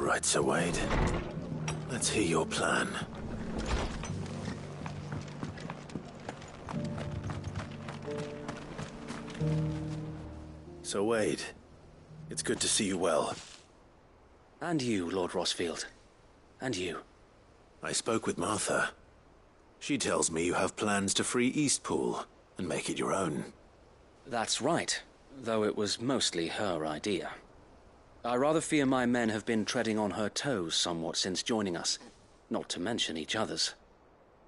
right, Sir Wade. Let's hear your plan. Sir Wade, it's good to see you well. And you, Lord Rosfield. And you. I spoke with Martha. She tells me you have plans to free Eastpool and make it your own. That's right, though it was mostly her idea. I rather fear my men have been treading on her toes somewhat since joining us, not to mention each other's.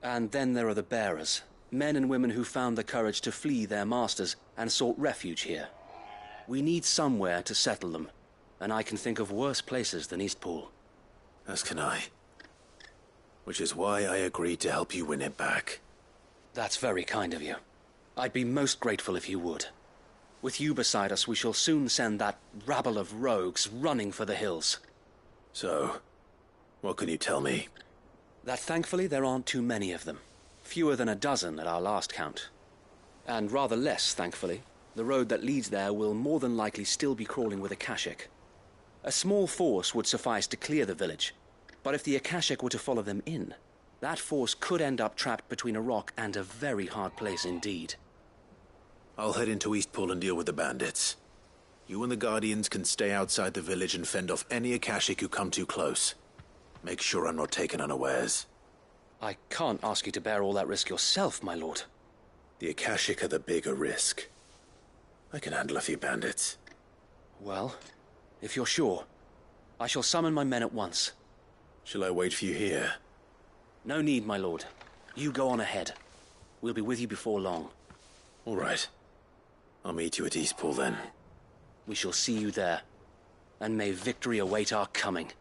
And then there are the bearers, men and women who found the courage to flee their masters and sought refuge here. We need somewhere to settle them, and I can think of worse places than Eastpool. As can I. Which is why I agreed to help you win it back. That's very kind of you. I'd be most grateful if you would. With you beside us, we shall soon send that rabble of rogues running for the hills. So, what can you tell me? That thankfully there aren't too many of them. Fewer than a dozen at our last count. And rather less, thankfully, the road that leads there will more than likely still be crawling with Akashic. A small force would suffice to clear the village, but if the Akashic were to follow them in, that force could end up trapped between a rock and a very hard place indeed. I'll head into Eastpool and deal with the bandits. You and the Guardians can stay outside the village and fend off any Akashic who come too close. Make sure I'm not taken unawares. I can't ask you to bear all that risk yourself, my lord. The Akashic are the bigger risk. I can handle a few bandits. Well, if you're sure, I shall summon my men at once. Shall I wait for you here? No need, my lord. You go on ahead. We'll be with you before long. All right. I'll meet you at Eastpool then. We shall see you there. And may victory await our coming.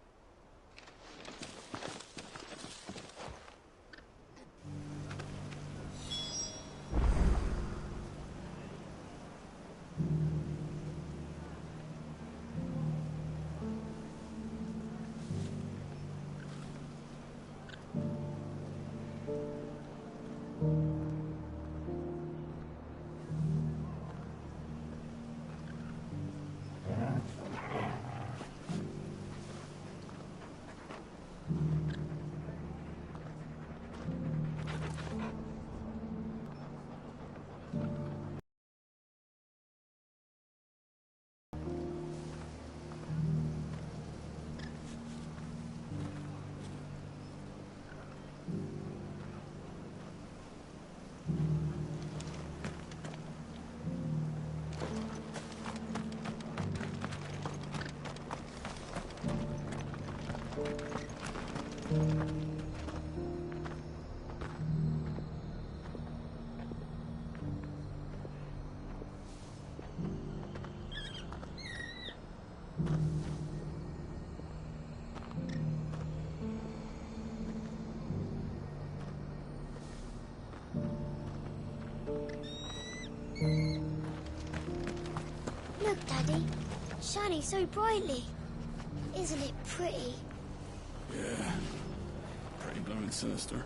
Look, Daddy. Shining so brightly. Isn't it pretty? Yeah. Pretty blooming sinister.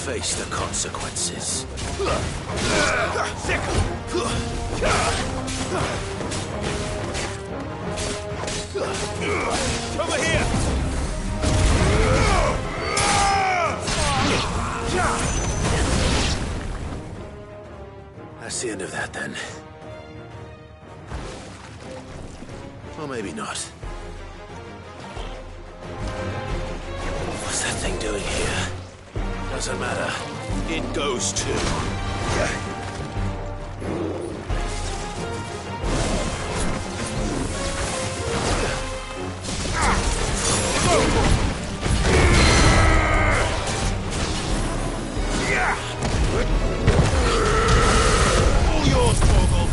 face the consequences. Over here! That's the end of that, then. Or maybe not. What's that thing doing here? Doesn't matter. It goes too. All yours, Morgul!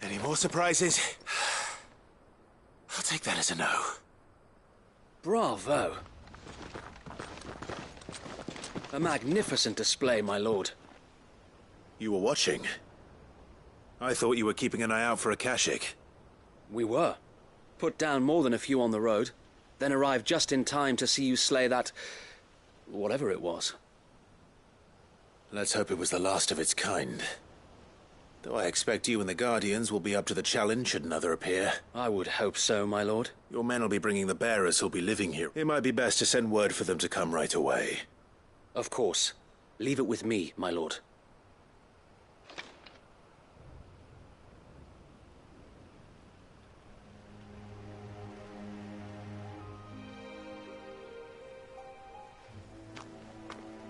Any more surprises? I'll take that as a no. Bravo. A magnificent display, my lord. You were watching? I thought you were keeping an eye out for a Kashyyyk. We were. Put down more than a few on the road, then arrived just in time to see you slay that... whatever it was. Let's hope it was the last of its kind. Though I expect you and the Guardians will be up to the challenge should another appear. I would hope so, my lord. Your men will be bringing the bearers who'll be living here. It might be best to send word for them to come right away. Of course. Leave it with me, my lord.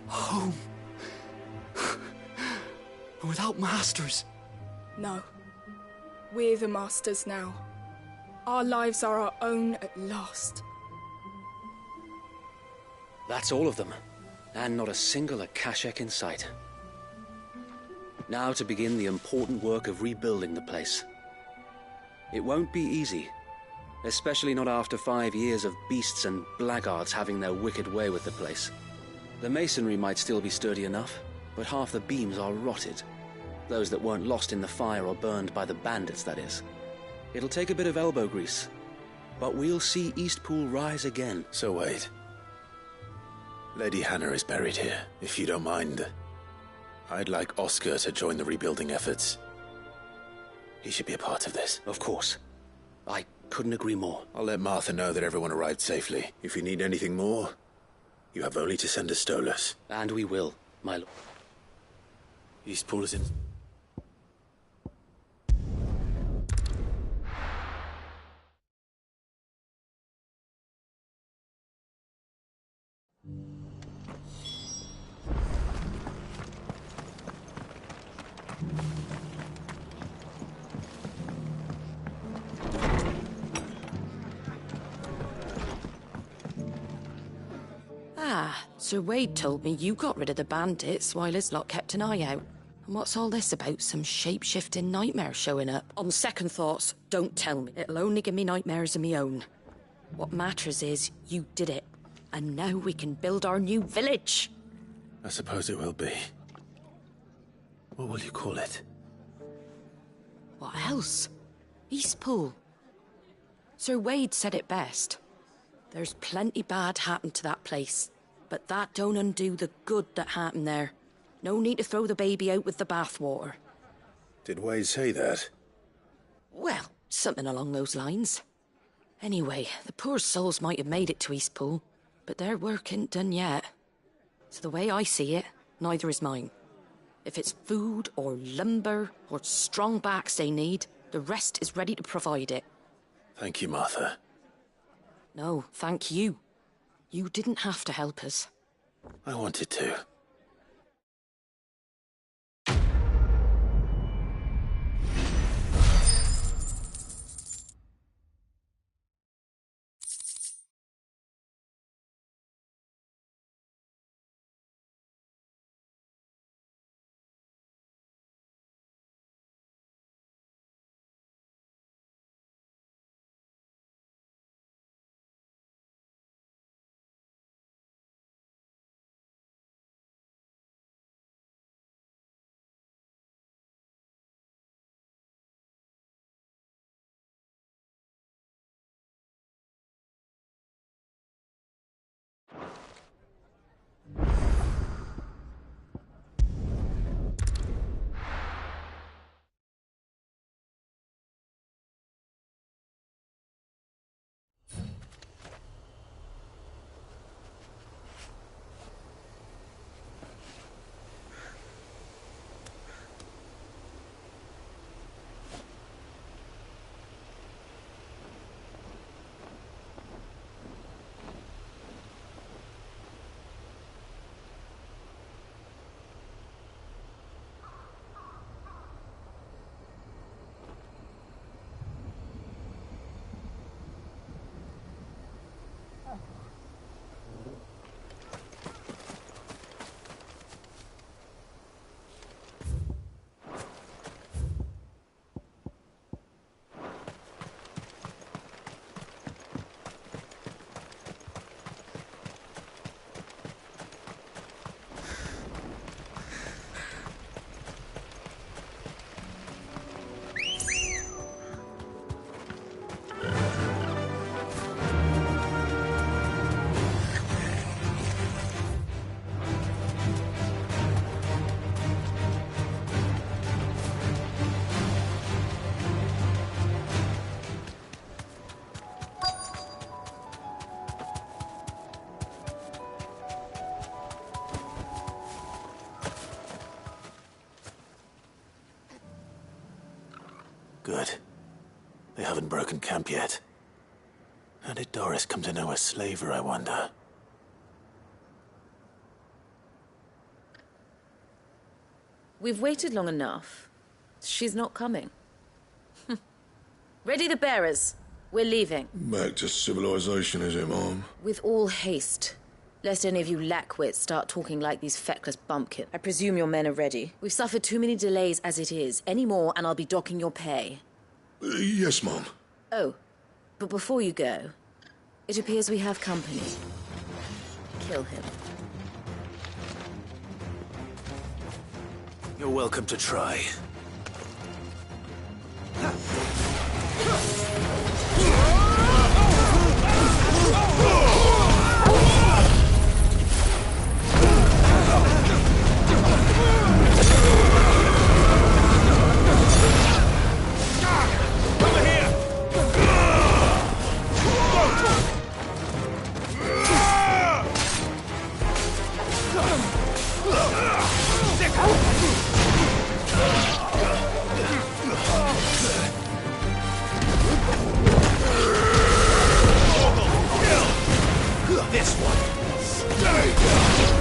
Home. Without masters. No. We're the masters now. Our lives are our own at last. That's all of them. And not a single Akashic in sight. Now to begin the important work of rebuilding the place. It won't be easy. Especially not after 5 years of beasts and blackguards having their wicked way with the place. The masonry might still be sturdy enough, but half the beams are rotted. Those that weren't lost in the fire or burned by the bandits, that is. It'll take a bit of elbow grease, but we'll see Eastpool rise again. So wait. Lady Hannah is buried here, if you don't mind. I'd like Oscar to join the rebuilding efforts. He should be a part of this. Of course. I couldn't agree more. I'll let Martha know that everyone arrived safely. If you need anything more, you have only to send a Stolas. And we will, my lord. Eastpool is in... Sir Wade told me you got rid of the bandits while his lot kept an eye out. And what's all this about some shape-shifting nightmare showing up? On second thoughts, don't tell me. It'll only give me nightmares of me own. What matters is you did it. And now we can build our new village. I suppose it will be. What will you call it? What else? Eastpool. Sir Wade said it best. There's plenty bad happened to that place. But that don't undo the good that happened there. No need to throw the baby out with the bathwater. Did Wade say that? Well, something along those lines. Anyway, the poor souls might have made it to Eastpool. but their work ain't done yet. So the way I see it, neither is mine. If it's food or lumber or strong backs they need, the rest is ready to provide it. Thank you, Martha. No, thank you. You didn't have to help us. I wanted to. Good. They haven't broken camp yet. How did Doris come to know a slaver, I wonder? We've waited long enough. She's not coming. Ready the bearers. We're leaving. Back to civilization, is it, Mom? With all haste. Lest any of you lackwits start talking like these feckless bumpkins. I presume your men are ready. We've suffered too many delays as it is. Any more and I'll be docking your pay. Yes, Mom. Oh, but before you go, it appears we have company. Kill him. You're welcome to try. This one. Stay down.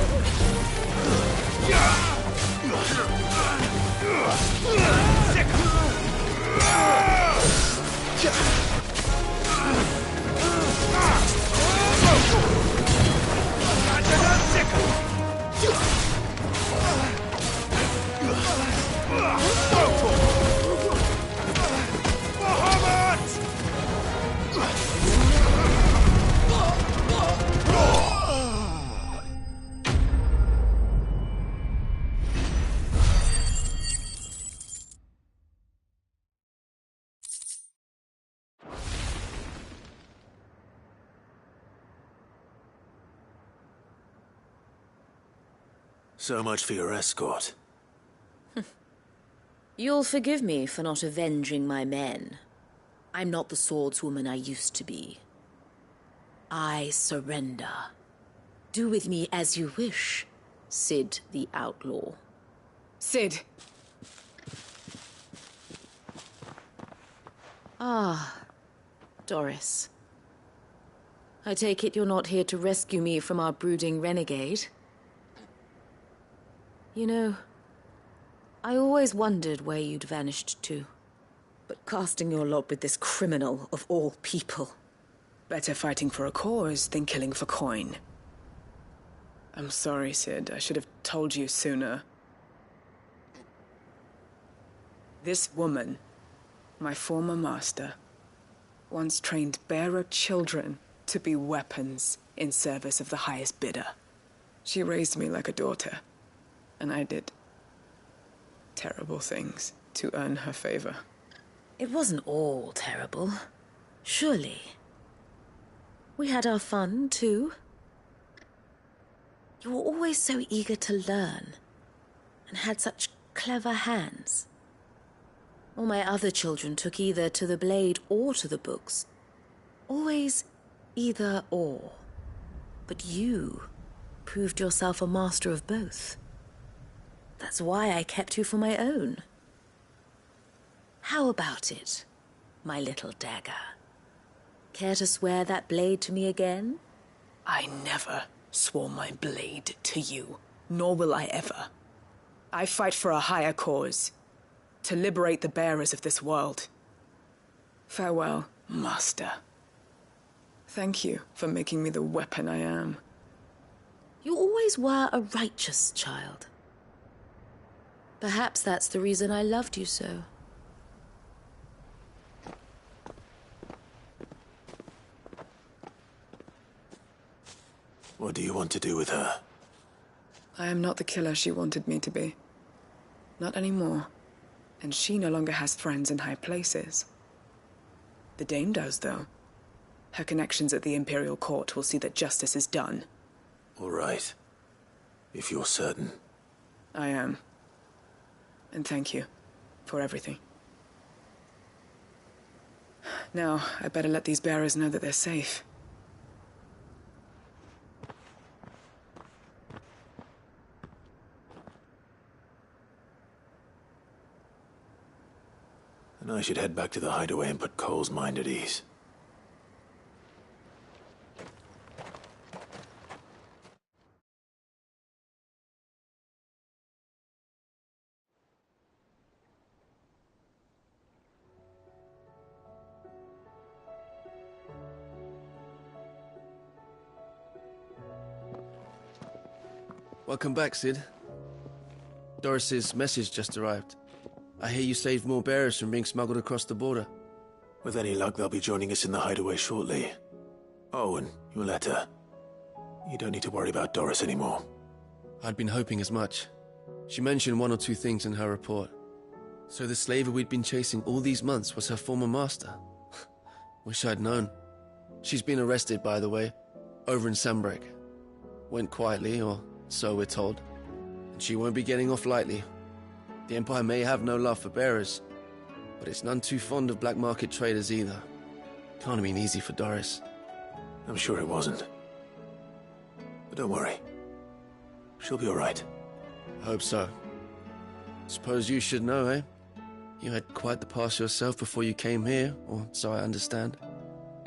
So much for your escort. You'll forgive me for not avenging my men. I'm not the swordswoman I used to be. I surrender. Do with me as you wish, Cid the Outlaw. Cid. Ah, Doris. I take it you're not here to rescue me from our brooding renegade? You know, I always wondered where you'd vanished to. But casting your lot with this criminal of all people... Better fighting for a cause than killing for coin. I'm sorry, Cid. I should have told you sooner. This woman, my former master, once trained bearer children to be weapons in service of the highest bidder. She raised me like a daughter, and I did terrible things to earn her favor. It wasn't all terrible, surely. We had our fun, too. You were always so eager to learn, and had such clever hands. All my other children took either to the blade or to the books. Always either or. But you proved yourself a master of both. That's why I kept you for my own. How about it, my little dagger? Care to swear that blade to me again? I never swore my blade to you, nor will I ever. I fight for a higher cause, to liberate the bearers of this world. Farewell, Master. Thank you for making me the weapon I am. You always were a righteous child. Perhaps that's the reason I loved you so. What do you want to do with her? I am not the killer she wanted me to be. Not anymore. And she no longer has friends in high places. The Dame does, though. Her connections at the Imperial Court will see that justice is done. All right. If you're certain. I am. And thank you for everything. Now, I better let these bearers know that they're safe. And I should head back to the hideaway and put Cole's mind at ease. Welcome back, Cid. Doris's message just arrived. I hear you saved more bearers from being smuggled across the border. With any luck, they'll be joining us in the hideaway shortly. Oh, and your letter. You don't need to worry about Doris anymore. I'd been hoping as much. She mentioned one or two things in her report. So the slaver we'd been chasing all these months was her former master. Wish I'd known. She's been arrested, by the way, over in Sanbreque. Went quietly, or so we're told. And she won't be getting off lightly. The Empire may have no love for bearers, but it's none too fond of black market traders either. Can't have been easy for Doris. I'm sure it wasn't. But don't worry. She'll be all right. I hope so. Suppose you should know, eh? You had quite the past yourself before you came here, or so I understand.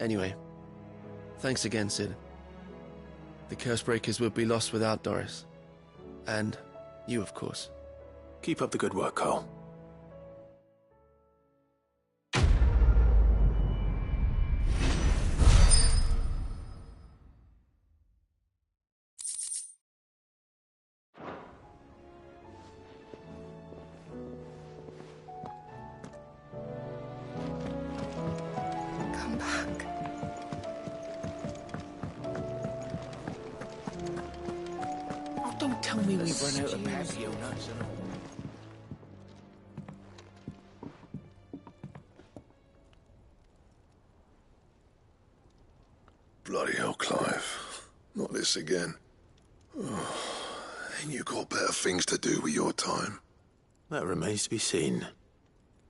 Anyway, thanks again, Cid. The Cursebreakers would be lost without Doris. And you, of course. Keep up the good work, Cole. Come back. Oh, don't tell me we've run out of patio nuts and all. Bloody hell, Clive. Not this again. Oh, ain't you got better things to do with your time? That remains to be seen.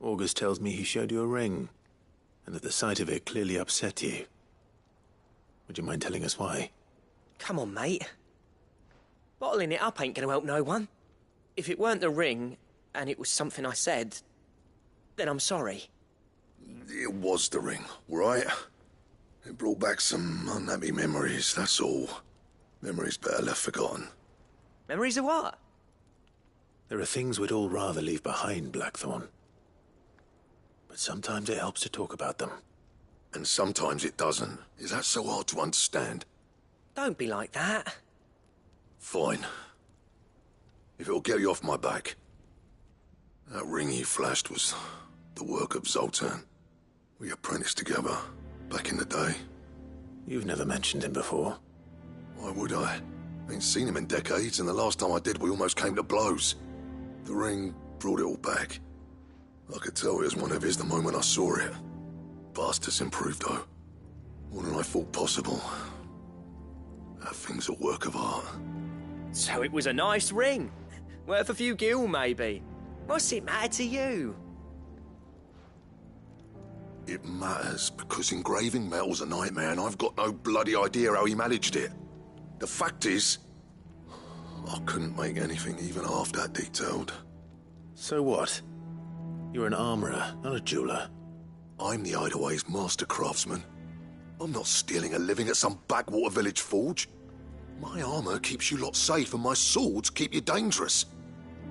August tells me he showed you a ring, and that the sight of it clearly upset you. Would you mind telling us why? Come on, mate. Bottling it up ain't gonna help no one. If it weren't the ring, and it was something I said, then I'm sorry. It was the ring, right? It brought back some unhappy memories, that's all. Memories better left forgotten. Memories of what? There are things we'd all rather leave behind, Blackthorn. But sometimes it helps to talk about them. And sometimes it doesn't. Is that so hard to understand? Don't be like that. Fine. If it'll get you off my back. That ring you flashed was the work of Zoltan. We apprenticed together, back in the day. You've never mentioned him before. Why would I? Ain't seen him in decades, and the last time I did, we almost came to blows. The ring brought it all back. I could tell it was one of his the moment I saw it. Bastard's improved, though. More than I thought possible. That thing's a work of art. So it was a nice ring. Worth a few gil, maybe. What's it matter to you? It matters because engraving metal's a nightmare and I've got no bloody idea how he managed it. The fact is, I couldn't make anything even half that detailed. So what? You're an armorer, not a jeweler. I'm the Hideaway's master craftsman. I'm not stealing a living at some backwater village forge. My armor keeps you lot safe and my swords keep you dangerous.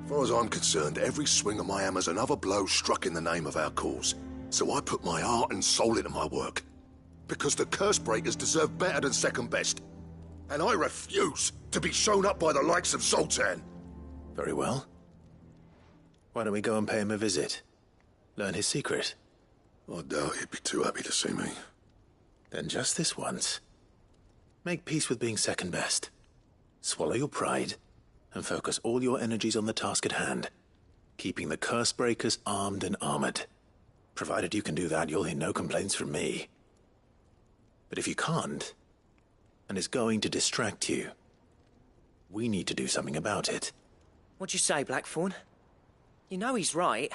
As far as I'm concerned, every swing of my hammer's another blow struck in the name of our cause. So I put my heart and soul into my work. Because the Cursebreakers deserve better than second best. And I refuse to be shown up by the likes of Zoltan. Very well. Why don't we go and pay him a visit? Learn his secret. I doubt he'd be too happy to see me. Then just this once. Make peace with being second best. Swallow your pride, and focus all your energies on the task at hand. Keeping the Cursebreakers armed and armored. Provided you can do that, you'll hear no complaints from me. But if you can't, and it's going to distract you, we need to do something about it. What'd you say, Blackthorn? You know he's right.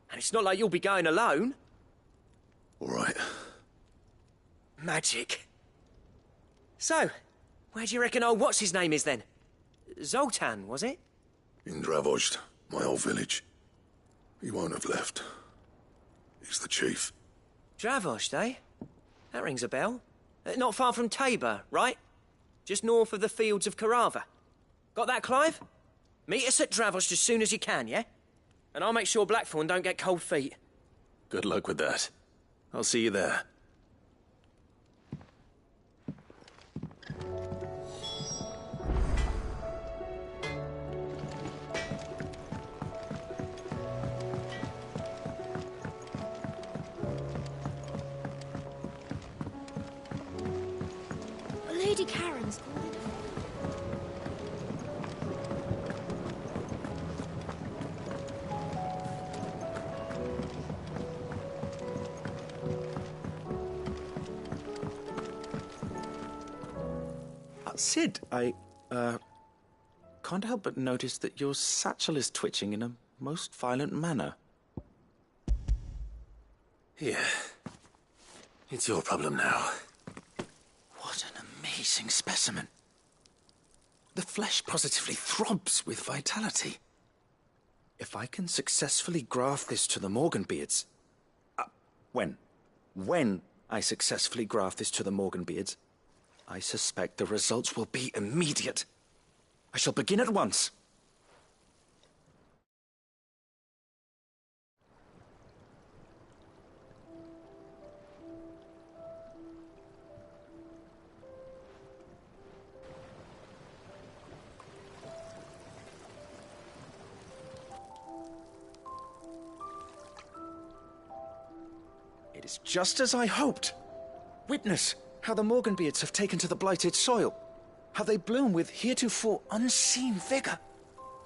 And it's not like you'll be going alone. All right. Magic. So, where do you reckon old what's-his-name is then? Zoltan, was it? In Dravozd, my old village. He won't have left. He's the chief. Dravozd, eh? That rings a bell. Not far from Tabor, right? Just north of the fields of Carava. Got that, Clive? Meet us at Dravozd as soon as you can, yeah? And I'll make sure Blackthorn don't get cold feet. Good luck with that. I'll see you there. Lady Karen's calling. Cid, I can't help but notice that your satchel is twitching in a most violent manner. Here. It's your problem now. What an amazing specimen. The flesh positively throbs with vitality. If I can successfully graft this to the Morganbeards... When I successfully graft this to the Morganbeards, I suspect the results will be immediate. I shall begin at once. It is just as I hoped. Witness how the Morganbeards have taken to the blighted soil. How they bloom with heretofore unseen vigor.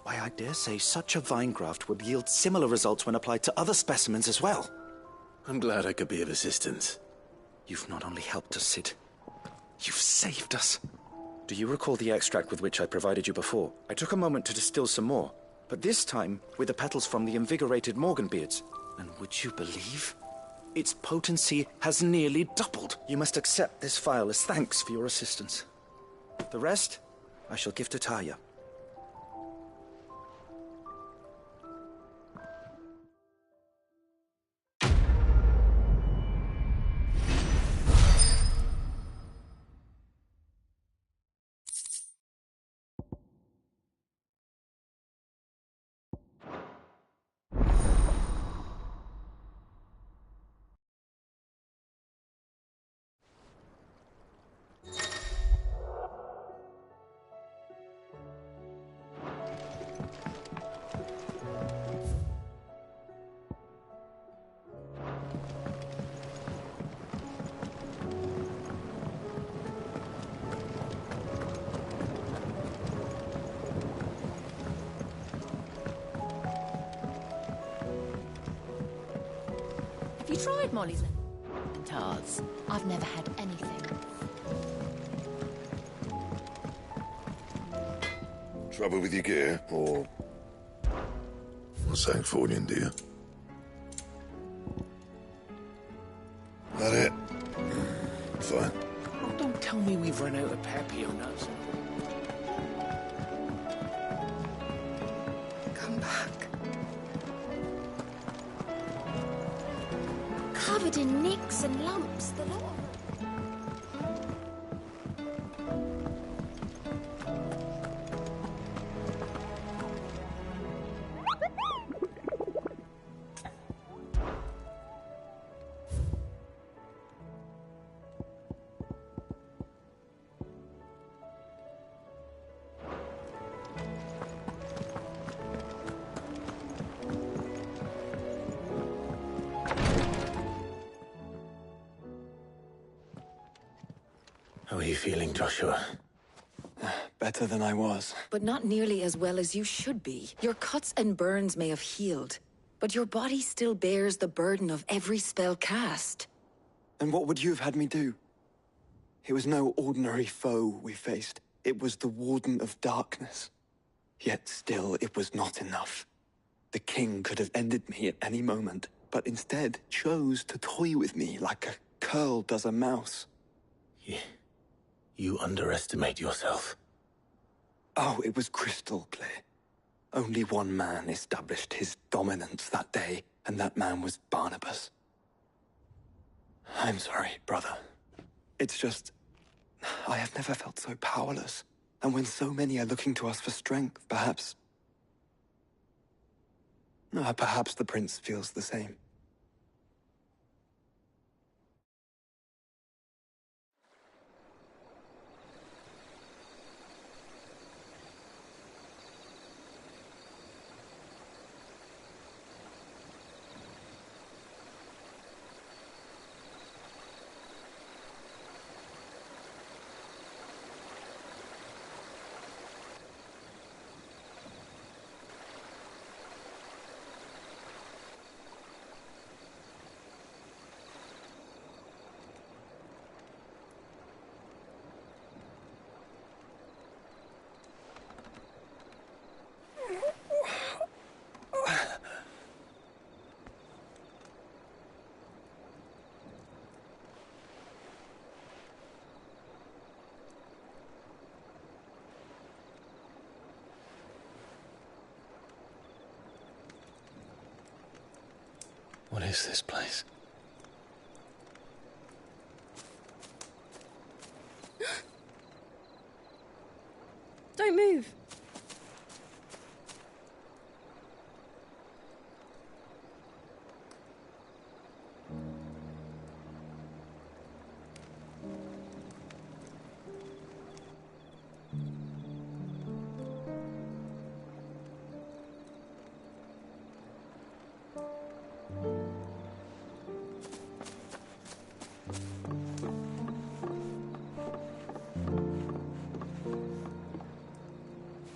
Why, I dare say such a vine graft would yield similar results when applied to other specimens as well. I'm glad I could be of assistance. You've not only helped us, Cid. You've saved us. Do you recall the extract with which I provided you before? I took a moment to distill some more, but this time with the petals from the invigorated Morganbeards. And would you believe? Its potency has nearly doubled. You must accept this phial as thanks for your assistance. The rest, I shall give to Taya. tried Molly's tarts? I've never had anything. Trouble with your gear, or... What's something for you, dear? That it? Fine. Oh, don't tell me we've run out of Papio nuts. Come back. Covered in nicks and lumps, the lot of them. How are you feeling, Joshua? Better than I was. But not nearly as well as you should be. Your cuts and burns may have healed, but your body still bears the burden of every spell cast. And what would you have had me do? It was no ordinary foe we faced. It was the Warden of Darkness. Yet still, it was not enough. The king could have ended me at any moment, but instead chose to toy with me like a curl does a mouse. You underestimate yourself. Oh, it was crystal clear. Only one man established his dominance that day, and that man was Barnabas. I'm sorry, brother. It's just... I have never felt so powerless. And when so many are looking to us for strength, perhaps... perhaps the prince feels the same. What is this place? Don't move.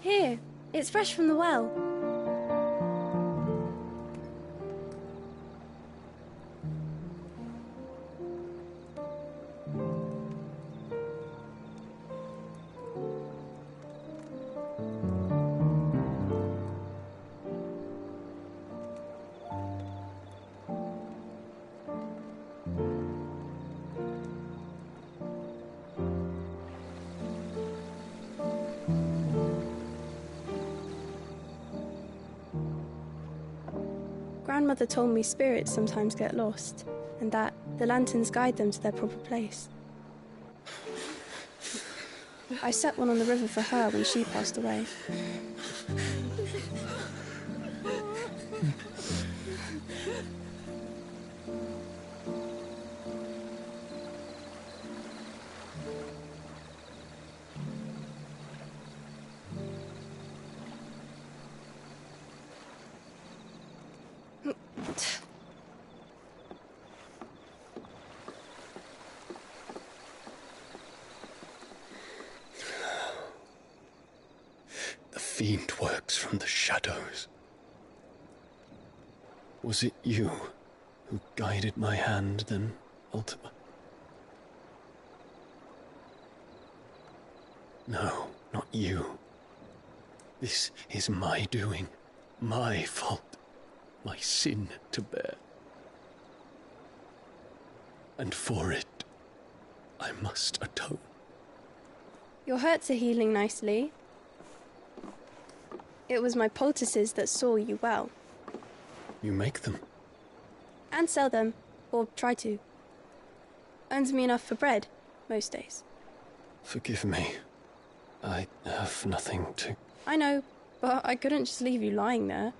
Here, it's fresh from the well. Grandmother told me spirits sometimes get lost, and that the lanterns guide them to their proper place. I set one on the river for her when she passed away. The fiend works from the shadows. Was it you who guided my hand, then Ultima. No, not you. This is my doing, my fault, my sin to bear. And for it, I must atone. Your hurts are healing nicely. It was my poultices that saw you well. You make them? And sell them, or try to. Earns me enough for bread, most days. Forgive me. I have nothing to... I know, but I couldn't just leave you lying there.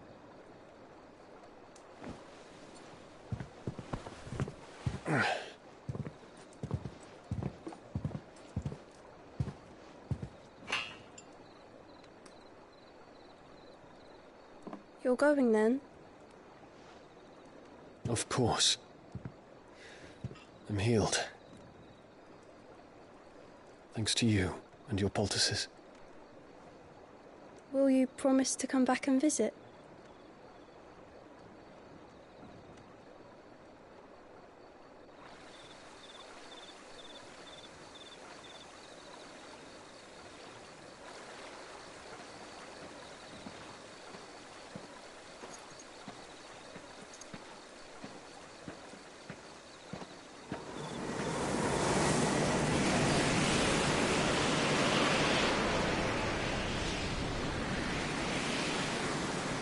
You're going then? Of course. I'm healed. Thanks to you and your poultices. Will you promise to come back and visit?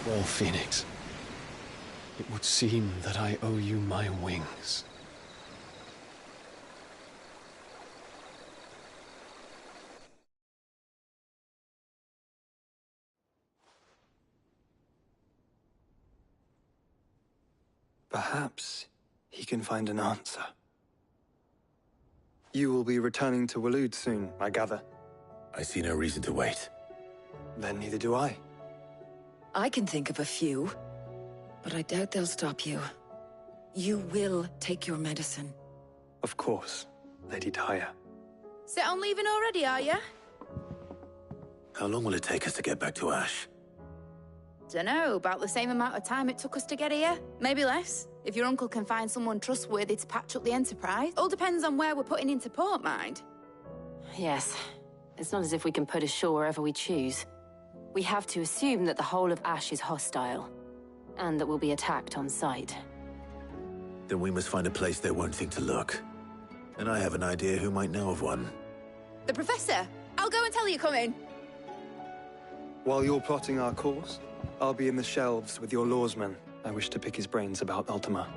Well, Phoenix, it would seem that I owe you my wings. Perhaps he can find an answer. You will be returning to Waloed soon, I gather. I see no reason to wait. Then neither do I. I can think of a few, but I doubt they'll stop you. You will take your medicine. Of course, Lady Daya. Set on leaving already, are you? How long will it take us to get back to Ash? Dunno, about the same amount of time it took us to get here. Maybe less, if your uncle can find someone trustworthy to patch up the Enterprise. All depends on where we're putting into port, mind. Yes. It's not as if we can put ashore wherever we choose. We have to assume that the whole of Ash is hostile, and that we'll be attacked on sight. Then we must find a place they won't think to look. And I have an idea who might know of one. The Professor! I'll go and tell you coming. While you're plotting our course, I'll be in the shelves with your lawsman. I wish to pick his brains about Ultima.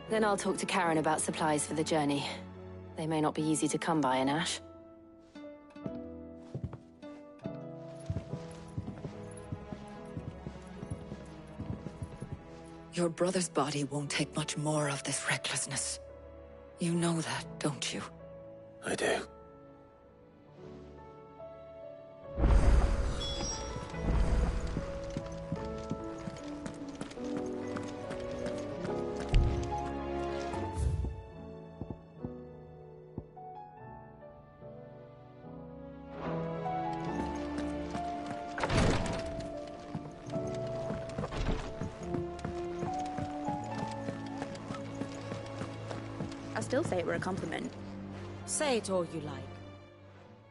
Then I'll talk to Karen about supplies for the journey. They may not be easy to come by in Ash. Your brother's body won't take much more of this recklessness. You know that, don't you? I do. I still say it were a compliment. Say it all you like.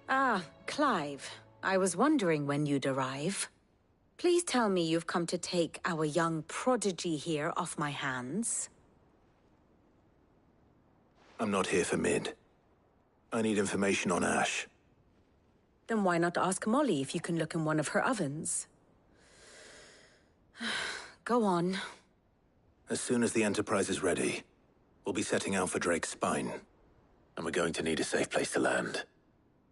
Ah, Clive. I was wondering when you'd arrive. Please tell me you've come to take our young prodigy here off my hands. I'm not here for Mid. I need information on Ash. Then why not ask Molly if you can look in one of her ovens? Go on. As soon as the Enterprise is ready, we'll be setting out for Drake's Spine. And we're going to need a safe place to land.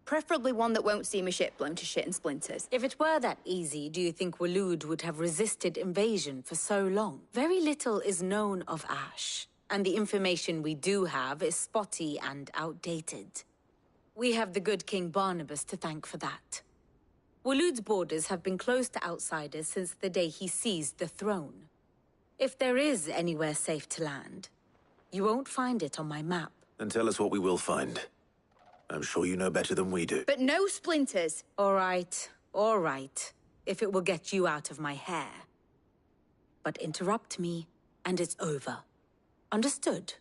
Preferably one that won't see my ship blown to shit and splinters. If it were that easy, do you think Waloed would have resisted invasion for so long? Very little is known of Ash, and the information we do have is spotty and outdated. We have the good King Barnabas to thank for that. Waloed's borders have been closed to outsiders since the day he seized the throne. If there is anywhere safe to land, you won't find it on my map. Then tell us what we will find. I'm sure you know better than we do. But no splinters. All right. If it will get you out of my hair. But interrupt me, and it's over. Understood?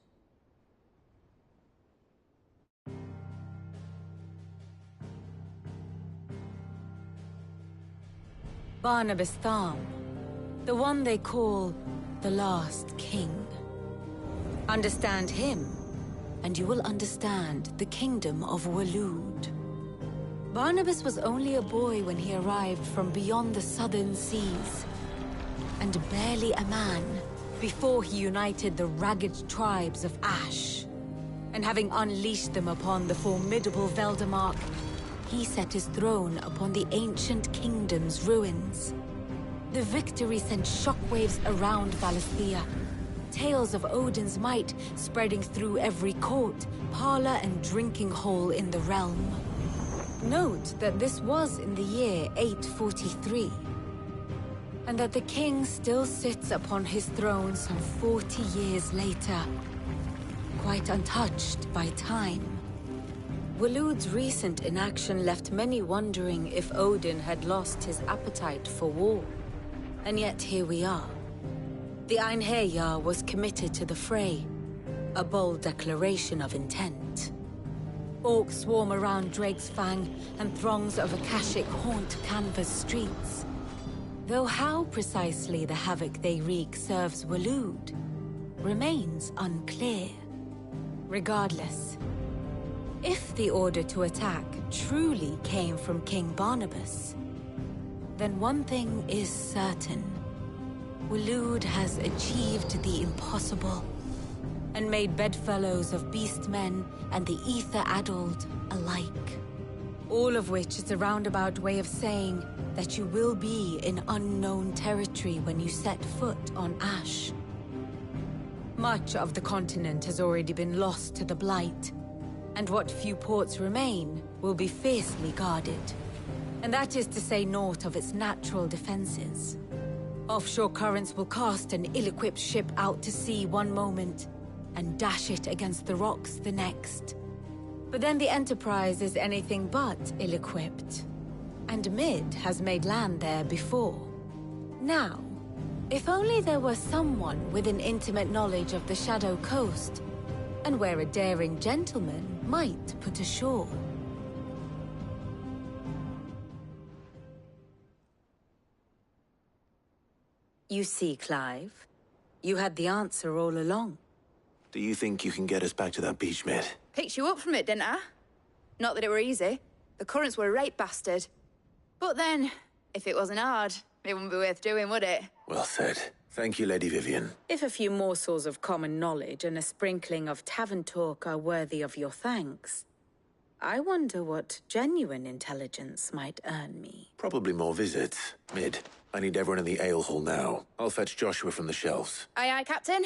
Barnabas Tharm, the one they call the Last King. Understand him, and you will understand the kingdom of Waloed. Barnabas was only a boy when he arrived from beyond the southern seas, and barely a man before he united the ragged tribes of Ash. And having unleashed them upon the formidable Veldamark, he set his throne upon the ancient kingdom's ruins. The victory sent shockwaves around Valisthea, tales of Odin's might spreading through every court, parlor, and drinking hole in the realm. Note that this was in the year 843, and that the king still sits upon his throne some 40 years later, quite untouched by time. Waloed's recent inaction left many wondering if Odin had lost his appetite for war. And yet here we are. The Einherjar was committed to the fray, a bold declaration of intent. Orcs swarm around Drake's Fang, and throngs of Akashic haunt Canva's streets. Though how precisely the havoc they wreak serves Waloed remains unclear. Regardless, if the order to attack truly came from King Barnabas, then one thing is certain. Waloed has achieved the impossible, and made bedfellows of beastmen and the ether-addled alike. All of which is a roundabout way of saying that you will be in unknown territory when you set foot on Ash. Much of the continent has already been lost to the Blight, and what few ports remain will be fiercely guarded. And that is to say naught of its natural defenses. Offshore currents will cast an ill-equipped ship out to sea one moment, and dash it against the rocks the next. But then the Enterprise is anything but ill-equipped, and Mid has made land there before. Now, if only there were someone with an intimate knowledge of the Shadow Coast, and where a daring gentleman might put ashore. You see, Clive, you had the answer all along. Do you think you can get us back to that beach, Mid? Picked you up from it, didn't I? Not that it were easy. The currents were a right bastard. But then, if it wasn't hard, it wouldn't be worth doing, would it? Well said. Thank you, Lady Vivian. If a few morsels of common knowledge and a sprinkling of tavern talk are worthy of your thanks, I wonder what genuine intelligence might earn me. Probably more visits. Mid, I need everyone in the ale hall now. I'll fetch Joshua from the shelves. Aye, aye, Captain.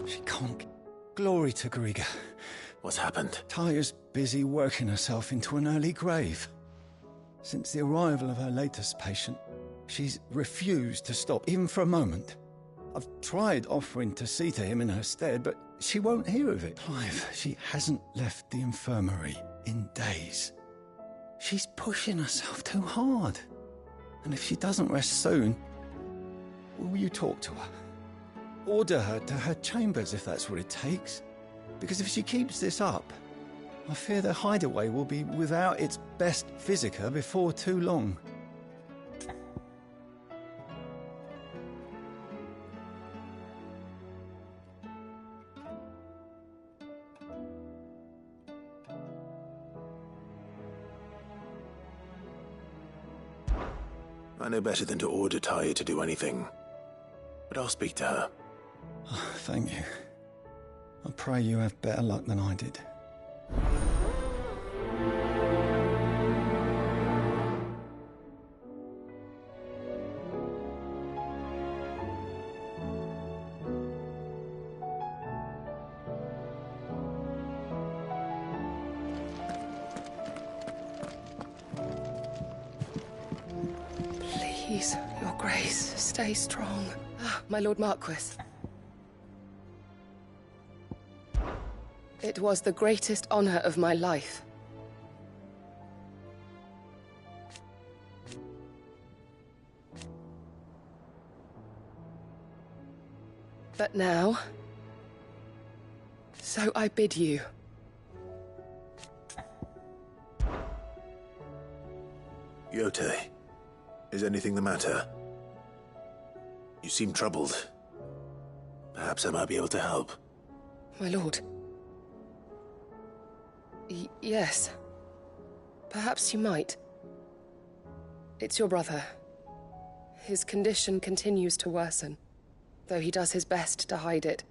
She can't. Glory to Griga. What's happened? Taya's busy working herself into an early grave. Since the arrival of her latest patient, she's refused to stop, even for a moment. I've tried offering to see to him in her stead, but she won't hear of it. Clive, she hasn't left the infirmary in days. She's pushing herself too hard. And if she doesn't rest soon, will you talk to her? Order her to her chambers if that's what it takes. Because if she keeps this up, I fear the hideaway will be without its best physica before too long. I know better than to order Taya to do anything. But I'll speak to her. Oh, thank you. I pray you have better luck than I did. Please, Your Grace, stay strong. my Lord Marquis. It was the greatest honor of my life. But now, so I bid you. Yote, is anything the matter? You seem troubled. Perhaps I might be able to help. My lord. Yes. Perhaps you might. It's your brother. His condition continues to worsen, though he does his best to hide it.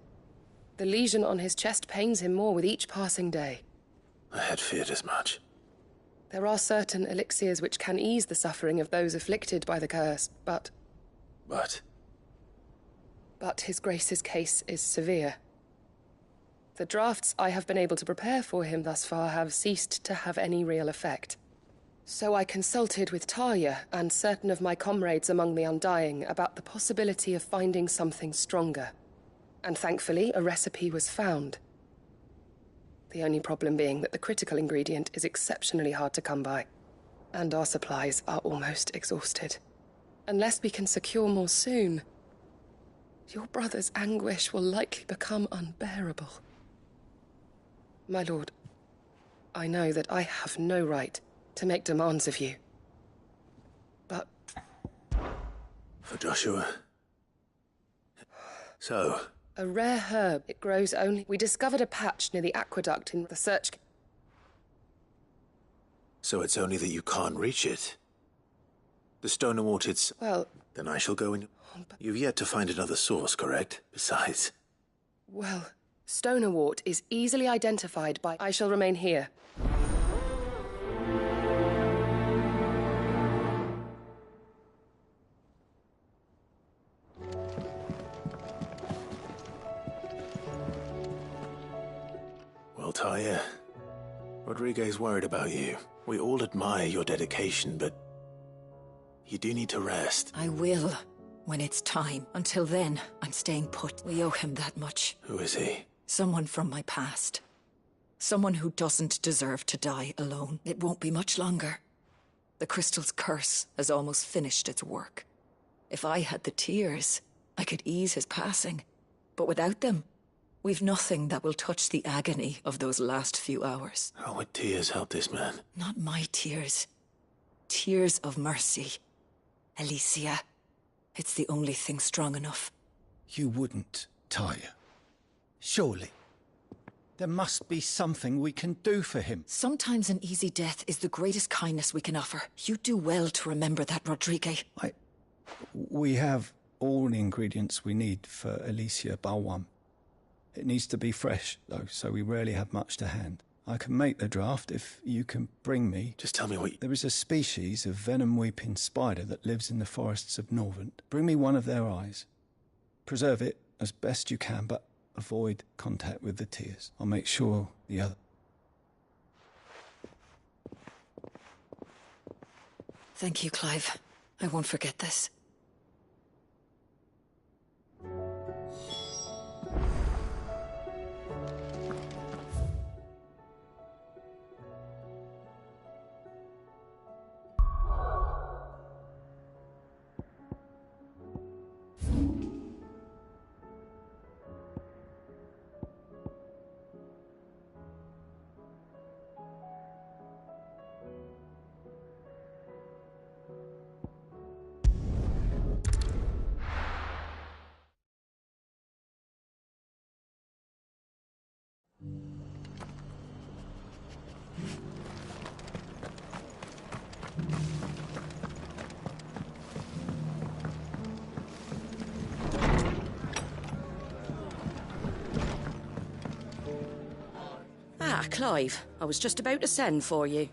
The lesion on his chest pains him more with each passing day. I had feared as much. There are certain elixirs which can ease the suffering of those afflicted by the curse, but... But His Grace's case is severe. The drafts I have been able to prepare for him thus far have ceased to have any real effect. So I consulted with Tarja and certain of my comrades among the Undying about the possibility of finding something stronger. And thankfully, a recipe was found. The only problem being that the critical ingredient is exceptionally hard to come by, and our supplies are almost exhausted. Unless we can secure more soon, your brother's anguish will likely become unbearable. My lord, I know that I have no right to make demands of you, but... For Joshua... So... A rare herb. It grows only... We discovered a patch near the aqueduct in the search... So it's only that you can't reach it? The Stonerwort, it's... Well... Then I shall go in... You've yet to find another source, correct? Besides... Well, Stonerwort is easily identified by... I shall remain here. Well, Tarja, Rodriguez worried about you. We all admire your dedication, but you do need to rest. I will, when it's time. Until then, I'm staying put. We owe him that much. Who is he? Someone from my past. Someone who doesn't deserve to die alone. It won't be much longer. The crystal's curse has almost finished its work. If I had the tears, I could ease his passing. But without them, we've nothing that will touch the agony of those last few hours. How would tears help this man? Not my tears. Tears of mercy. Alicia. It's the only thing strong enough. You wouldn't, Tarja. Surely. There must be something we can do for him. Sometimes an easy death is the greatest kindness we can offer. You do well to remember that, Rodrigue. We have all the ingredients we need for Alicia Balwam. It needs to be fresh, though, so we rarely have much to hand. I can make the draft if you can bring me... Just tell me what... There is a species of venom-weeping spider that lives in the forests of Norvent. Bring me one of their eyes. Preserve it as best you can, but avoid contact with the tears. I'll make sure the other... Thank you, Clive. I won't forget this. Clive, I was just about to send for you.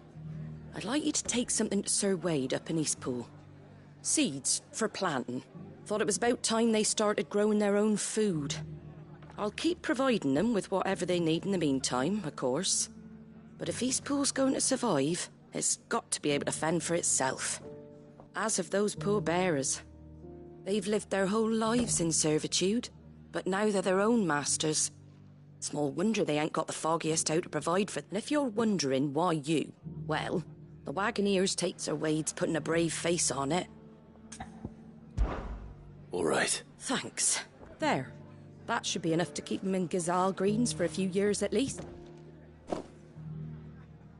I'd like you to take something to Sir Wade up in Eastpool. Seeds for planting. Thought it was about time they started growing their own food. I'll keep providing them with whatever they need in the meantime, of course. But if Eastpool's going to survive, it's got to be able to fend for itself. As of those poor bearers. They've lived their whole lives in servitude, but now they're their own masters. Small wonder they ain't got the foggiest how to provide for them. And if you're wondering why you, well, the Wagoneers takes their wades putting a brave face on it. All right. Thanks. There. That should be enough to keep them in Gazal Greens for a few years at least.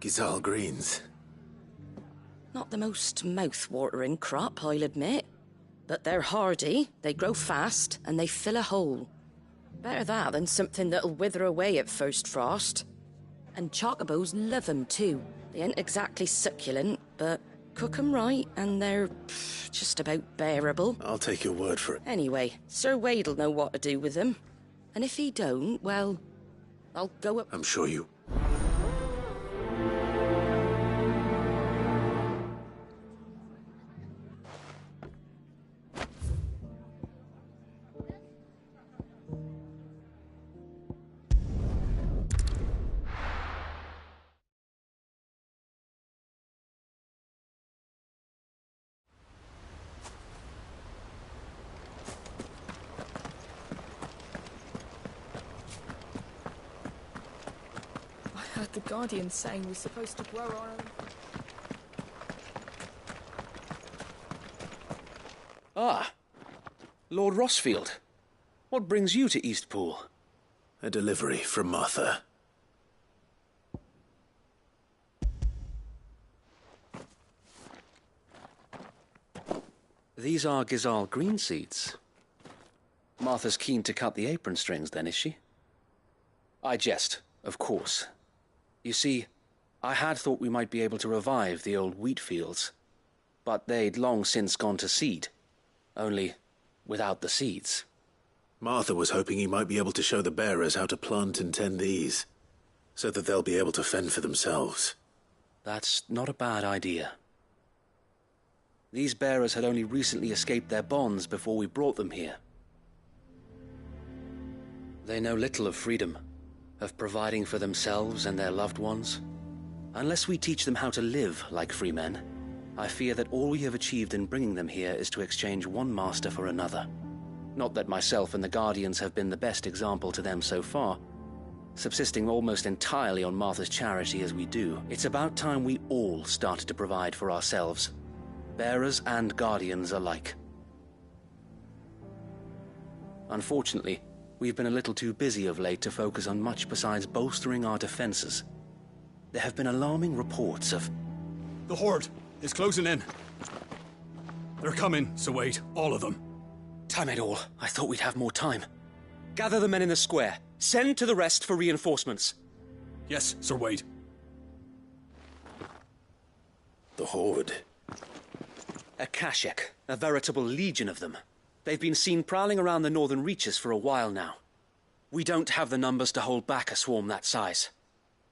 Gazal Greens? Not the most mouth-watering crop, I'll admit. But they're hardy, they grow fast, and they fill a hole. Better that than something that'll wither away at first frost. And chocobos love 'em too. They ain't exactly succulent, but cook 'em right, and they're just about bearable. I'll take your word for it. Anyway, Sir Wade'll know what to do with them. And if he don't, well, I'll go up... I'm sure you... I heard the Guardian saying we're supposed to grow our own... Ah, Lord Rossfield. What brings you to Eastpool? A delivery from Martha. These are Gazal green seeds. Martha's keen to cut the apron strings, then, is she? I jest, of course. You see, I had thought we might be able to revive the old wheat fields, but they'd long since gone to seed, only without the seeds. Martha was hoping he might be able to show the bearers how to plant and tend these, so that they'll be able to fend for themselves. That's not a bad idea. These bearers had only recently escaped their bonds before we brought them here. They know little of freedom, of providing for themselves and their loved ones. Unless we teach them how to live like free men, I fear that all we have achieved in bringing them here is to exchange one master for another. Not that myself and the Guardians have been the best example to them so far. Subsisting almost entirely on Martha's charity as we do, it's about time we all started to provide for ourselves, bearers and Guardians alike. Unfortunately, we've been a little too busy of late to focus on much besides bolstering our defenses. There have been alarming reports of... The Horde is closing in. They're coming, Sir Wade, all of them. Damn it all, I thought we'd have more time. Gather the men in the square. Send to the rest for reinforcements. Yes, Sir Wade. The Horde. A Kashek, a veritable legion of them. They've been seen prowling around the northern reaches for a while now. We don't have the numbers to hold back a swarm that size.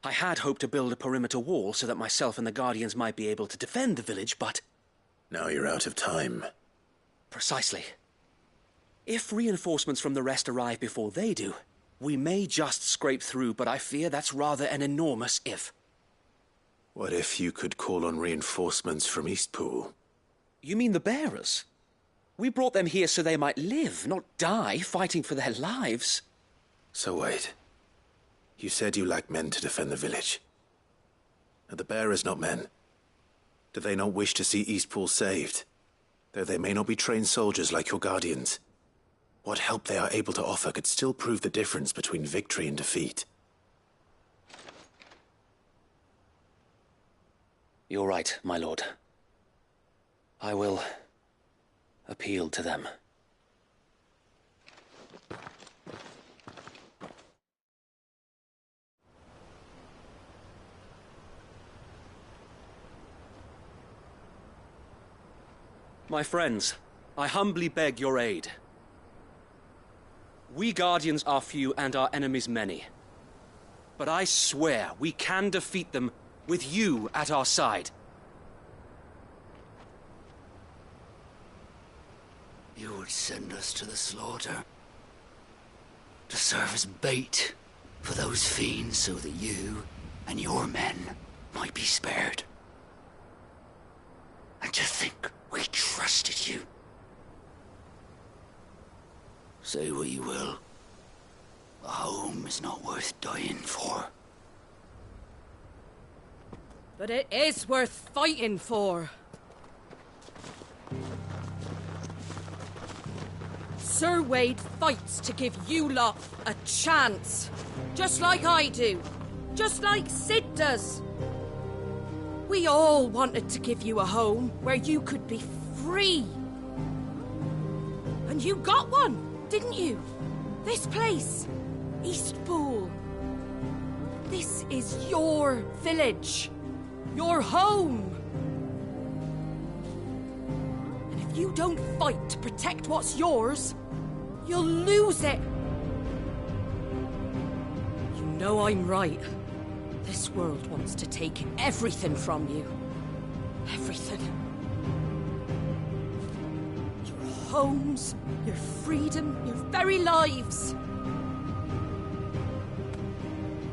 I had hoped to build a perimeter wall so that myself and the Guardians might be able to defend the village, but... Now you're out of time. Precisely. If reinforcements from the rest arrive before they do, we may just scrape through, but I fear that's rather an enormous if. What if you could call on reinforcements from Eastpool? You mean the bearers? We brought them here so they might live, not die, fighting for their lives. So wait. You said you lack men to defend the village. Are the bearers not men? Do they not wish to see Eastpool saved? Though they may not be trained soldiers like your Guardians, what help they are able to offer could still prove the difference between victory and defeat. You're right, my lord. I will appeal to them. My friends, I humbly beg your aid. We Guardians are few and our enemies many. But I swear we can defeat them with you at our side. You would send us to the slaughter, to serve as bait for those fiends so that you and your men might be spared. And to think we trusted you. Say what you will. A home is not worth dying for. But it is worth fighting for. Sir Wade fights to give you lot a chance. Just like I do. Just like Sid does. We all wanted to give you a home where you could be free. And you got one, didn't you? This place, Eastpool. This is your village. Your home. And if you don't fight to protect what's yours, you'll lose it. You know I'm right. This world wants to take everything from you. Everything. Your homes, your freedom, your very lives.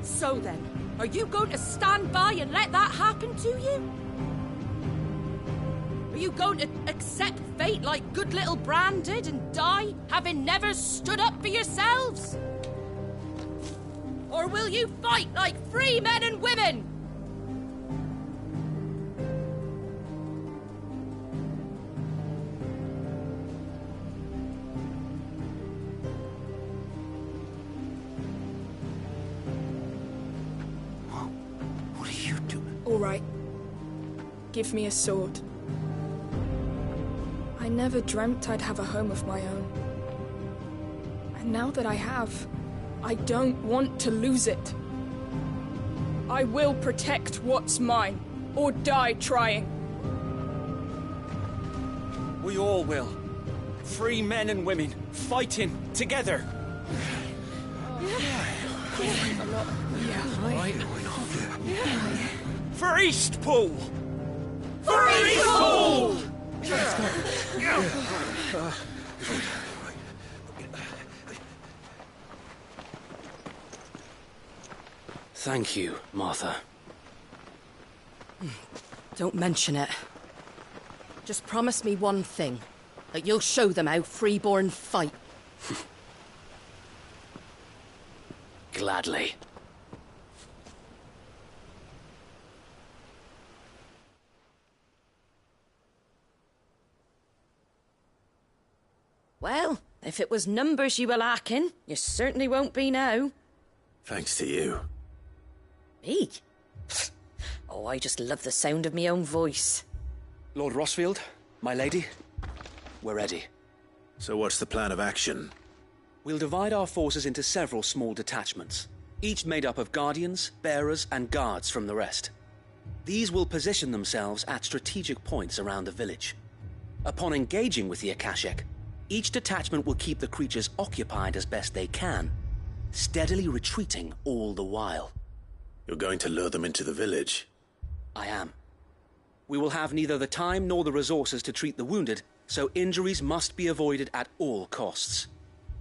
So then, are you going to stand by and let that happen to you? Are you going to accept fate like good little Bran did and die, having never stood up for yourselves? Or will you fight like free men and women? What are you doing? All right. Give me a sword. I never dreamt I'd have a home of my own. And now that I have, I don't want to lose it. I will protect what's mine, or die trying. We all will. Free men and women, fighting together. For Eastpool! For Eastpool! Thank you, Martha. Don't mention it. Just promise me one thing. That you'll show them how freeborn fight. Gladly. Well, if it was numbers you were lacking, you certainly won't be now. Thanks to you. Me? Oh, I just love the sound of my own voice. Lord Rossfield, my lady, we're ready. So what's the plan of action? We'll divide our forces into several small detachments, each made up of guardians, bearers, and guards from the rest. These will position themselves at strategic points around the village. Upon engaging with the Akashek, each detachment will keep the creatures occupied as best they can, steadily retreating all the while. You're going to lure them into the village? I am. We will have neither the time nor the resources to treat the wounded, so injuries must be avoided at all costs.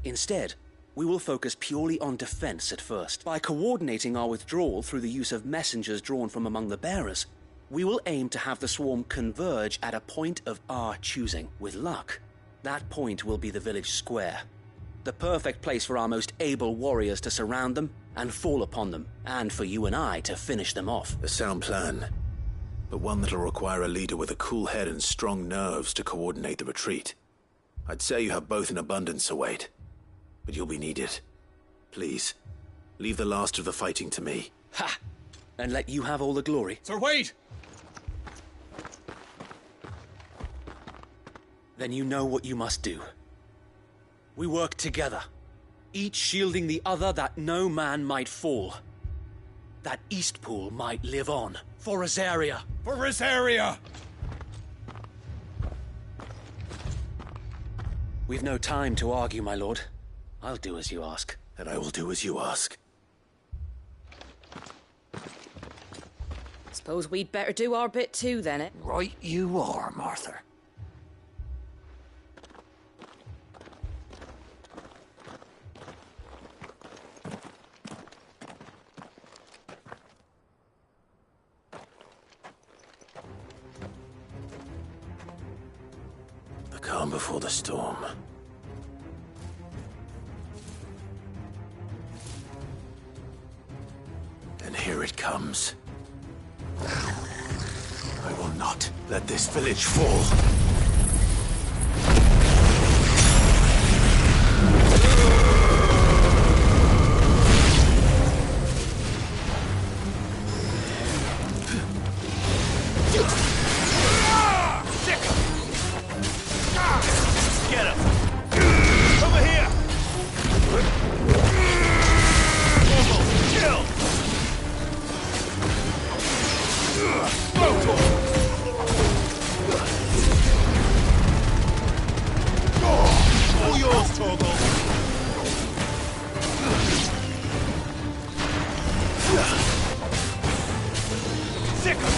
Instead, we will focus purely on defense at first. By coordinating our withdrawal through the use of messengers drawn from among the bearers, we will aim to have the swarm converge at a point of our choosing. With luck, that point will be the village square. The perfect place for our most able warriors to surround them and fall upon them, and for you and I to finish them off. A sound plan, but one that'll require a leader with a cool head and strong nerves to coordinate the retreat. I'd say you have both in abundance, Sir Wade, but you'll be needed. Please, leave the last of the fighting to me. Ha! And let you have all the glory. Sir Wade! Then you know what you must do. We work together, each shielding the other that no man might fall. That Eastpool might live on. For Rosaria! For Rosaria! We've no time to argue, my lord. I'll do as you ask. And I will do as you ask. Suppose we'd better do our bit too, then, eh? Right you are, Martha. The calm before the storm. it comes. I will not let this village fall. Get him! Over here! Kill! All yours, Torgal! Sick him!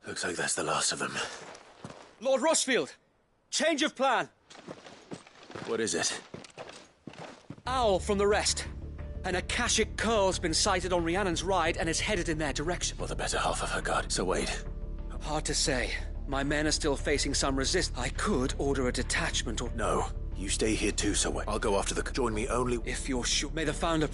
Looks like that's the last of them. Lord Rosfield! Change of plan! What is it? Owl from the rest. An Akashic Curl's been sighted on Rhiannon's ride and is headed in their direction. Or the better half of her guard. So wait. Hard to say. My men are still facing some resist. I could order a detachment or... No. You stay here too, so wait. I'll go after the... Join me only... If you're sure... May the Founder...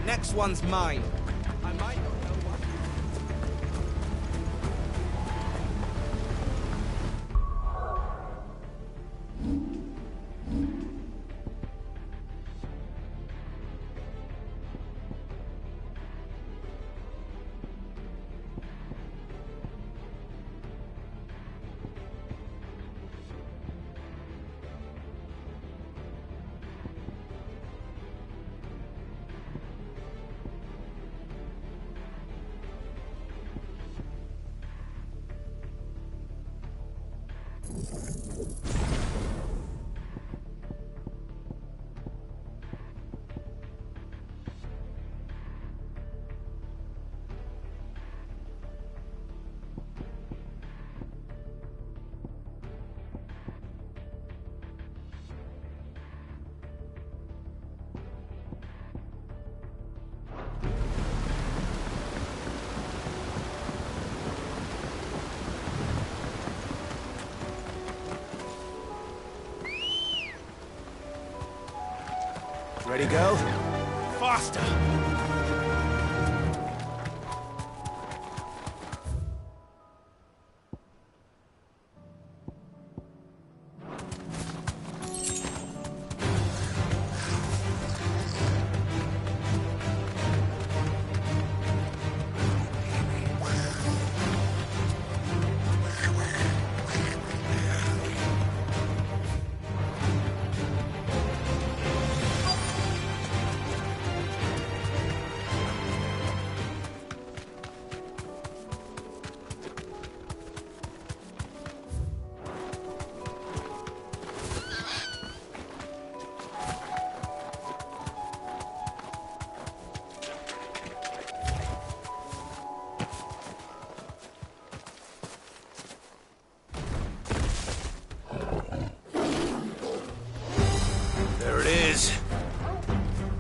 Next one's mine. I might not know what... Ready, girl? Faster!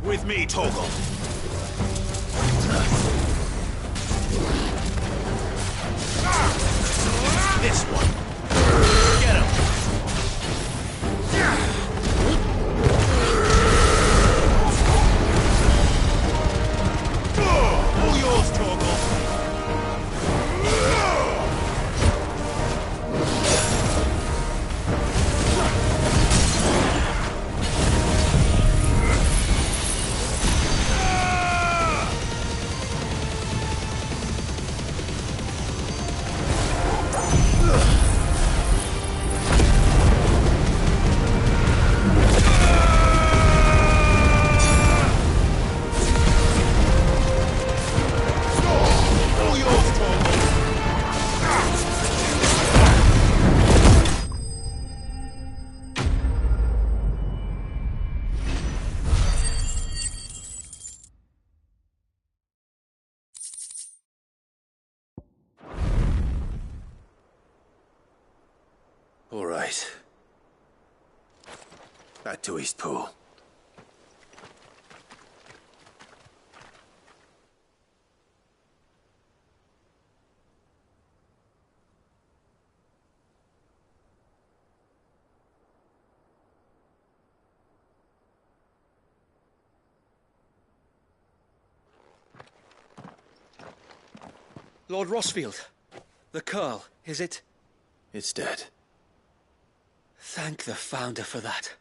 With me, Torgal. This one. Get him. right. Back to Eastpool. Lord Rosfield, the Curl, is it? It's dead. Thank the Founder for that.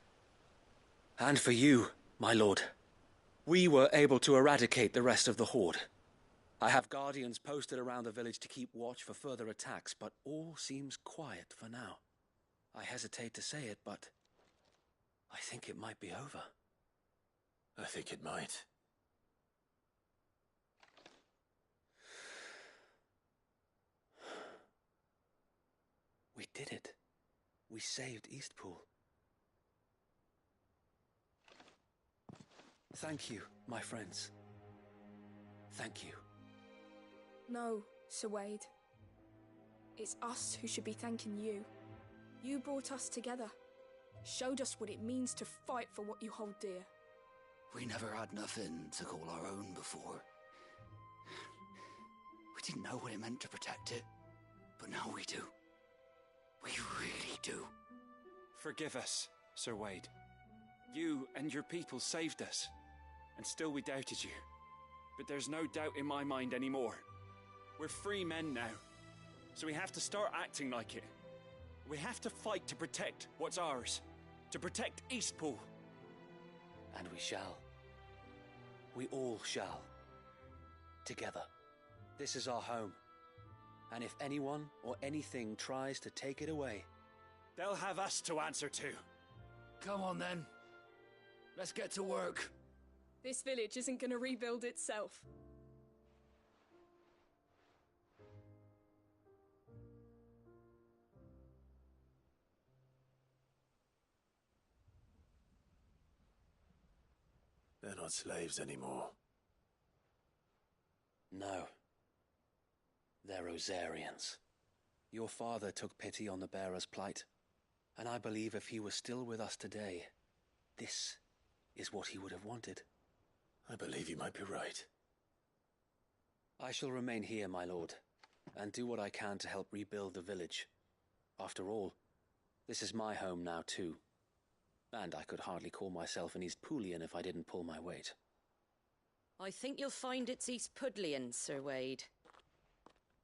And for you, my lord. We were able to eradicate the rest of the Horde. I have guardians posted around the village to keep watch for further attacks, but all seems quiet for now. I hesitate to say it, but I think it might be over. I think it might. We did it. We saved Eastpool. Thank you, my friends. Thank you. No, Sir Wade. It's us who should be thanking you. You brought us together. Showed us what it means to fight for what you hold dear. We never had nothing to call our own before. We didn't know what it meant to protect it, but now we do. We really do. Forgive us, Sir Wade. You and your people saved us, and still we doubted you. But there's no doubt in my mind anymore. We're free men now, so we have to start acting like it. We have to fight to protect what's ours, to protect Eastpool. And we shall. We all shall. Together. This is our home. And if anyone or anything tries to take it away, they'll have us to answer to. Come on then. Let's get to work. This village isn't gonna rebuild itself. They're not slaves anymore. no. They're Rosarians. Your father took pity on the bearer's plight, and I believe if he was still with us today, this is what he would have wanted. I believe you might be right. I shall remain here, my lord, and do what I can to help rebuild the village. After all, this is my home now too, and I could hardly call myself an Eastpoolian if I didn't pull my weight. I think you'll find it's Eastpudlian, Sir Wade.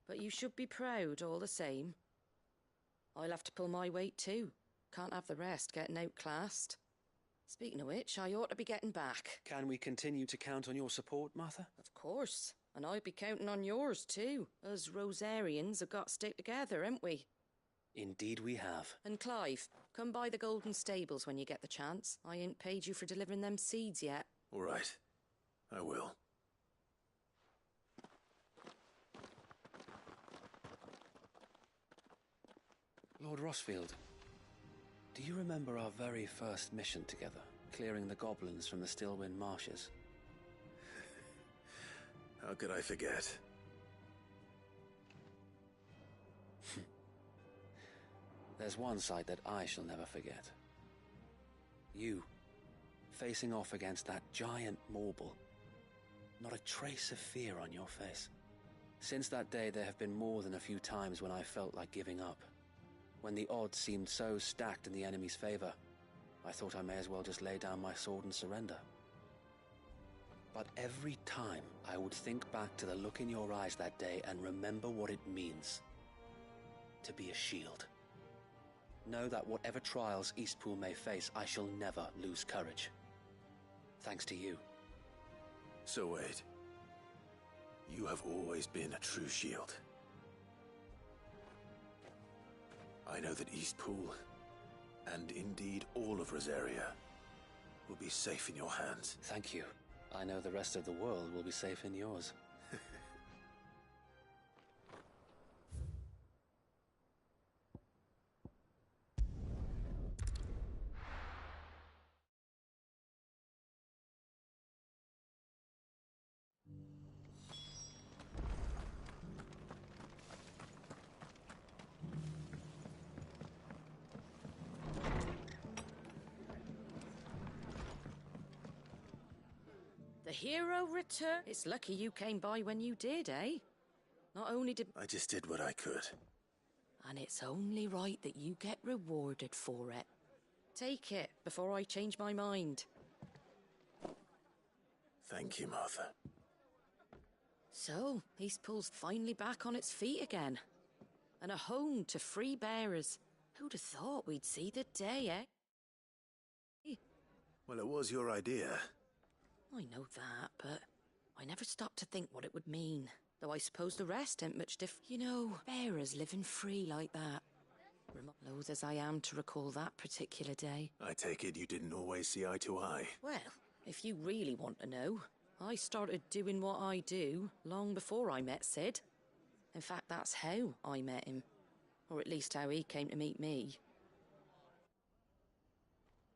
But you should be proud all the same. I'll have to pull my weight too. Can't have the rest getting outclassed. Speaking of which, I ought to be getting back. Can we continue to count on your support, Martha? Of course. And I'll be counting on yours too. Us Rosarians have got to stick together, haven't we? Indeed we have. And Clive, come by the Golden Stables when you get the chance. I ain't paid you for delivering them seeds yet. All right. I will. Lord Rosfield, do you remember our very first mission together, clearing the goblins from the Stillwind marshes? How could I forget? There's one sight that I shall never forget. You, facing off against that giant Morble. Not a trace of fear on your face. Since that day, there have been more than a few times when I felt like giving up. When the odds seemed so stacked in the enemy's favor, I thought I may as well just lay down my sword and surrender. But every time I would think back to the look in your eyes that day and remember what it means to be a shield. Know that whatever trials Eastpool may face, I shall never lose courage. Thanks to you. So Wade, you have always been a true shield. I know that Eastpool, and indeed all of Rosaria, will be safe in your hands. Thank you. I know the rest of the world will be safe in yours. The hero return. It's lucky you came by when you did, eh? Not only did... I just did what I could. And it's only right that you get rewarded for it. Take it before I change my mind. Thank you, Martha. So, Eastpool's finally back on its feet again. And a home to free bearers. Who'd have thought we'd see the day, eh? Well, it was your idea. I know that, but I never stopped to think what it would mean. Though I suppose the rest ain't much You know, bearers living free like that. Loath as I am to recall that particular day. I take it you didn't always see eye to eye. Well, if you really want to know, I started doing what I do long before I met Sid. In fact, that's how I met him. Or at least how he came to meet me.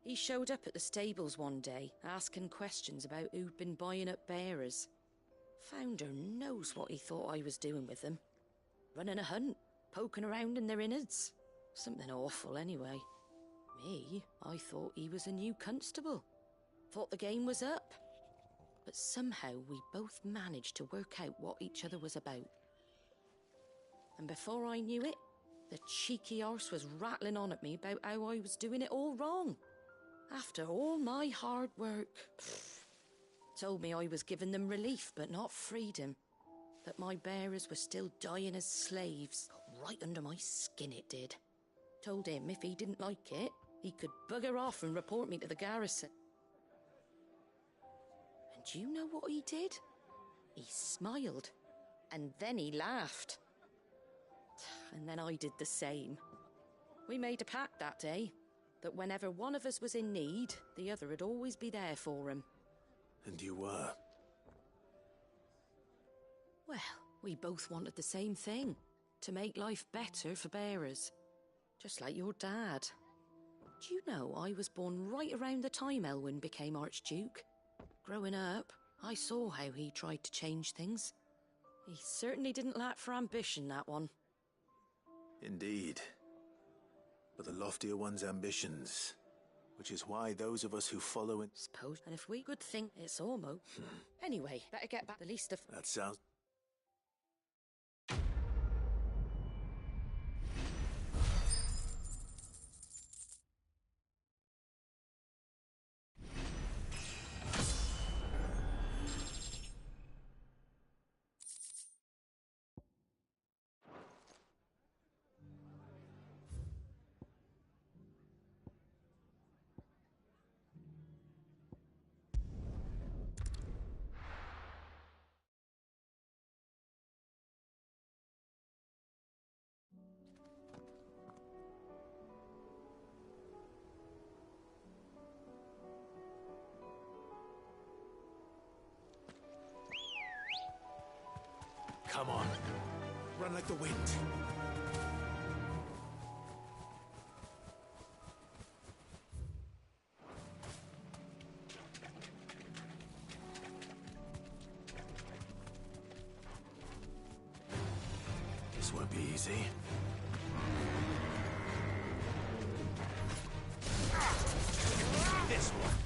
He showed up at the stables one day, asking questions about who'd been buying up bearers. Founder knows what he thought I was doing with them. Running a hunt, poking around in their innards. Something awful anyway. Me, I thought he was a new constable. Thought the game was up. But somehow we both managed to work out what each other was about. And before I knew it, the cheeky arse was rattling on at me about how I was doing it all wrong. After all my hard work. Told me I was giving them relief, but not freedom. That my bearers were still dying as slaves. Got right under my skin it did. Told him if he didn't like it, he could bugger off and report me to the garrison. And do you know what he did? He smiled. And then he laughed. And then I did the same. We made a pact that day, that whenever one of us was in need, the other would always be there for him. And you were? Well, we both wanted the same thing. To make life better for bearers. Just like your dad. Do you know I was born right around the time Elwyn became Archduke? Growing up, I saw how he tried to change things. He certainly didn't lack for ambition, that one. Indeed. But the loftier one's ambitions, which is why those of us who follow in... Suppose, and if we could think it's almost... Anyway, better get back the least of... That sounds... Come on. Run like the wind. This won't be easy. This one.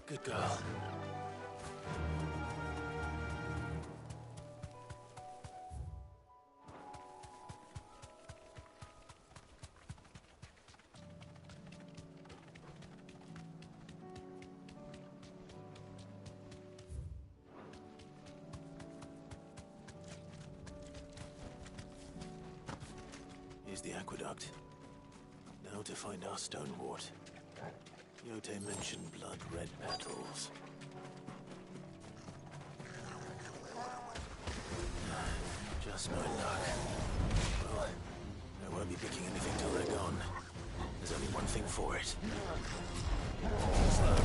Good girl. the aqueduct. Now to find our stonewort. Yote mentioned blood-red petals. Just my luck. Well, I won't be picking anything till they're gone. There's only one thing for it. Slow.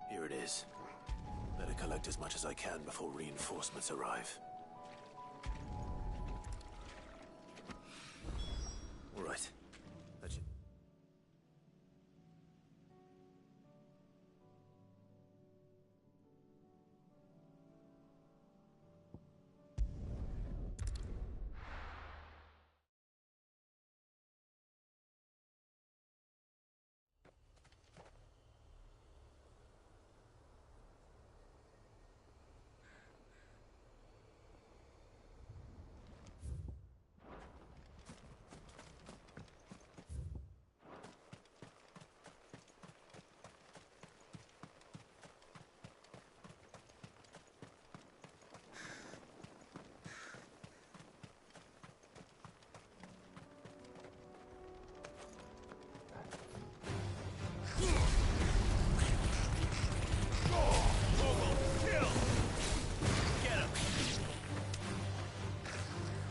Here it is. Better collect as much as I can before reinforcements arrive. All right. That's it.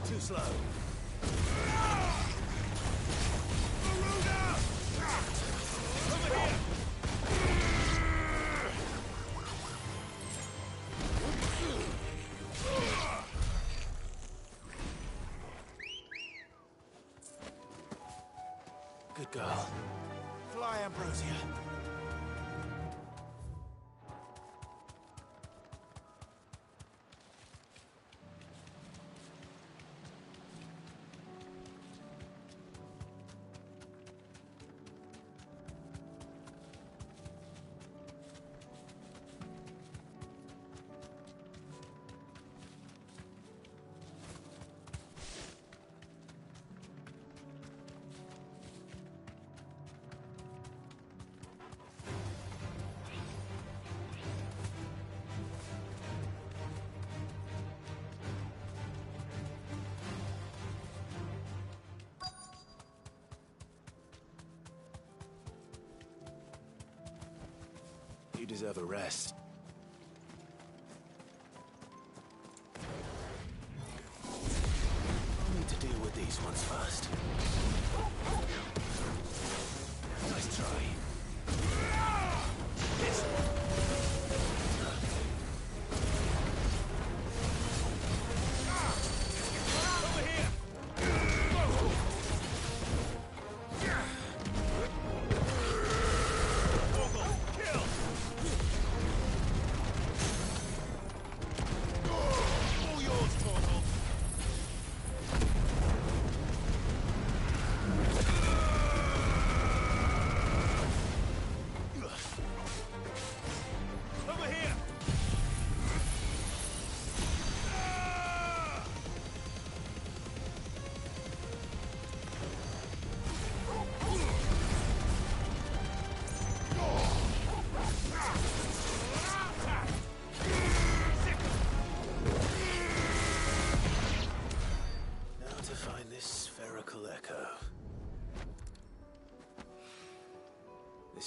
Too slow. Over here! Good girl. Fly, Ambrosia. You deserve a rest. I'll need to deal with these ones first. Nice try. This one. Over here! Kill!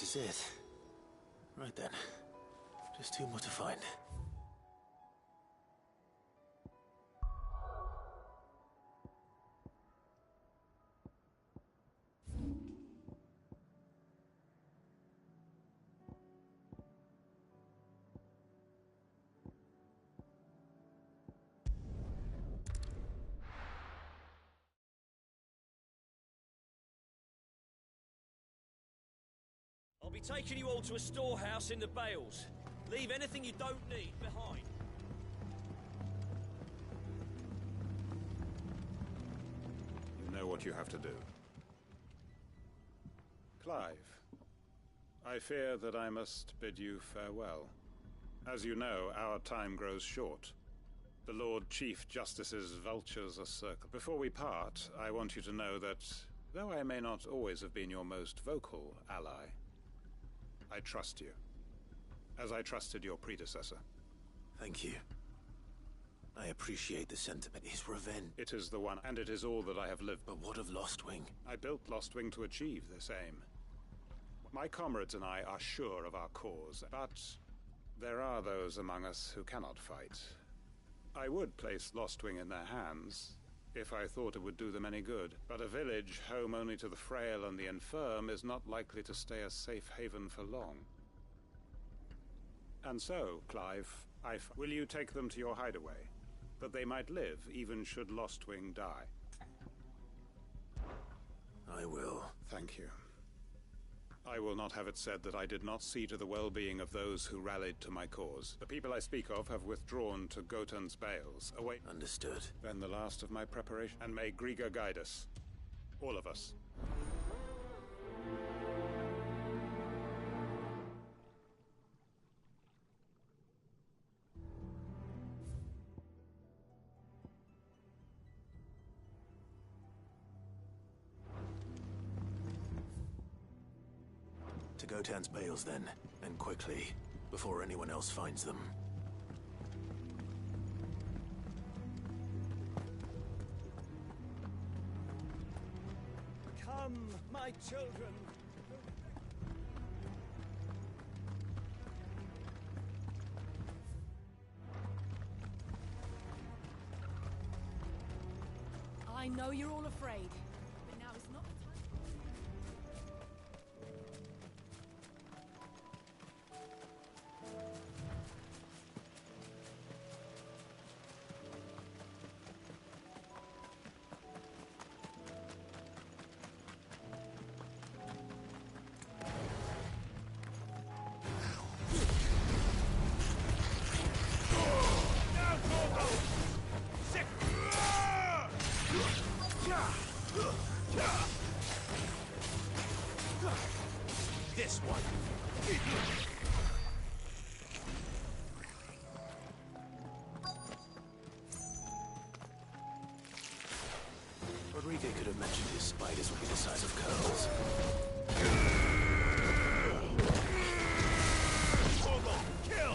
This is it. Right then. Just two more to find. I'll be taking you all to a storehouse in the Bales. Leave anything you don't need behind. You know what you have to do. Clive, I fear that I must bid you farewell. As you know, our time grows short. The Lord Chief Justice's vultures are circled. Before we part, I want you to know that, though I may not always have been your most vocal ally, I trust you, as I trusted your predecessor. Thank you. I appreciate the sentiment. His revenge. It is the one, and it is all that I have lived. But what of Lostwing? I built Lostwing to achieve this aim. My comrades and I are sure of our cause, but there are those among us who cannot fight. I would place Lostwing in their hands, if I thought it would do them any good. But a village home only to the frail and the infirm is not likely to stay a safe haven for long. And so, Clive, will you take them to your hideaway, that they might live even should Lostwing die? I will. Thank you. I will not have it said that I did not see to the well-being of those who rallied to my cause. The people I speak of have withdrawn to Goten's Bales. Await. Understood. Then the last of my preparation. And may Griga guide us. All of us. To Goten's Bales, then, and quickly, before anyone else finds them. Come, my children. I know you're all afraid, but now is not the time. This one. Rodrigo could have mentioned his spiders would be the size of curls. Kill!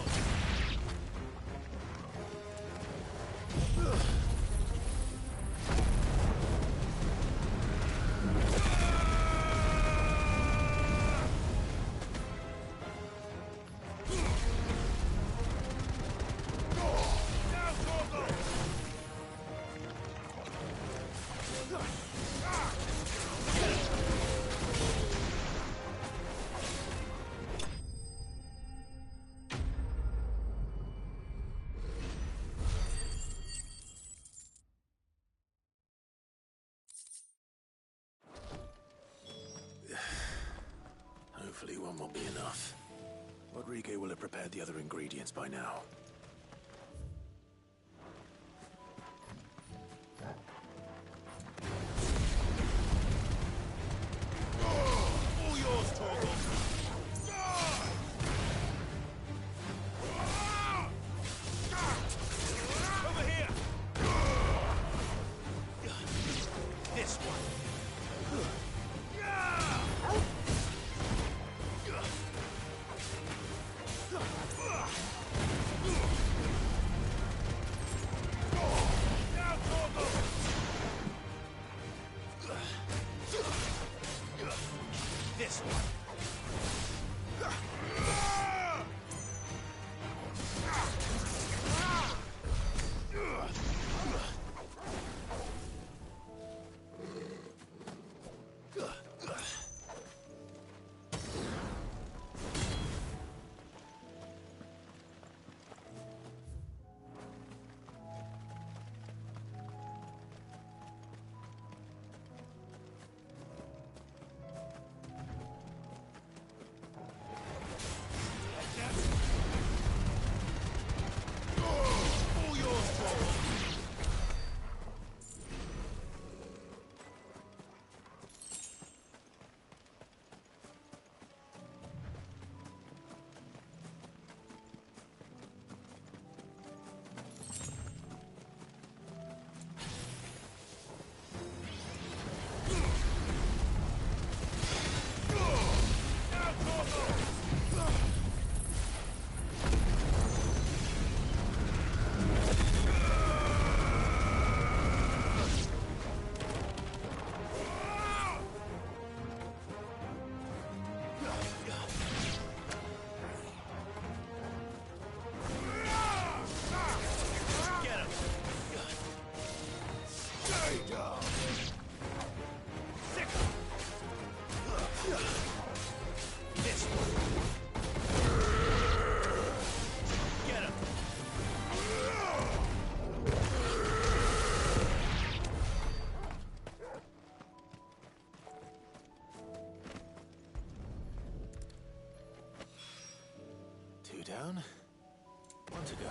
Hopefully one will be enough. Rodrigo will have prepared the other ingredients by now. All yours, Torgal! Over here! This one! down. One to go.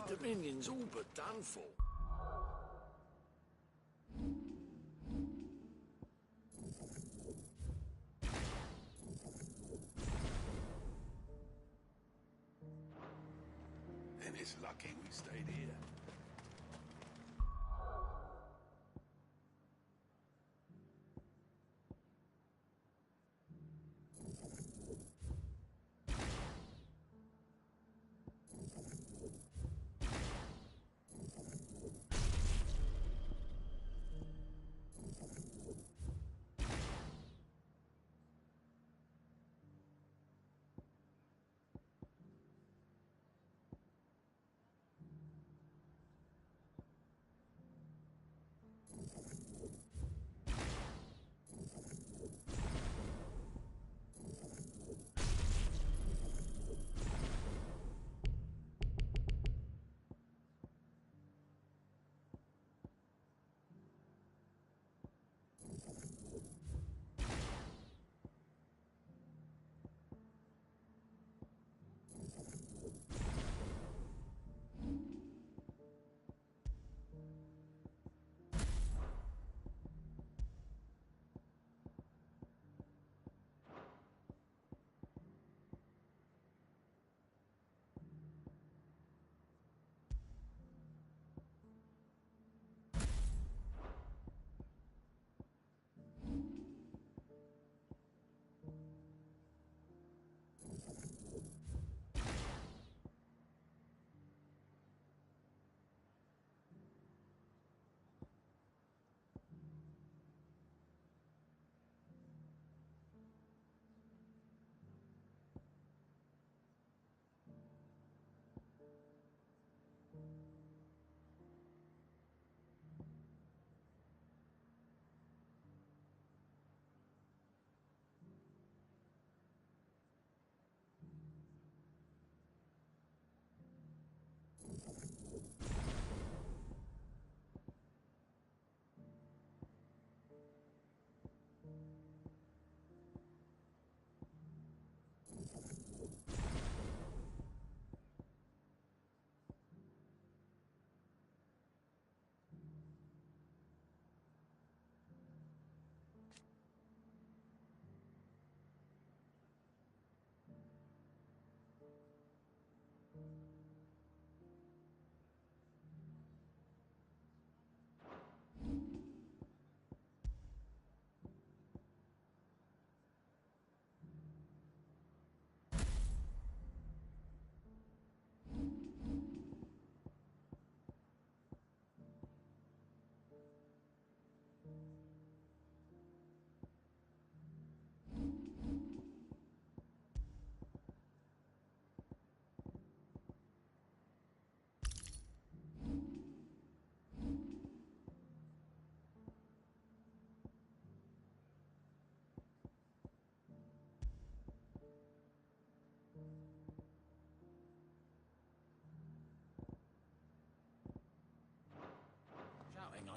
The Dominion's all but done for. Then it's lucky we stayed here.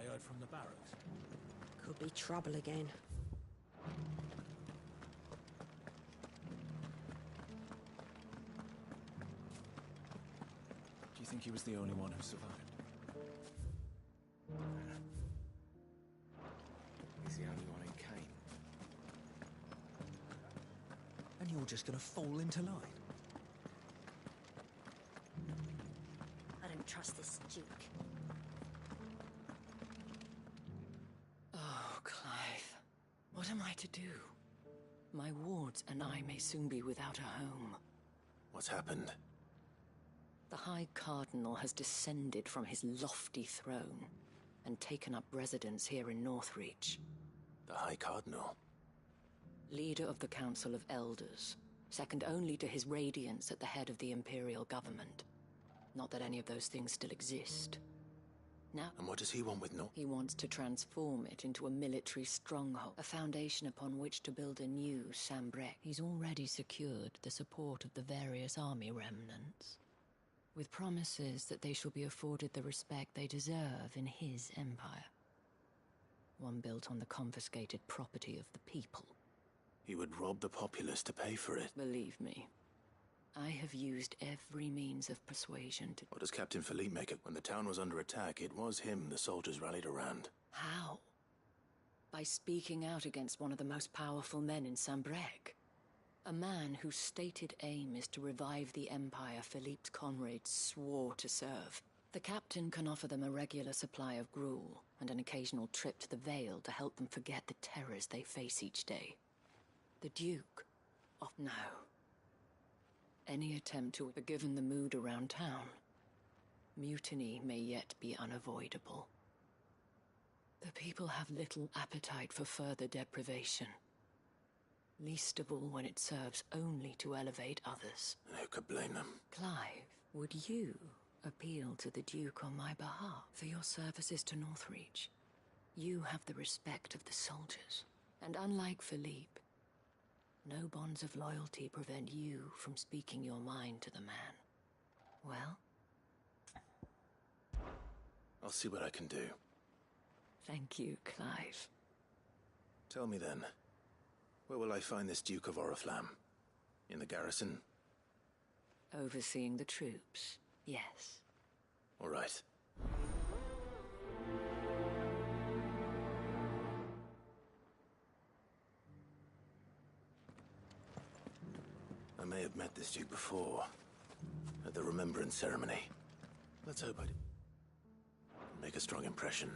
I heard from the barracks. Could be trouble again. Do you think he was the only one who survived? He's the only one who came. And you're just gonna fall into line? I don't trust this Duke. Oh, Clive. What am I to do? My wards and I may soon be without a home. What's happened? The High Cardinal has descended from his lofty throne and taken up residence here in Northreach. The High Cardinal? Leader of the Council of Elders, second only to his Radiance at the head of the Imperial government. Not that any of those things still exist. Now, And what does he want with Nor? he wants to transform it into a military stronghold, a foundation upon which to build a new Sambrek. He's already secured the support of the various army remnants, with promises that they shall be afforded the respect they deserve in his empire. One built on the confiscated property of the people. He would rob the populace to pay for it. Believe me, I have used every means of persuasion to... What does Captain Philippe make it? When the town was under attack, it was him the soldiers rallied around. How? By speaking out against one of the most powerful men in Sambrek. A man whose stated aim is to revive the empire Philippe's comrades swore to serve. The captain can offer them a regular supply of gruel and an occasional trip to the Vale to help them forget the terrors they face each day. The Duke? Oh, no. Any attempt to, given the mood around town, mutiny may yet be unavoidable. The people have little appetite for further deprivation. Least of all when it serves only to elevate others. And who could blame them? Clive, would you appeal to the Duke on my behalf for your services to Northreach? You have the respect of the soldiers, and unlike Philippe, no bonds of loyalty prevent you from speaking your mind to the man. Well? I'll see what I can do. Thank you, Clive. Tell me then, where will I find this Duke of Oriflamme? In the garrison? Overseeing the troops, yes. All right. I may have met this Duke before, at the Remembrance Ceremony. Let's hope I make a strong impression.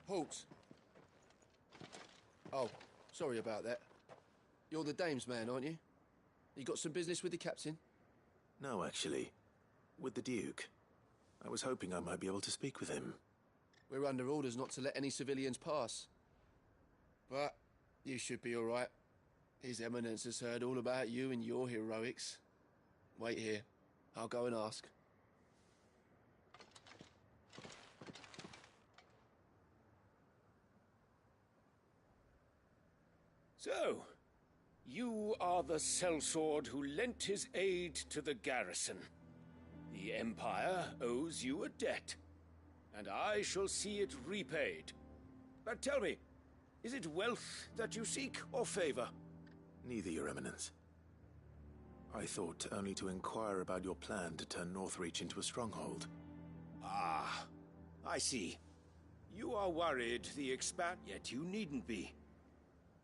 Halt! Oh, sorry about that. You're the dame's man, aren't you? You got some business with the captain? No, actually. With the Duke. I was hoping I might be able to speak with him. We're under orders not to let any civilians pass. But you should be all right. His Eminence has heard all about you and your heroics. Wait here. I'll go and ask. So, you are the sellsword who lent his aid to the garrison. The Empire owes you a debt, and I shall see it repaid. But tell me, is it wealth that you seek, or favor? Neither, Your Eminence. I thought only to inquire about your plan to turn Northreach into a stronghold. Ah, I see. You are worried the expand, yet you needn't be.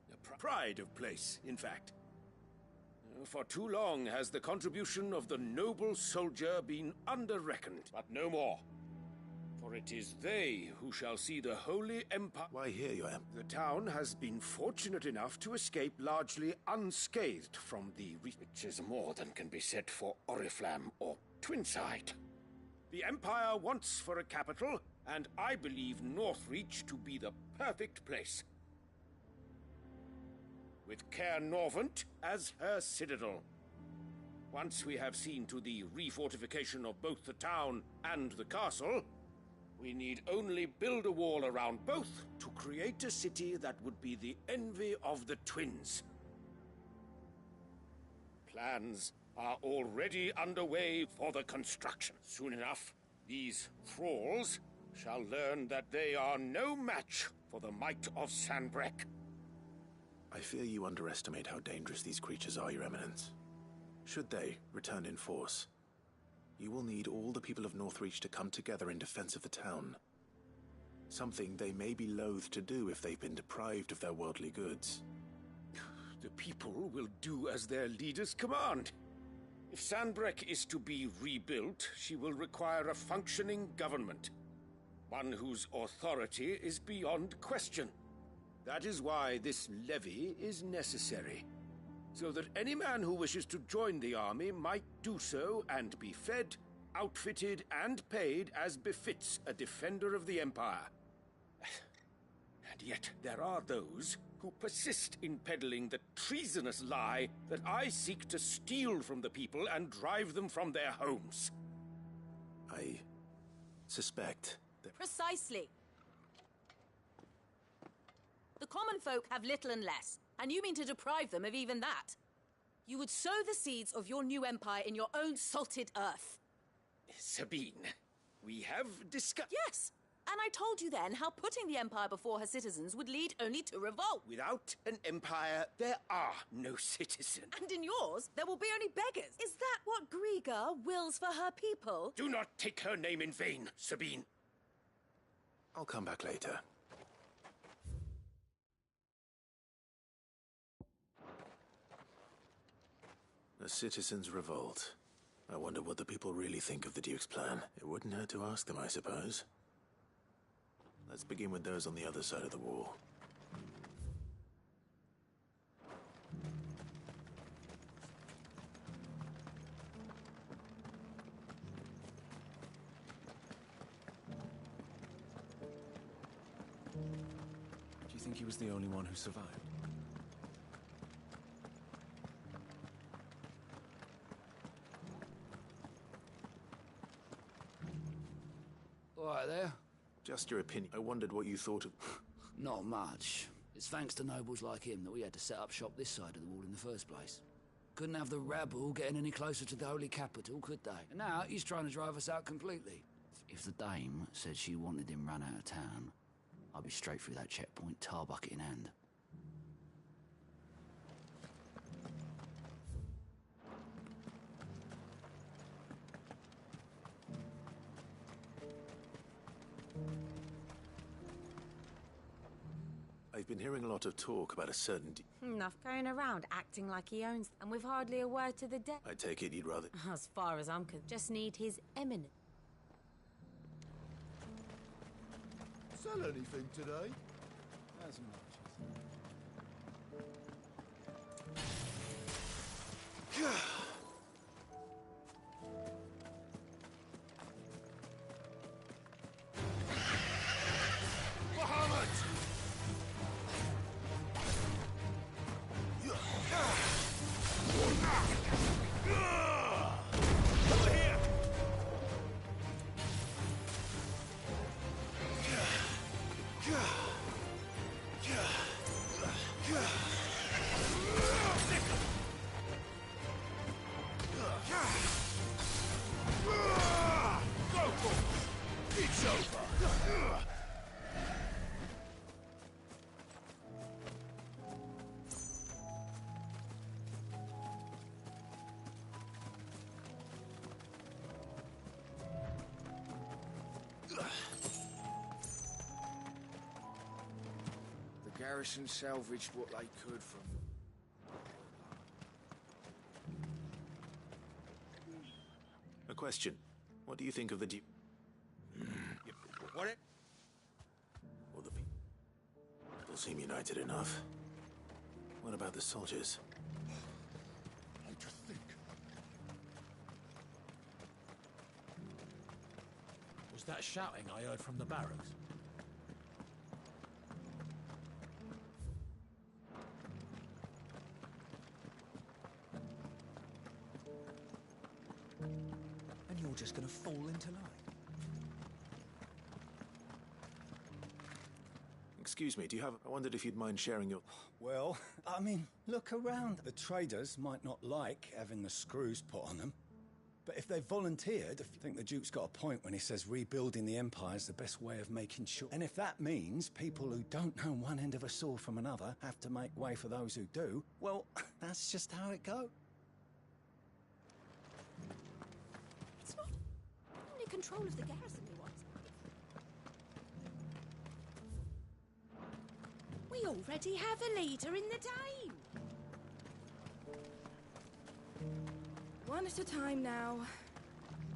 The pride of place, in fact. For too long has the contribution of the noble soldier been under-reckoned, but no more. For it is they who shall see the Holy Empire... Why here, Your Em? The town has been fortunate enough to escape largely unscathed from the... which is more than can be said for Oriflamme or Twinside. The Empire wants for a capital, and I believe Northreach to be the perfect place. With Caer Norvent as her citadel. Once we have seen to the refortification of both the town and the castle, we need only build a wall around both to create a city that would be the envy of the twins. Plans are already underway for the construction. Soon enough, these thralls shall learn that they are no match for the might of Sanbreque. I fear you underestimate how dangerous these creatures are, Your Eminence. Should they return in force, you will need all the people of Northreach to come together in defense of the town. Something they may be loath to do if they've been deprived of their worldly goods. The people will do as their leaders command. If Sanbreque is to be rebuilt, she will require a functioning government. One whose authority is beyond question. That is why this levy is necessary. So that any man who wishes to join the army might do so and be fed, outfitted, and paid as befits a defender of the Empire. And yet there are those who persist in peddling the treasonous lie that I seek to steal from the people and drive them from their homes. I suspect that... Precisely. The common folk have little and less, and you mean to deprive them of even that. You would sow the seeds of your new empire in your own salted earth. Sabine, we have discussed... Yes, and I told you then how putting the empire before her citizens would lead only to revolt. Without an empire, there are no citizens. And in yours, there will be only beggars. Is that what Griga wills for her people? Do not take her name in vain, Sabine. I'll come back later. The citizens revolt. I wonder what the people really think of the Duke's plan. It wouldn't hurt to ask them, I suppose. Let's begin with those on the other side of the wall. Do you think he was the only one who survived? All right there. Just your opinion. I wondered what you thought of... Not much. It's thanks to nobles like him that we had to set up shop this side of the wall in the first place. Couldn't have the rabble getting any closer to the holy capital, could they? And now he's trying to drive us out completely. If the dame said she wanted him run out of town, I'd be straight through that checkpoint, tar bucket in hand. I've been hearing a lot of talk about a certain... Enough going around acting like he owns them, and with hardly a word to the dead. I take it you'd rather... As far as I'm concerned, just need his eminence. Sell anything today? As much The garrison salvaged what they could from... A question. What do you think of the Duke? What it? Well, the people seem united enough. What about the soldiers? I just think. Was that shouting I heard from the barracks? And you're just gonna fall into line? Excuse me, do you have... I wondered if you'd mind sharing your... Well, I mean, look around. The traders might not like having the screws put on them. But if they volunteered, I think the Duke's got a point when he says rebuilding the Empire is the best way of making sure. And if that means people who don't know one end of a sword from another have to make way for those who do, well, that's just how it goes. It's not only control of the garrison we want. We already have a leader in the Dame. One at a time now.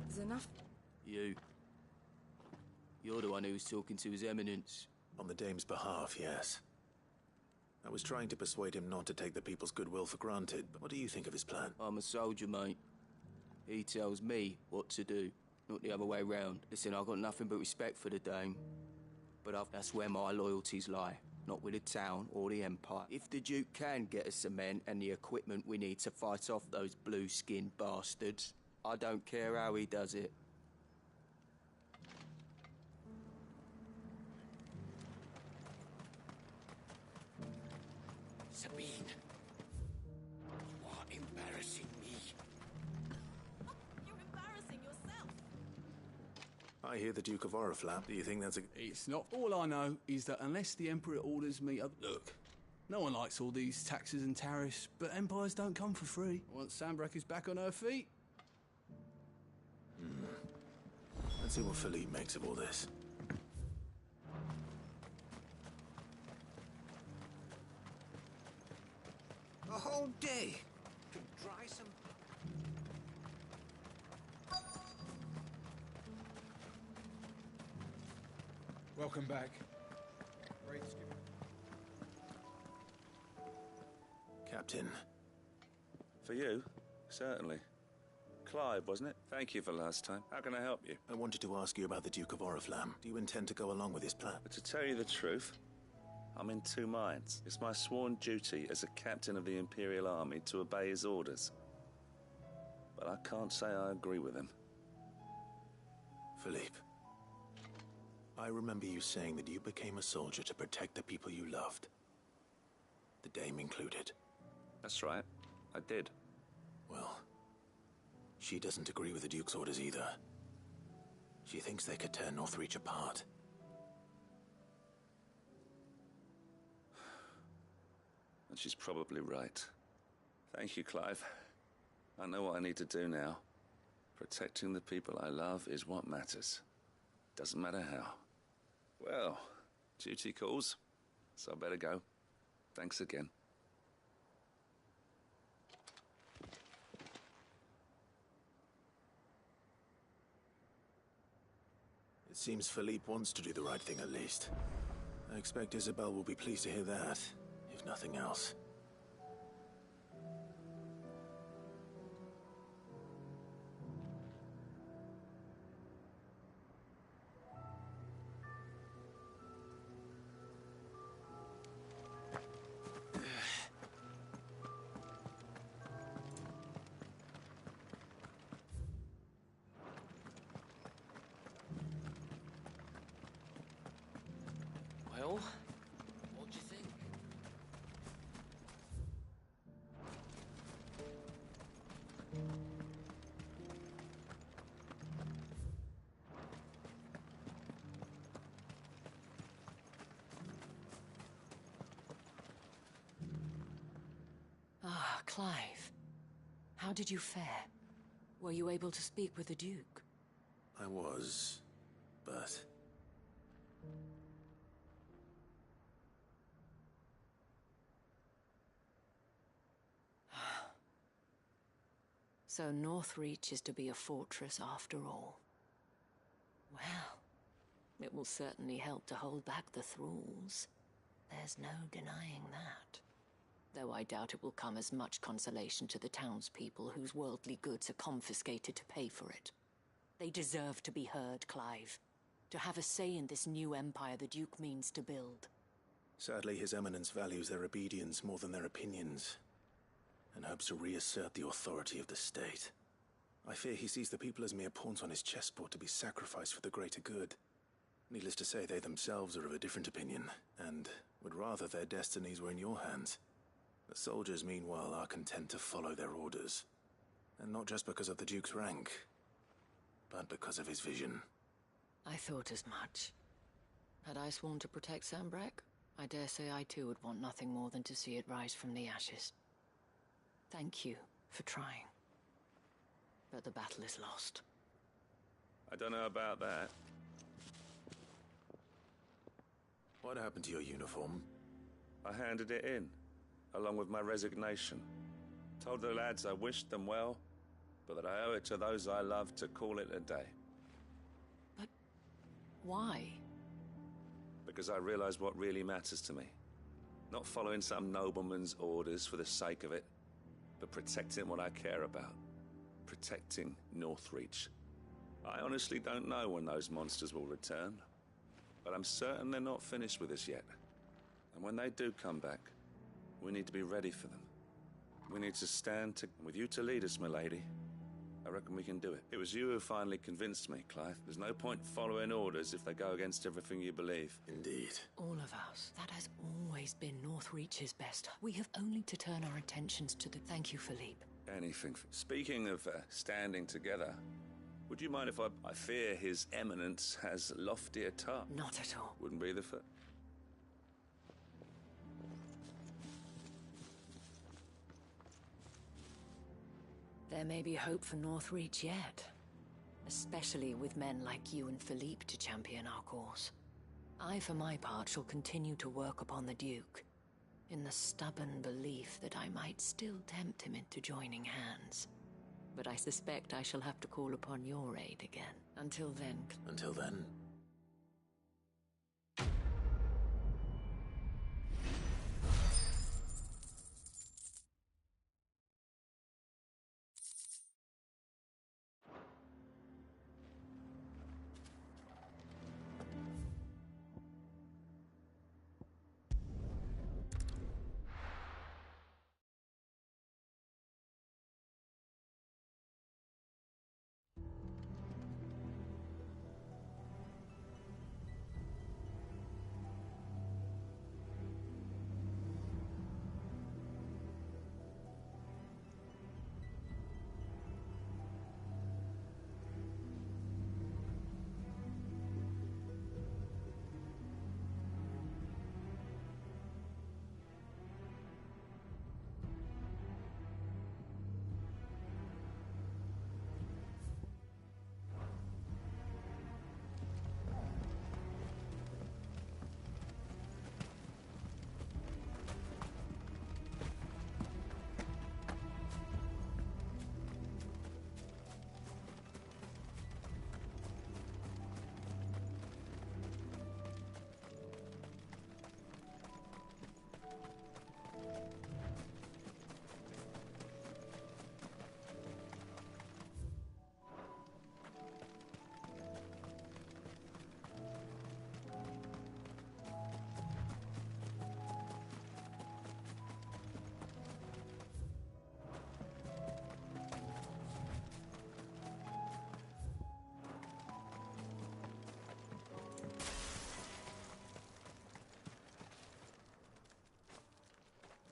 There's enough. You. You're the one who was talking to His Eminence. On the Dame's behalf, yes. I was trying to persuade him not to take the people's goodwill for granted, but what do you think of his plan? I'm a soldier, mate. He tells me what to do, not the other way round. Listen, I've got nothing but respect for the Dame, but that's where my loyalties lie. Not with the town or the Empire. If the Duke can get us the men and the equipment we need to fight off those blue-skinned bastards, I don't care how he does it. Sabine, you are embarrassing me. You're embarrassing yourself. I hear the Duke of Oriflamme. Do you think that's a... It's not. All I know is that unless the Emperor orders me up... Look, no one likes all these taxes and tariffs, but empires don't come for free. Once Sanbreque is back on her feet... Let's see what Philippe makes of all this. A whole day to dry some... Welcome back. Captain. For you? Certainly. Clive, wasn't it? Thank you for last time. How can I help you? I wanted to ask you about the Duke of Oriflamme. Do you intend to go along with his plan? But to tell you the truth, I'm in two minds. It's my sworn duty as a captain of the Imperial Army to obey his orders. But I can't say I agree with him. Philippe, I remember you saying that you became a soldier to protect the people you loved. The Dame included. That's right. I did. Well, she doesn't agree with the Duke's orders either. She thinks they could tear Northreach apart. And she's probably right. Thank you, Clive. I know what I need to do now. Protecting the people I love is what matters. Doesn't matter how. Well, duty calls, so I better go. Thanks again. It seems Philippe wants to do the right thing at least. I expect Isabel will be pleased to hear that, if nothing else. Well, what do you think? Ah, Clive. How did you fare? Were you able to speak with the Duke? I was but... So Northreach is to be a fortress after all. Well, it will certainly help to hold back the thralls. There's no denying that. Though I doubt it will come as much consolation to the townspeople whose worldly goods are confiscated to pay for it. They deserve to be heard, Clive. To have a say in this new empire the Duke means to build. Sadly, His Eminence values their obedience more than their opinions, and hopes to reassert the authority of the state. I fear he sees the people as mere pawns on his chessboard to be sacrificed for the greater good. Needless to say, they themselves are of a different opinion, and would rather their destinies were in your hands. The soldiers, meanwhile, are content to follow their orders. And not just because of the Duke's rank, but because of his vision. I thought as much. Had I sworn to protect Sanbreque, I dare say I too would want nothing more than to see it rise from the ashes. Thank you for trying. But the battle is lost. I don't know about that. What happened to your uniform? I handed it in, along with my resignation. Told the lads I wished them well, but that I owe it to those I love to call it a day. But why? Because I realize what really matters to me. Not following some nobleman's orders for the sake of it, but protecting what I care about. Protecting Northreach. I honestly don't know when those monsters will return, but I'm certain they're not finished with us yet. And when they do come back, we need to be ready for them. We need to stand with you to lead us, milady. I reckon we can do it. It was you who finally convinced me, Clive. There's no point following orders if they go against everything you believe. Indeed. All of us. That has always been Northreach's best. We have only to turn our attentions to the... Thank you, Philippe. Anything. Speaking of standing together, would you mind if I fear His Eminence has loftier task? Not at all. Wouldn't be the first. There may be hope for Northreach yet. Especially with men like you and Philippe to champion our cause. I, for my part, shall continue to work upon the Duke, in the stubborn belief that I might still tempt him into joining hands. But I suspect I shall have to call upon your aid again. Until then... Until then?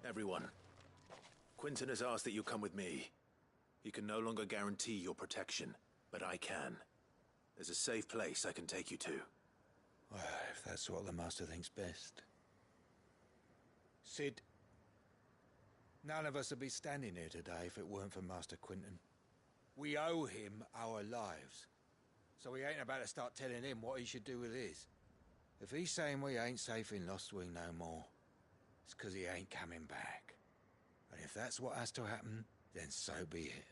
Everyone, Quinton has asked that you come with me. He can no longer guarantee your protection, but I can. There's a safe place I can take you to. Well, if that's what the Master thinks best. Cid, none of us would be standing here today if it weren't for Master Quinton. We owe him our lives. So we ain't about to start telling him what he should do with his. If he's saying we ain't safe in Lostwing no more, it's 'cause he ain't coming back. And if that's what has to happen, then so be it.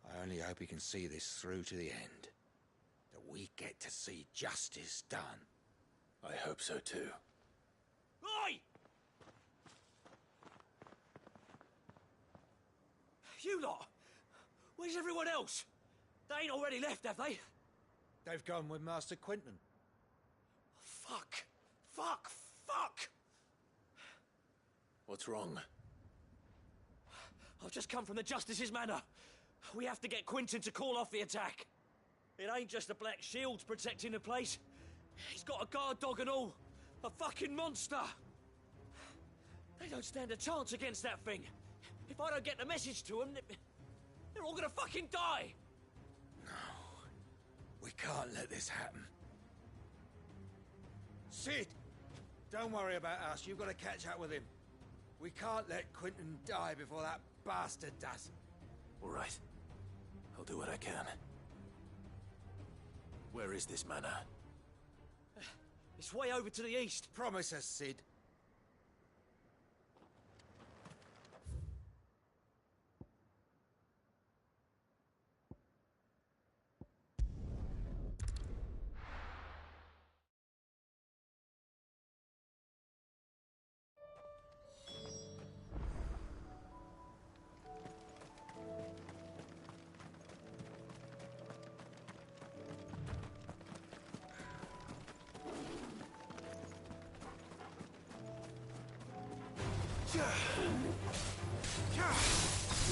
I only hope he can see this through to the end. That we get to see justice done. I hope so too. Oi! You lot! Where's everyone else? They ain't already left, have they? They've gone with Master Quinton. Fuck! Fuck! Fuck! What's wrong? I've just come from the Justice's Manor. We have to get Quinton to call off the attack. It ain't just the Black Shields protecting the place. He's got a guard dog and all. A fucking monster. They don't stand a chance against that thing. If I don't get the message to them, they're all gonna fucking die. We can't let this happen. Sid! Don't worry about us. You've got to catch up with him. We can't let Quinton die before that bastard does. All right. I'll do what I can. Where is this manor? It's way over to the east. Promise us, Sid.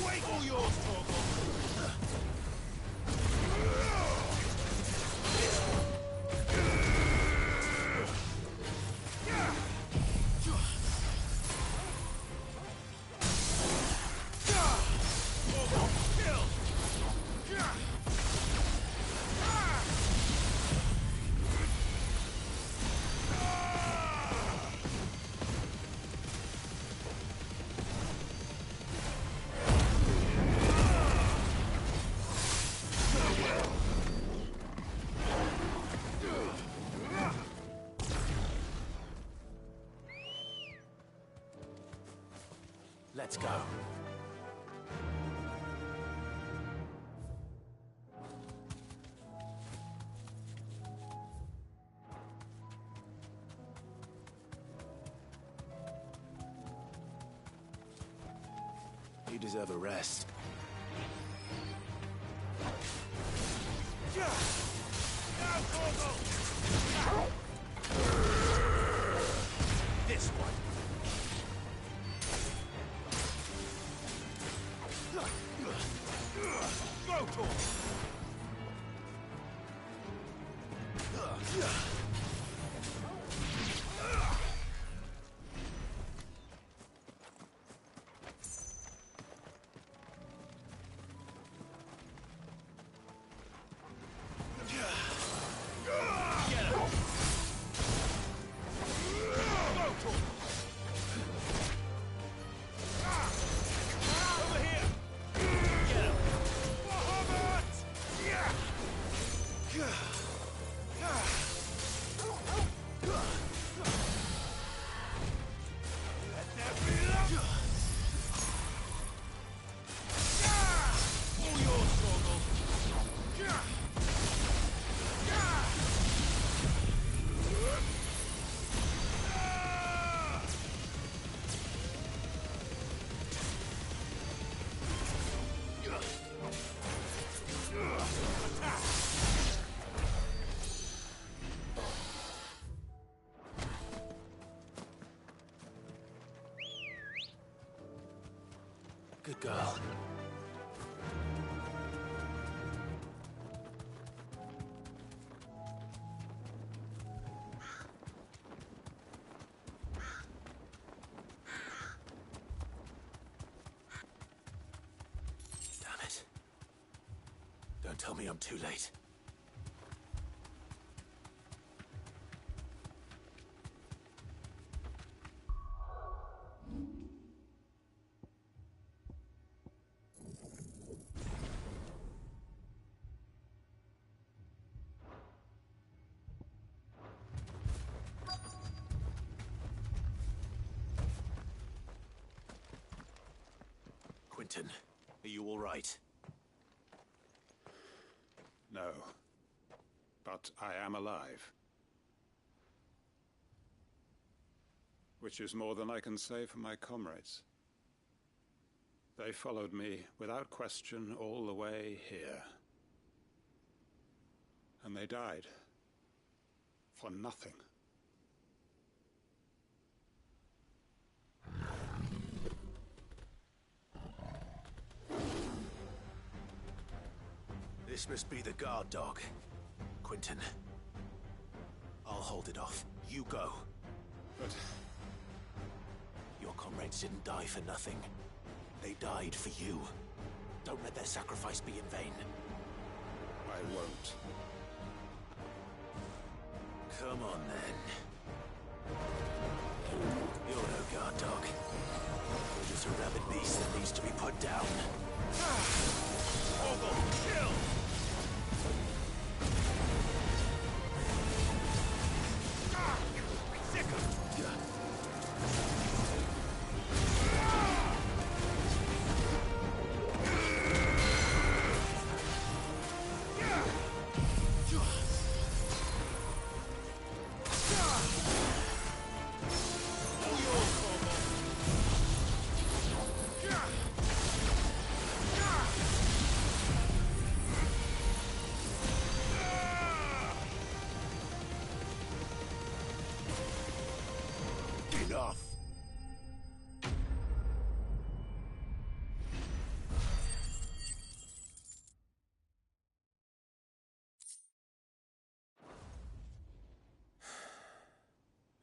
Wake all yours, Torgal! Let's go. You deserve a rest. Now, Torgal! This one. Go, Torgal! Good girl. Damn it. Don't tell me I'm too late. Quentin, are you all right? No. But I am alive. Which is more than I can say for my comrades. They followed me without question all the way here. And they died. For nothing. This must be the guard dog. Quentin. I'll hold it off. You go. But... Your comrades didn't die for nothing. They died for you. Don't let their sacrifice be in vain. I won't. Come on, then. You're no guard dog. You're just a rabid beast that needs to be put down. Ogle, kill!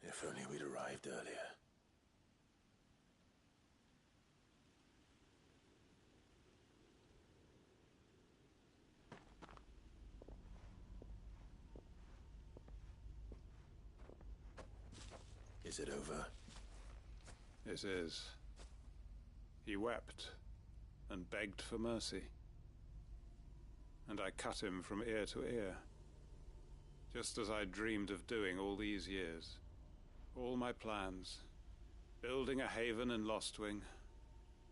If only we'd arrived earlier. Is it over? It is. He wept and begged for mercy. And I cut him from ear to ear, just as I dreamed of doing all these years. All my plans, building a haven in Lostwing,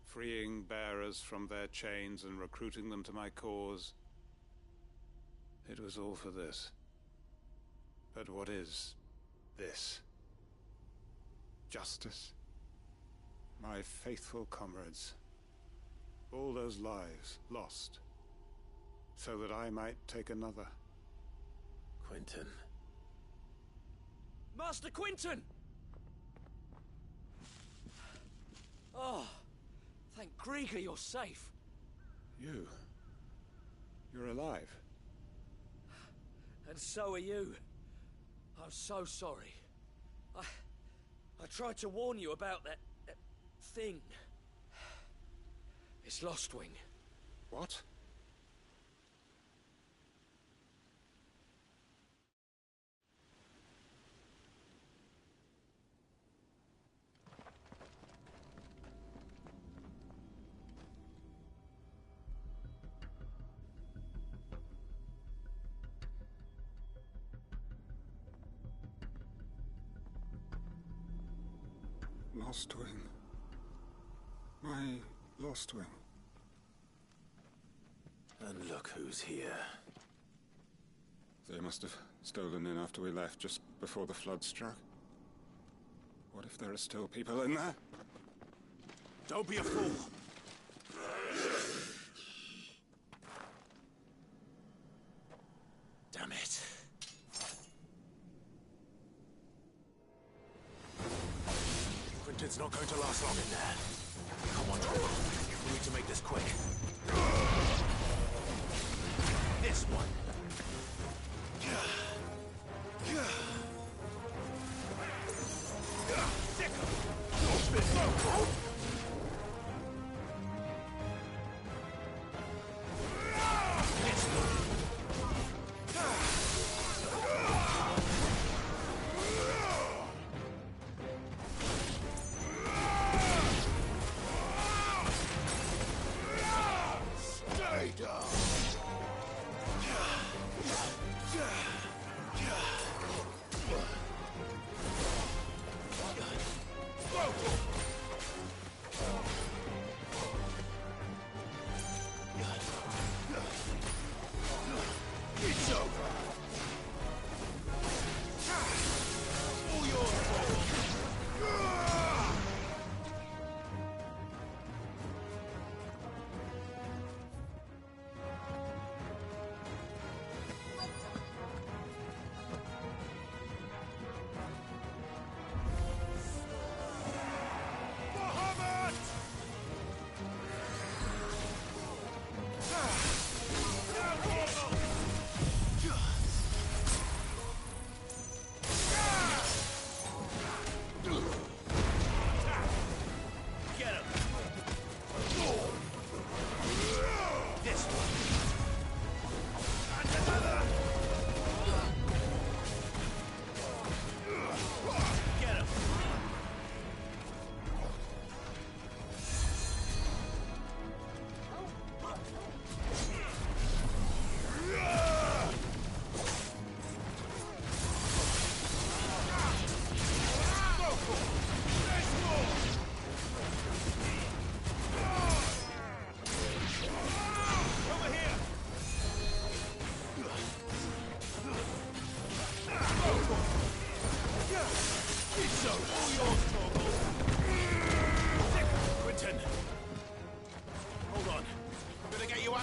freeing bearers from their chains and recruiting them to my cause. It was all for this. But what is this? Justice? My faithful comrades. All those lives lost, so that I might take another. Quentin. Master Quentin! Oh, thank Grieger you're safe. You're alive. And so are you. I'm so sorry. I tried to warn you about that thing. It's Lostwing. What? Lostwing. My Lostwing. And look who's here. They must have stolen in after we left, just before the flood struck. What if there are still people in there? Don't be a fool! Damn it. Quentin's not going to last long in there. Come on, Joel. We need to make this quick. This one.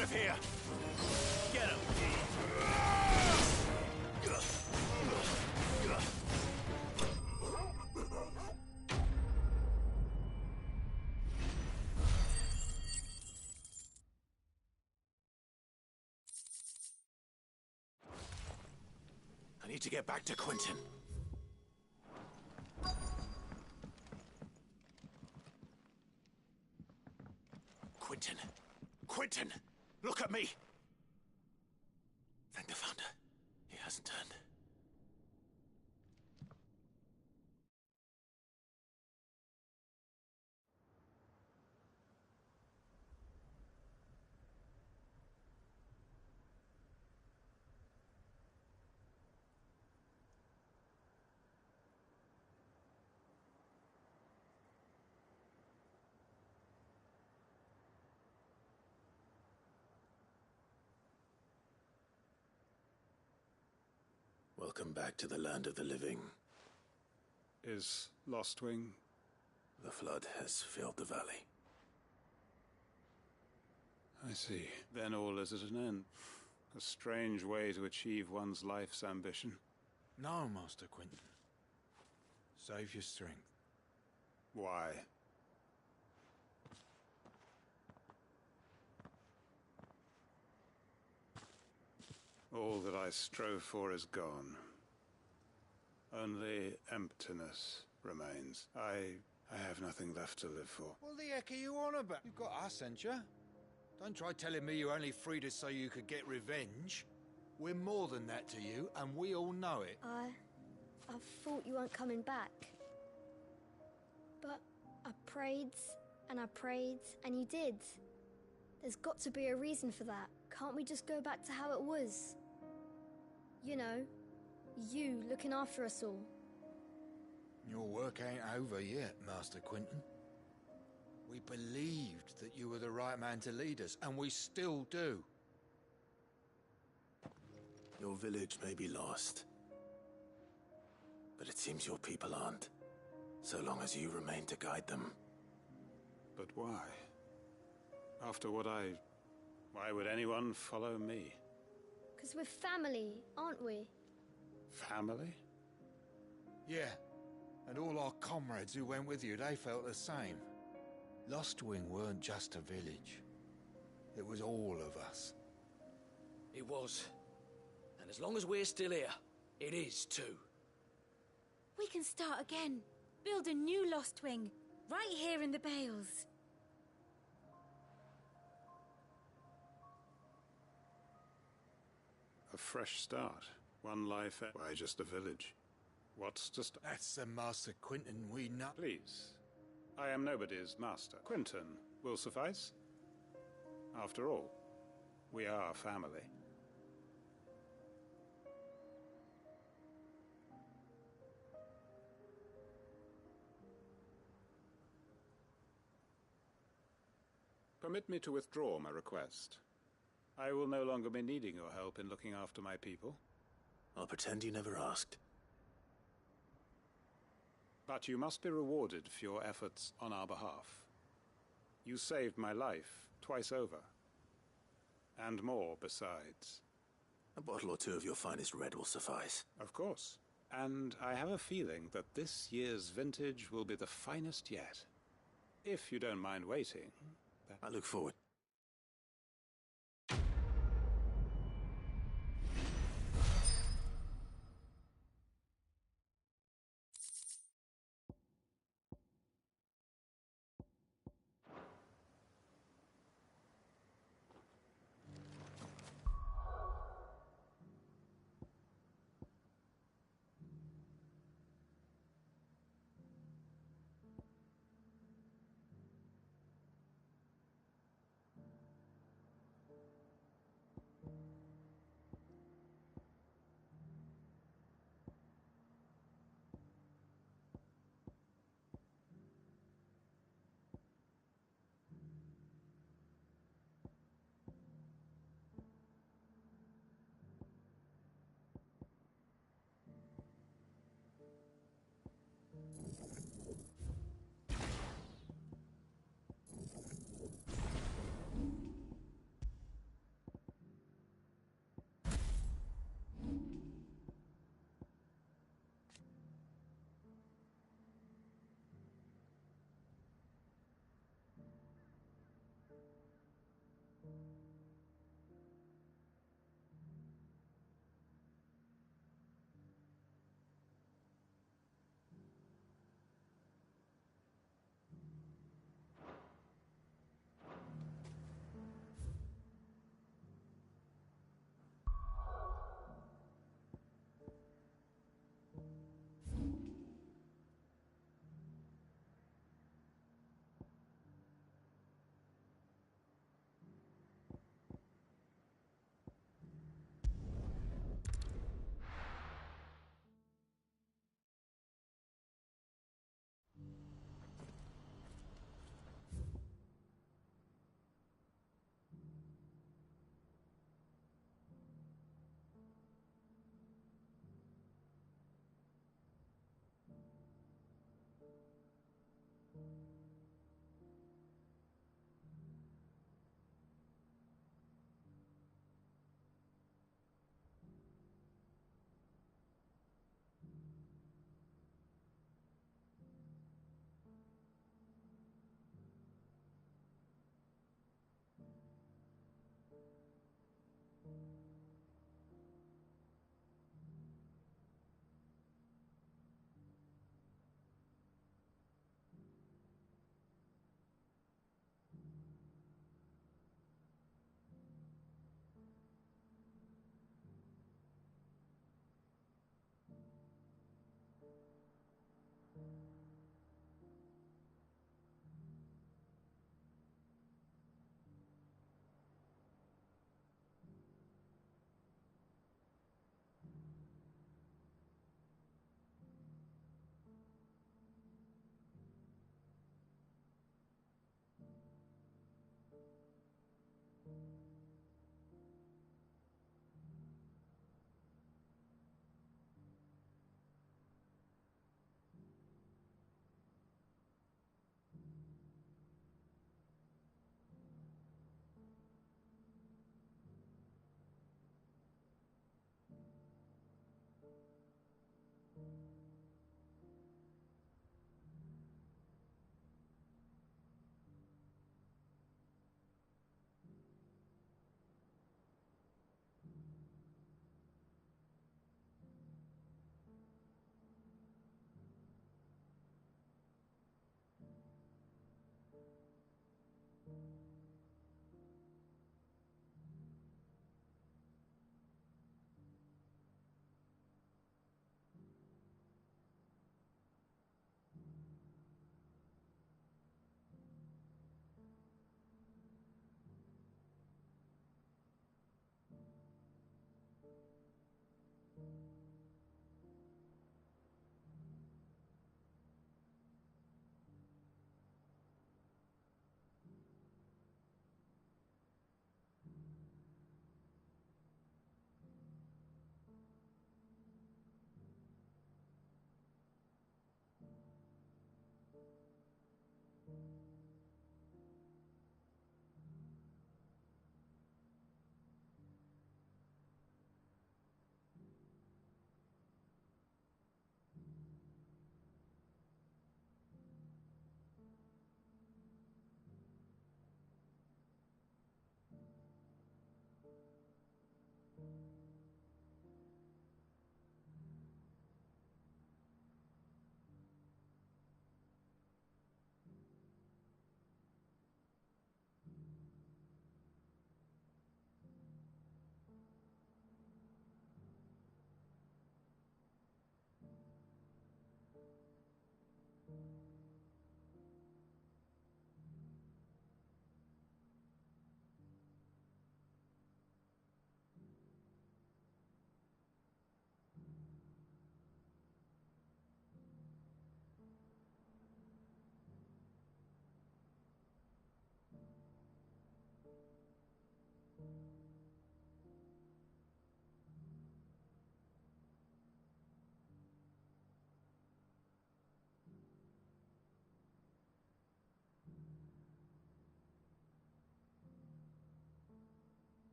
out of here! Get him! I need to get back to Quentin. Quentin! Quentin! Look at me! Thank the Founder. He hasn't turned. Welcome back to the land of the living. Is Lostwing? The flood has filled the valley. I see. Then all is at an end. A strange way to achieve one's life's ambition. No, Master Quentin. Save your strength. Why? All that I strove for is gone. Only emptiness remains. I have nothing left to live for. What the heck are you on about? You've got us, ain't you? Don't try telling me you only freed us so you could get revenge. We're more than that to you, and we all know it. I thought you weren't coming back. But I prayed, and you did. There's got to be a reason for that. Can't we just go back to how it was? You know, you looking after us all. Your work ain't over yet, Master Quentin. We believed that you were the right man to lead us, and we still do. Your village may be lost, but it seems your people aren't, so long as you remain to guide them. But why? After what why would anyone follow me? 'Cause we're family, aren't we? Family? Yeah, and all our comrades who went with you, they felt the same. Lostwing weren't just a village. It was all of us. It was. And as long as we're still here, it is too. We can start again. Build a new Lostwing. Right here in the Bales. A fresh start. One life. Why just a village? What's to stop? That's the Master Quentin we know. Please. I am nobody's master. Quentin will suffice. After all, we are family. Permit me to withdraw my request. I will no longer be needing your help in looking after my people. I'll pretend you never asked. But you must be rewarded for your efforts on our behalf. You saved my life twice over. And more besides. A bottle or two of your finest red will suffice. Of course. And I have a feeling that this year's vintage will be the finest yet. If you don't mind waiting. I look forward.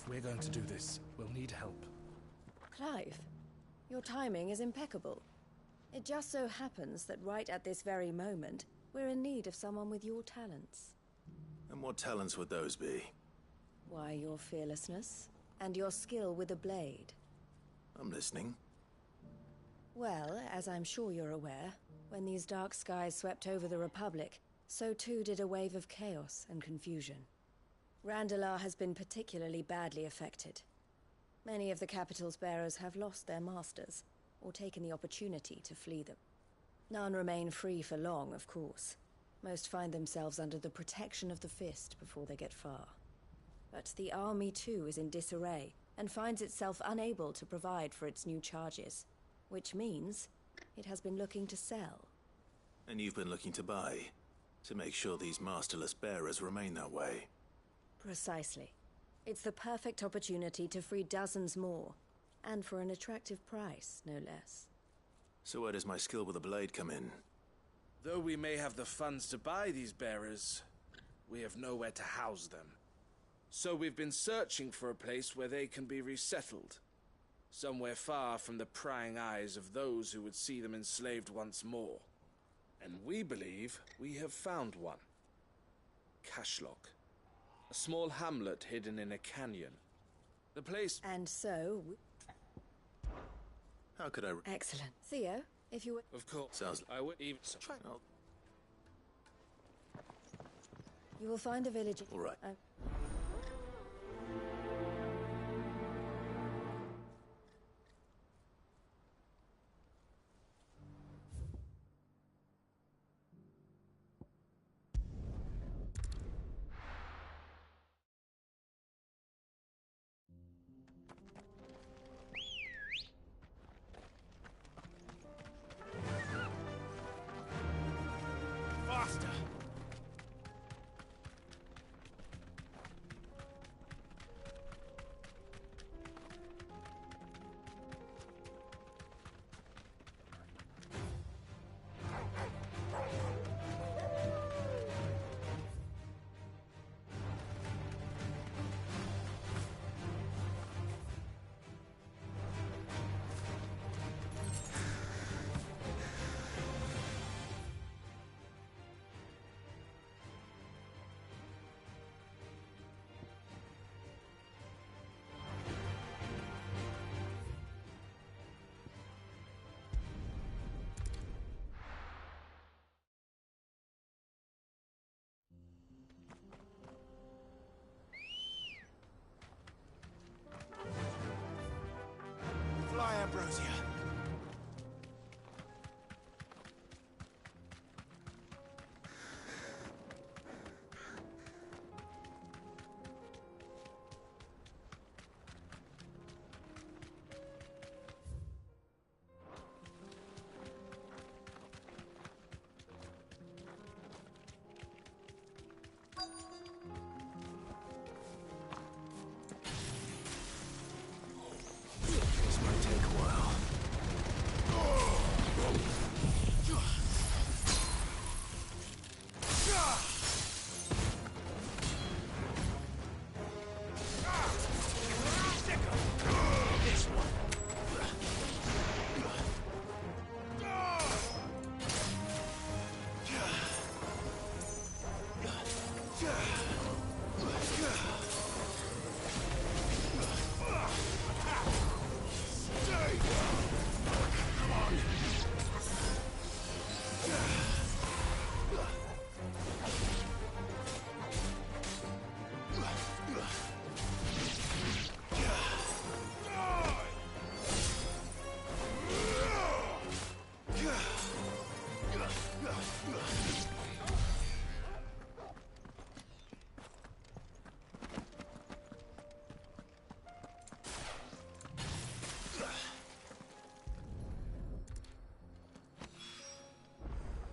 If we're going to do this, we'll need help. Clive, your timing is impeccable. It just so happens that right at this very moment, we're in need of someone with your talents. And what talents would those be? Why, your fearlessness and your skill with a blade. I'm listening. Well, as I'm sure you're aware, when these dark skies swept over the Republic, so too did a wave of chaos and confusion. Randalar has been particularly badly affected. Many of the capital's bearers have lost their masters, or taken the opportunity to flee them. None remain free for long, of course. Most find themselves under the protection of the Fist before they get far. But the army too is in disarray, and finds itself unable to provide for its new charges. Which means it has been looking to sell. And you've been looking to buy, to make sure these masterless bearers remain that way. Precisely. It's the perfect opportunity to free dozens more, and for an attractive price, no less. So where does my skill with a blade come in? Though we may have the funds to buy these bearers, we have nowhere to house them. So we've been searching for a place where they can be resettled. Somewhere far from the prying eyes of those who would see them enslaved once more. And we believe we have found one. Cashlock. A small hamlet hidden in a canyon. The place... And so... How could I... Excellent. Theo, if you would... Of course. Sounds... I would even... You will find a village... All right. Faster! Fly, Ambrosia. This might take a while. This one.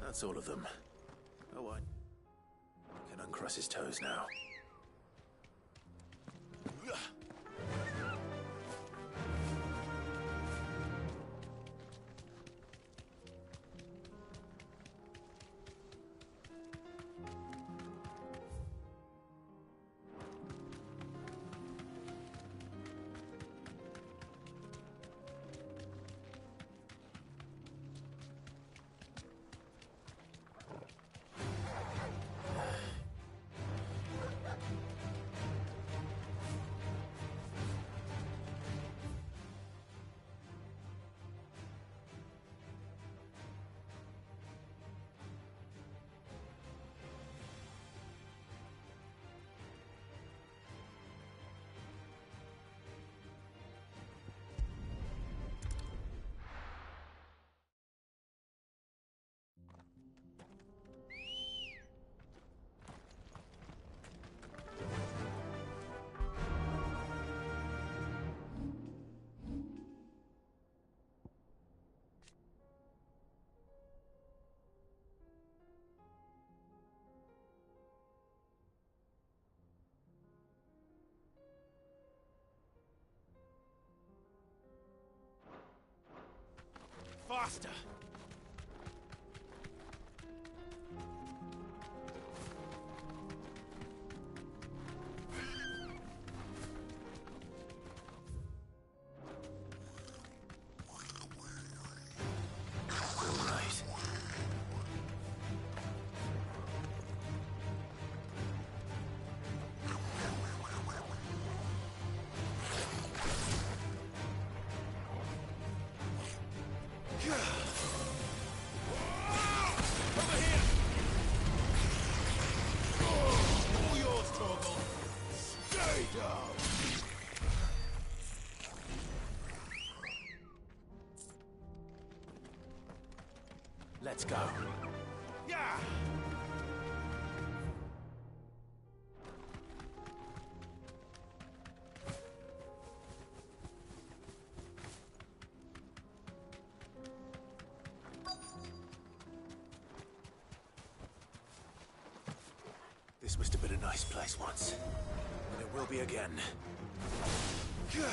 That's all of them. Oh, I can uncross his toes now. faster! Let's go. Yeah! This must have been a nice place once, and it will be again. Kill!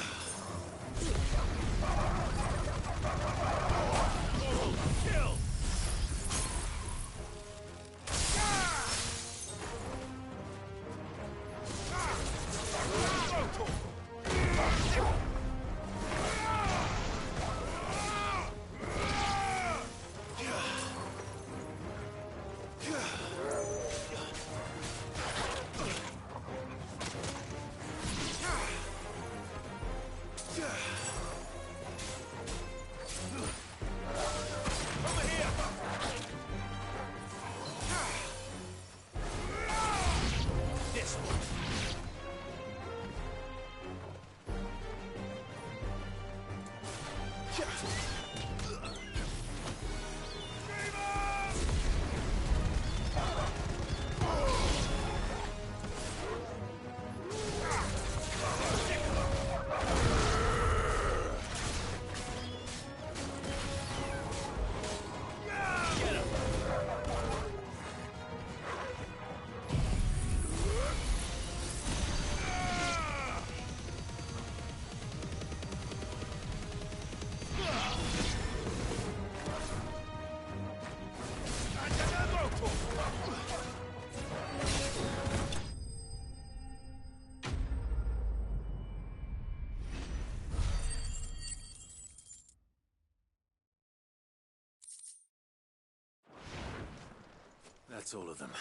That's all of them.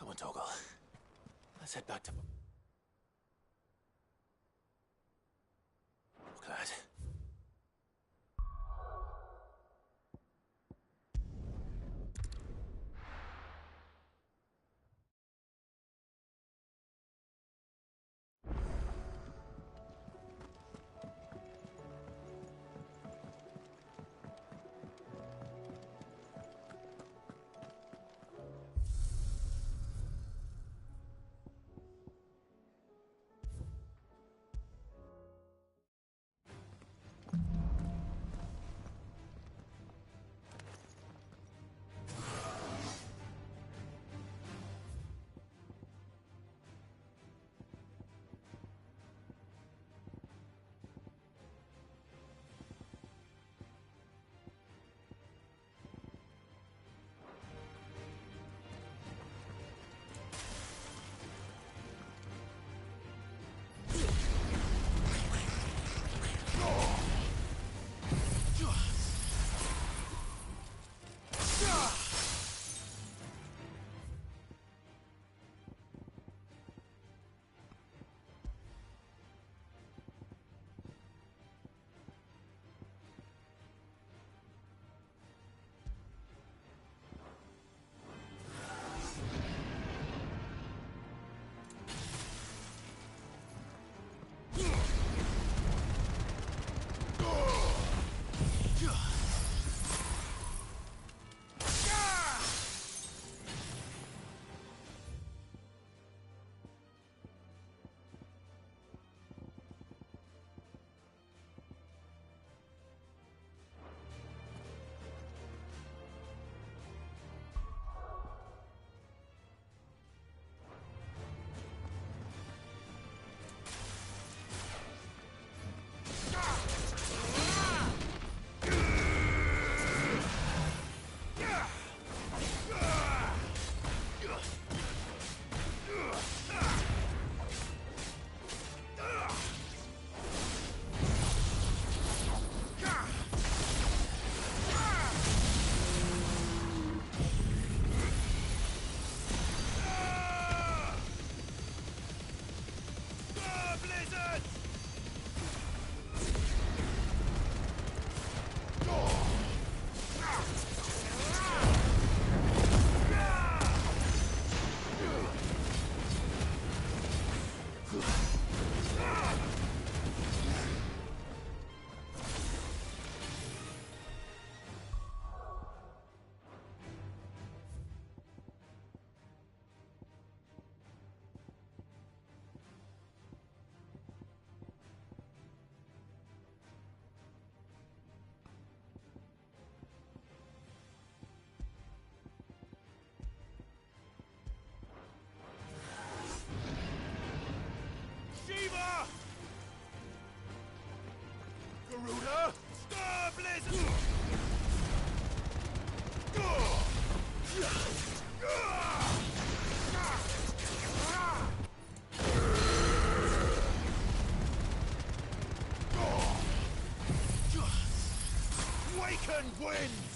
Come on, Torgal. Let's head back to... Glad. Waken winds!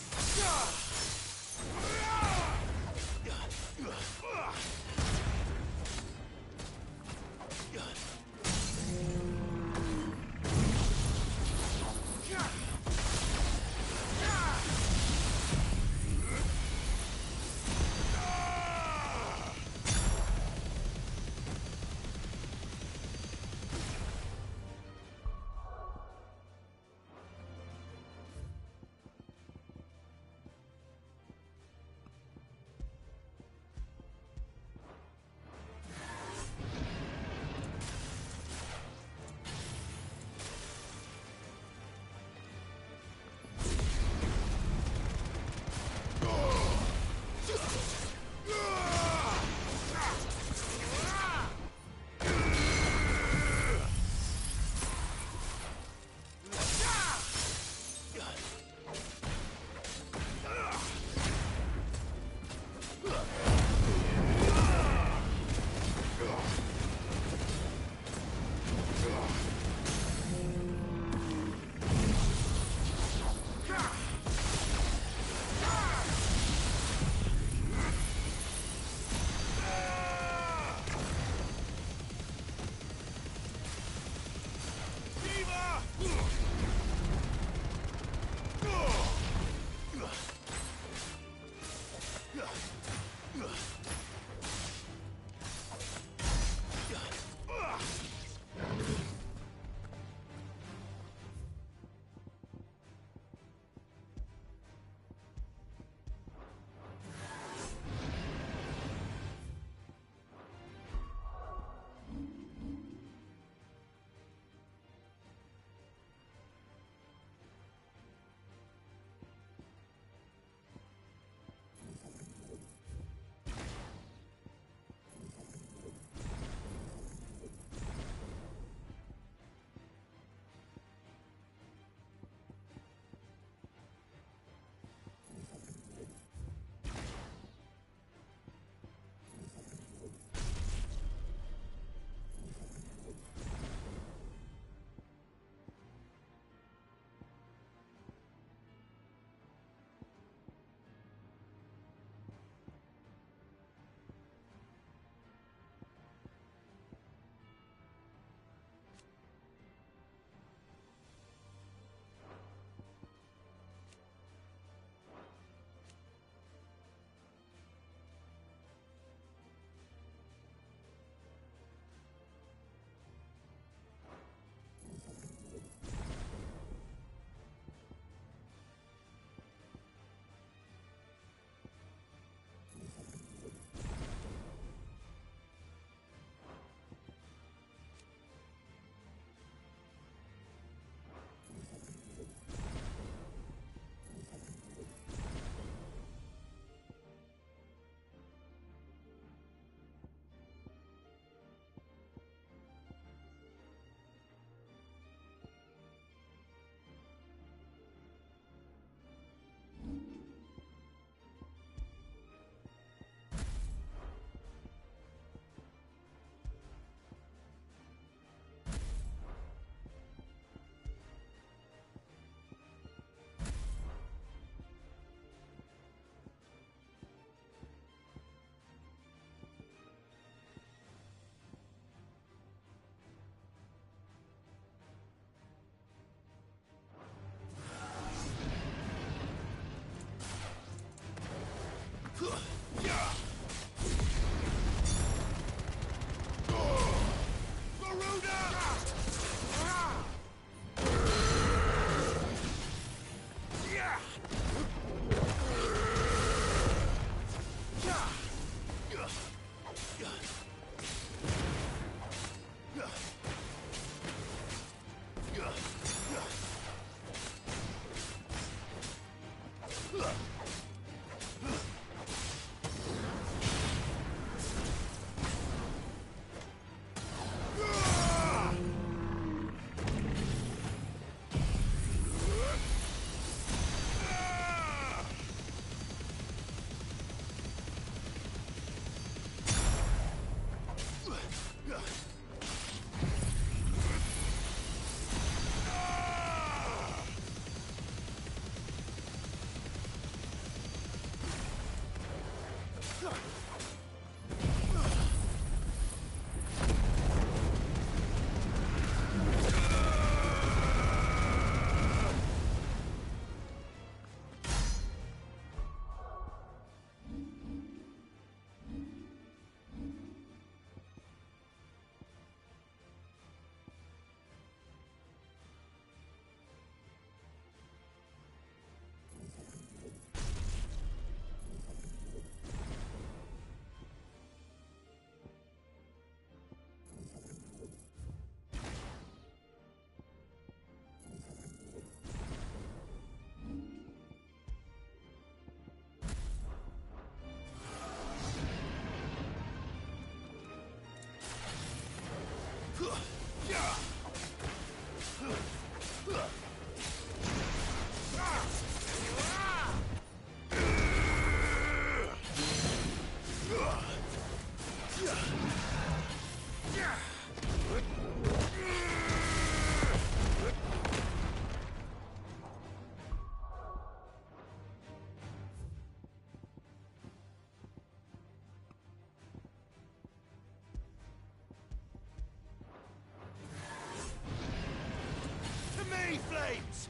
Flames!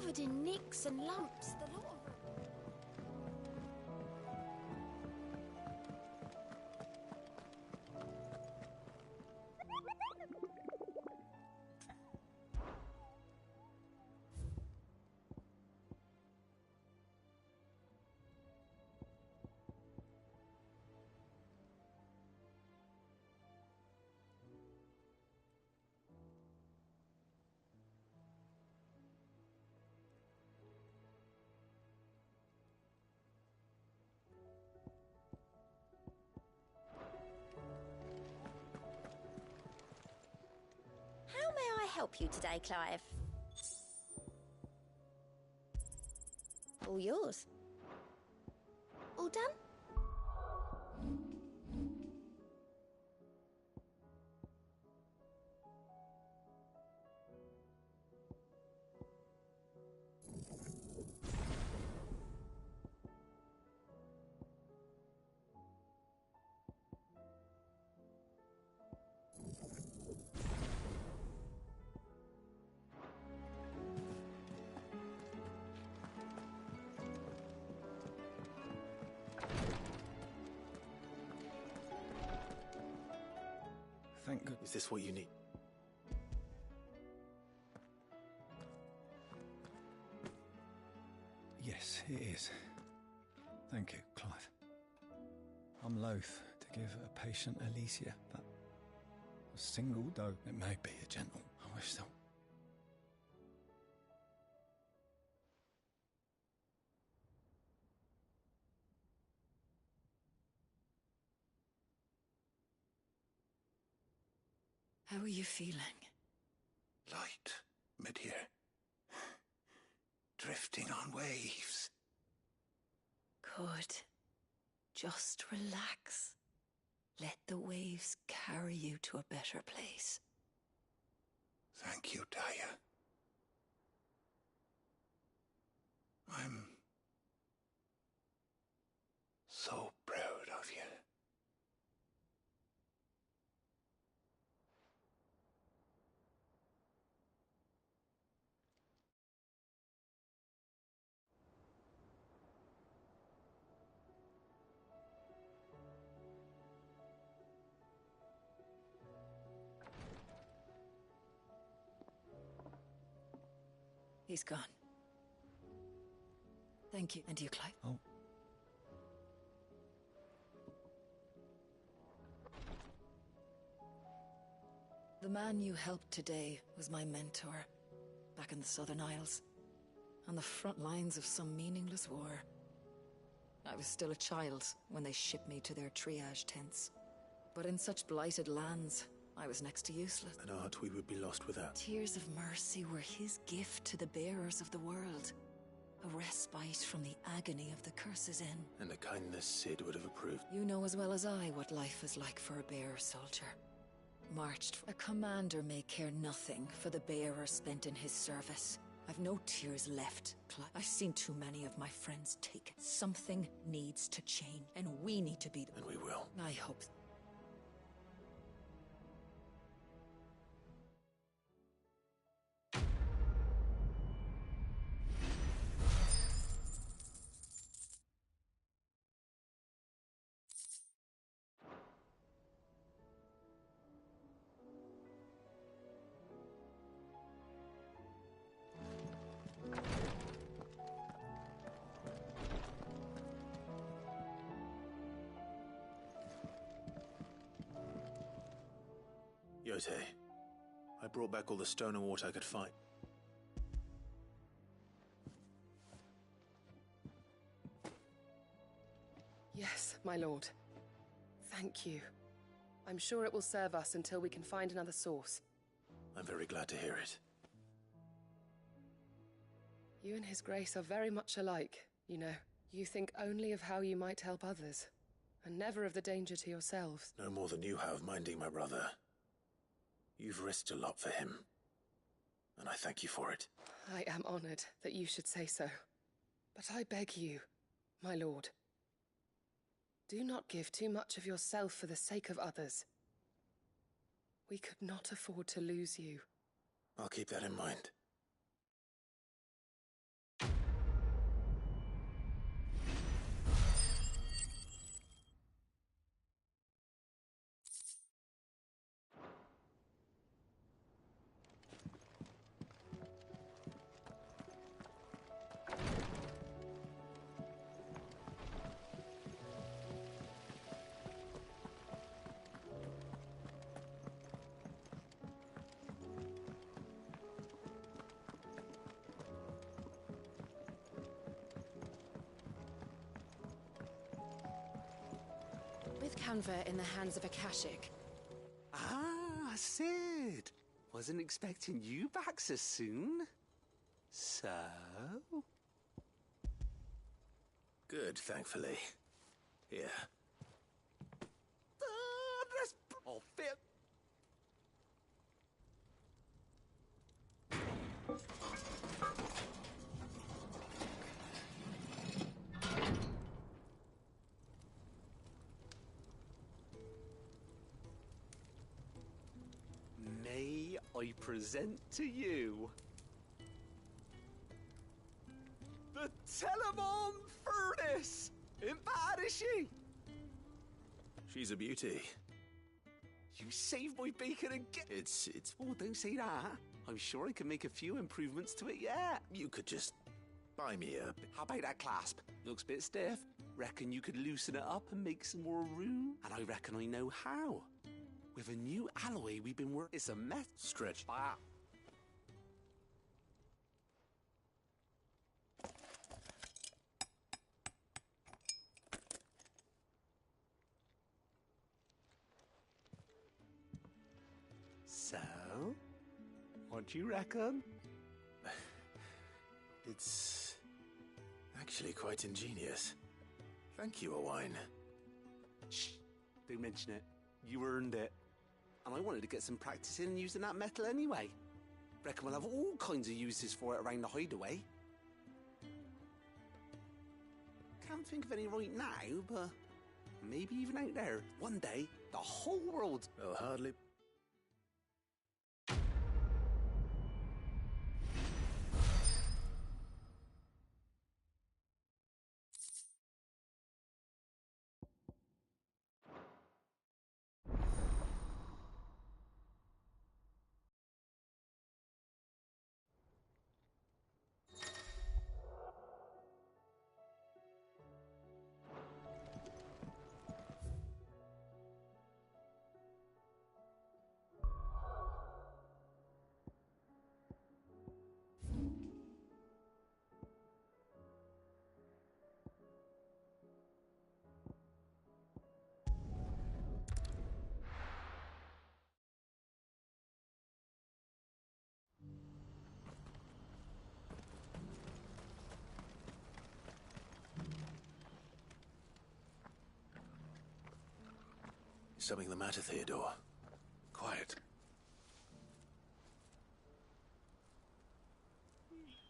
covered in nicks and lumps, the lot of them. How may I help you today, Clive? All yours. All done? Thank God. Is this what you need? Yes, it is. Thank you, Clive. I'm loath to give a patient Alicia, but a single, though it may be a gentle, I wish so. How are you feeling? Light, mid-here. Drifting on waves. Good. Just relax. Let the waves carry you to a better place. Thank you, Daya. I'm so proud of you. He's gone. Thank you. And you, Clive? Oh. The man you helped today was my mentor, back in the Southern Isles, on the front lines of some meaningless war. I was still a child when they shipped me to their triage tents. But in such blighted lands, I was next to useless. An art we would be lost without. Tears of mercy were his gift to the bearers of the world. A respite from the agony of the Curse's Inn. And a kindness Sid would have approved. You know as well as I what life is like for a bearer soldier. Marched. A commander may care nothing for the bearer spent in his service. I've no tears left, Clive. I've seen too many of my friends taken. Something needs to change, and we need to be... And we will. I hope... Yote, I brought back all the stone and water I could find. Yes, my lord. Thank you. I'm sure it will serve us until we can find another source. I'm very glad to hear it. You and His Grace are very much alike, you know. You think only of how you might help others, and never of the danger to yourselves. No more than you have minding my brother. You've risked a lot for him, and I thank you for it. I am honored that you should say so. But I beg you, my lord, do not give too much of yourself for the sake of others. We could not afford to lose you. I'll keep that in mind. Canver in the hands of Akashic. Ah, Sid. Wasn't expecting you back so soon. So? Good, thankfully. Here. I'll fit. May I present to you the Telemon Furnace? Ain't bad, is she? She's a beauty. You saved my bacon again. It's... Oh, don't say that. I'm sure I can make a few improvements to it yet. You could just buy me a... How about that clasp? Looks a bit stiff. Reckon you could loosen it up and make some more room? And I reckon I know how. With a new alloy we've been working... It's a meth... Stretch. Ah. So, what do you reckon? It's actually quite ingenious. Thank you, Owain. Shh, don't mention it. You earned it. And I wanted to get some practice in using that metal anyway. Reckon we'll have all kinds of uses for it around the hideaway. Can't think of any right now, but maybe even out there. One day, the whole world... Well, hardly... Is something the matter, Theodore? Quiet.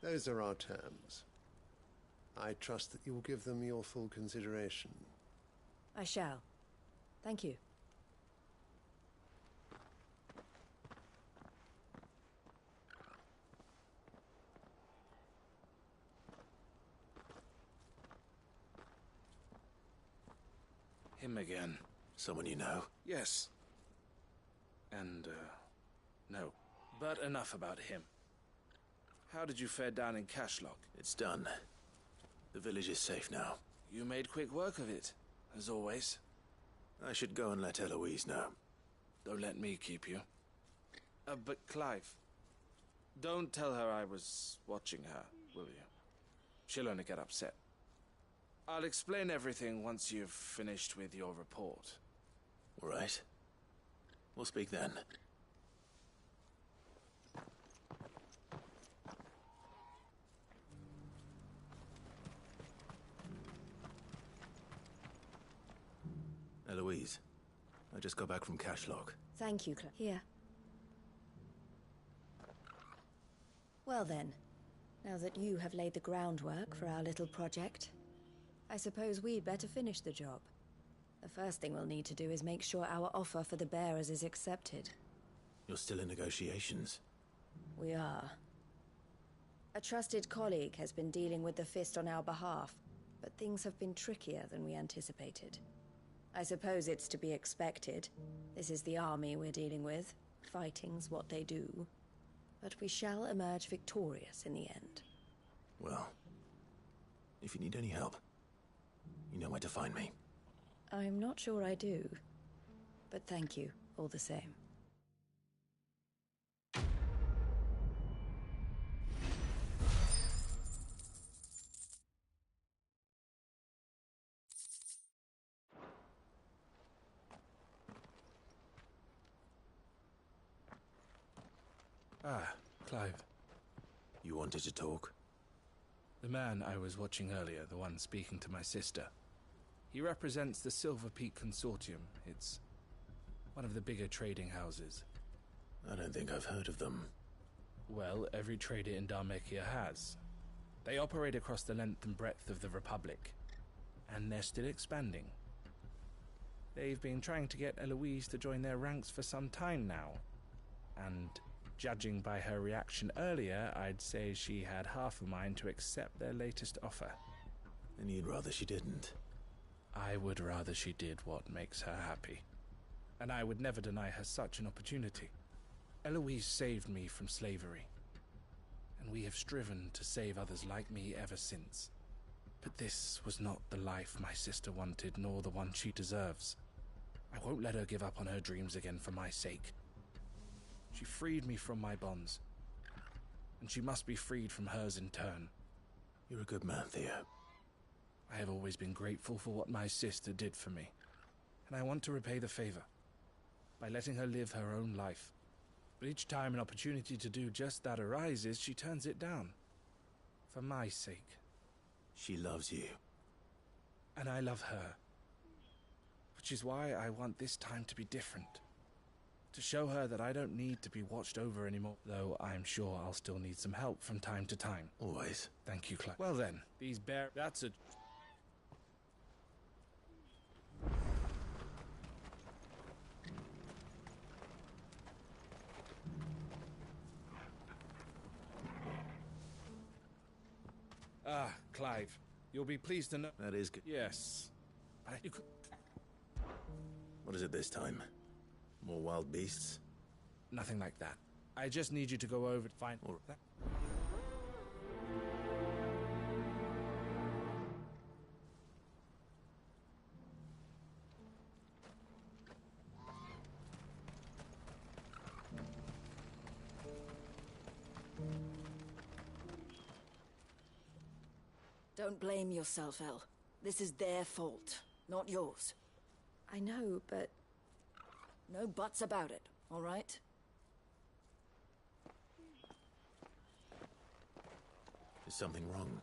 Those are our terms. I trust that you will give them your full consideration. I shall. Thank you. Him again. Someone you know? Yes. And, no. But enough about him. How did you fare down in Cashlock? It's done. The village is safe now. You made quick work of it, as always. I should go and let Eloise know. Don't let me keep you. But Clive, don't tell her I was watching her, will you? She'll only get upset. I'll explain everything once you've finished with your report. All right. We'll speak then. Eloise, I just got back from Cashlock. Thank you, Here. Well then, now that you have laid the groundwork for our little project, I suppose we'd better finish the job. The first thing we'll need to do is make sure our offer for the bearers is accepted. You're still in negotiations? We are. A trusted colleague has been dealing with the Fist on our behalf, but things have been trickier than we anticipated. I suppose it's to be expected. This is the army we're dealing with. Fighting's what they do. But we shall emerge victorious in the end. Well, if you need any help, you know where to find me. I'm not sure I do, but thank you all the same. Ah, Clive. You wanted to talk? The man I was watching earlier, the one speaking to my sister. He represents the Silver Peak Consortium. It's one of the bigger trading houses. I don't think I've heard of them. Well, every trader in Dharmekia has. They operate across the length and breadth of the Republic, and they're still expanding. They've been trying to get Eloise to join their ranks for some time now, and judging by her reaction earlier, I'd say she had half a mind to accept their latest offer. And you'd rather she didn't? I would rather she did what makes her happy. And I would never deny her such an opportunity. Eloise saved me from slavery, and we have striven to save others like me ever since. But this was not the life my sister wanted, nor the one she deserves. I won't let her give up on her dreams again for my sake. She freed me from my bonds, and she must be freed from hers in turn. You're a good man, Theo. I have always been grateful for what my sister did for me, and I want to repay the favor by letting her live her own life. But each time an opportunity to do just that arises, she turns it down. For my sake. She loves you. And I love her. Which is why I want this time to be different. To show her that I don't need to be watched over anymore. Though I'm sure I'll still need some help from time to time. Always. Thank you, Clive. Well then, these that's a... Ah, Clive. You'll be pleased to know... That is good. Yes. But you could... What is it this time? More wild beasts? Nothing like that. I just need you to go over to find... Don't blame yourself, El. This is their fault, not yours. I know, but... No buts about it, all right? Is something wrong?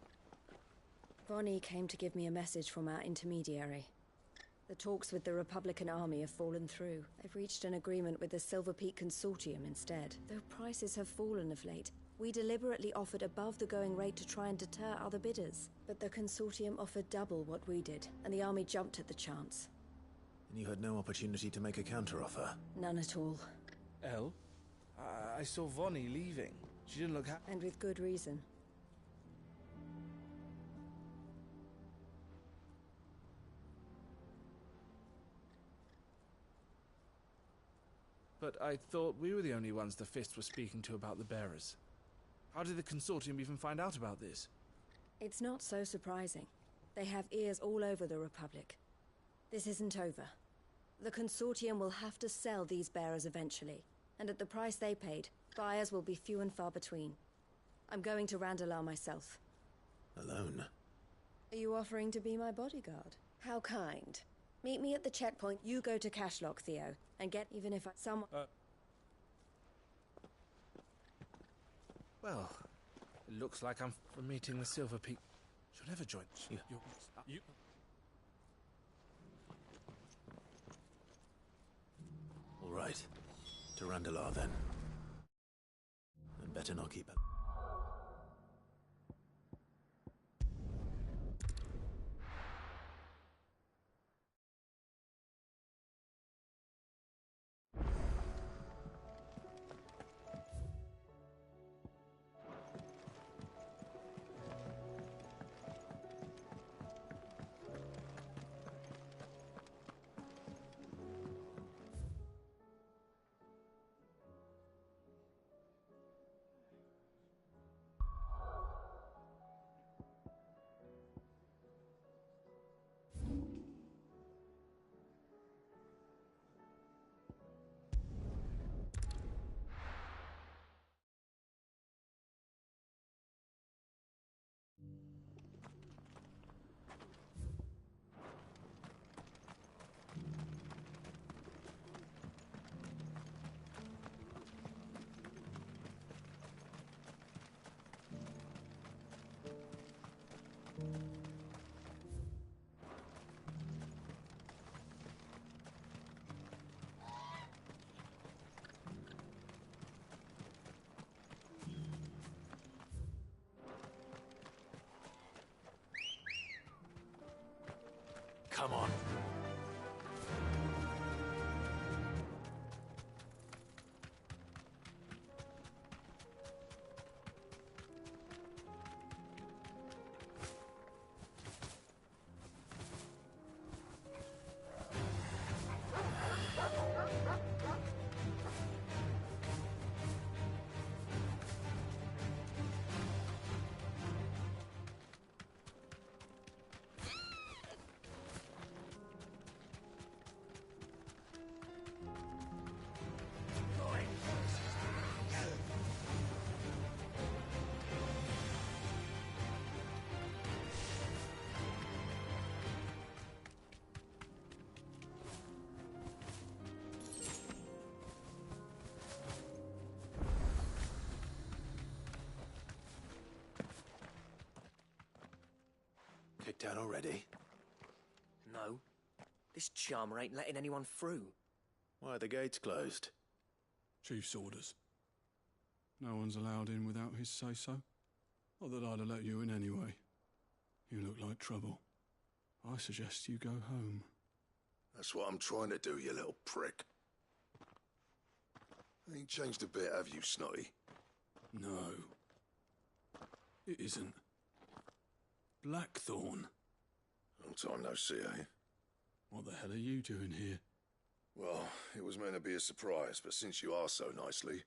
Vonnie came to give me a message from our intermediary. The talks with the Republican Army have fallen through. They've reached an agreement with the Silver Peak Consortium instead. Though prices have fallen of late, we deliberately offered above the going rate to try and deter other bidders. But the Consortium offered double what we did, and the Army jumped at the chance. And you had no opportunity to make a counteroffer? None at all. Elle? I saw Vonnie leaving. She didn't look happy. And with good reason. But I thought we were the only ones the Fist was speaking to about the bearers. How did the Consortium even find out about this? It's not so surprising. They have ears all over the Republic. This isn't over. The Consortium will have to sell these bearers eventually, and at the price they paid, buyers will be few and far between. I'm going to Randalar myself. Alone? Are you offering to be my bodyguard? How kind. Meet me at the checkpoint. You go to Cashlock, Theo, and get even if someone... Well, it looks like I'm meeting the Silver Peak. She'll never join. You... All right. To Randalar, then. And better not keep it. Come on. Kicked out already? No. This charmer ain't letting anyone through. Why are the gates closed? Chief's orders. No one's allowed in without his say-so. Not that I'd have let you in anyway. You look like trouble. I suggest you go home. That's what I'm trying to do, you little prick. Ain't changed a bit, have you, Snotty? No. It isn't. Blackthorn. Long time no see, eh? What the hell are you doing here? Well, it was meant to be a surprise, but since you asked so nicely,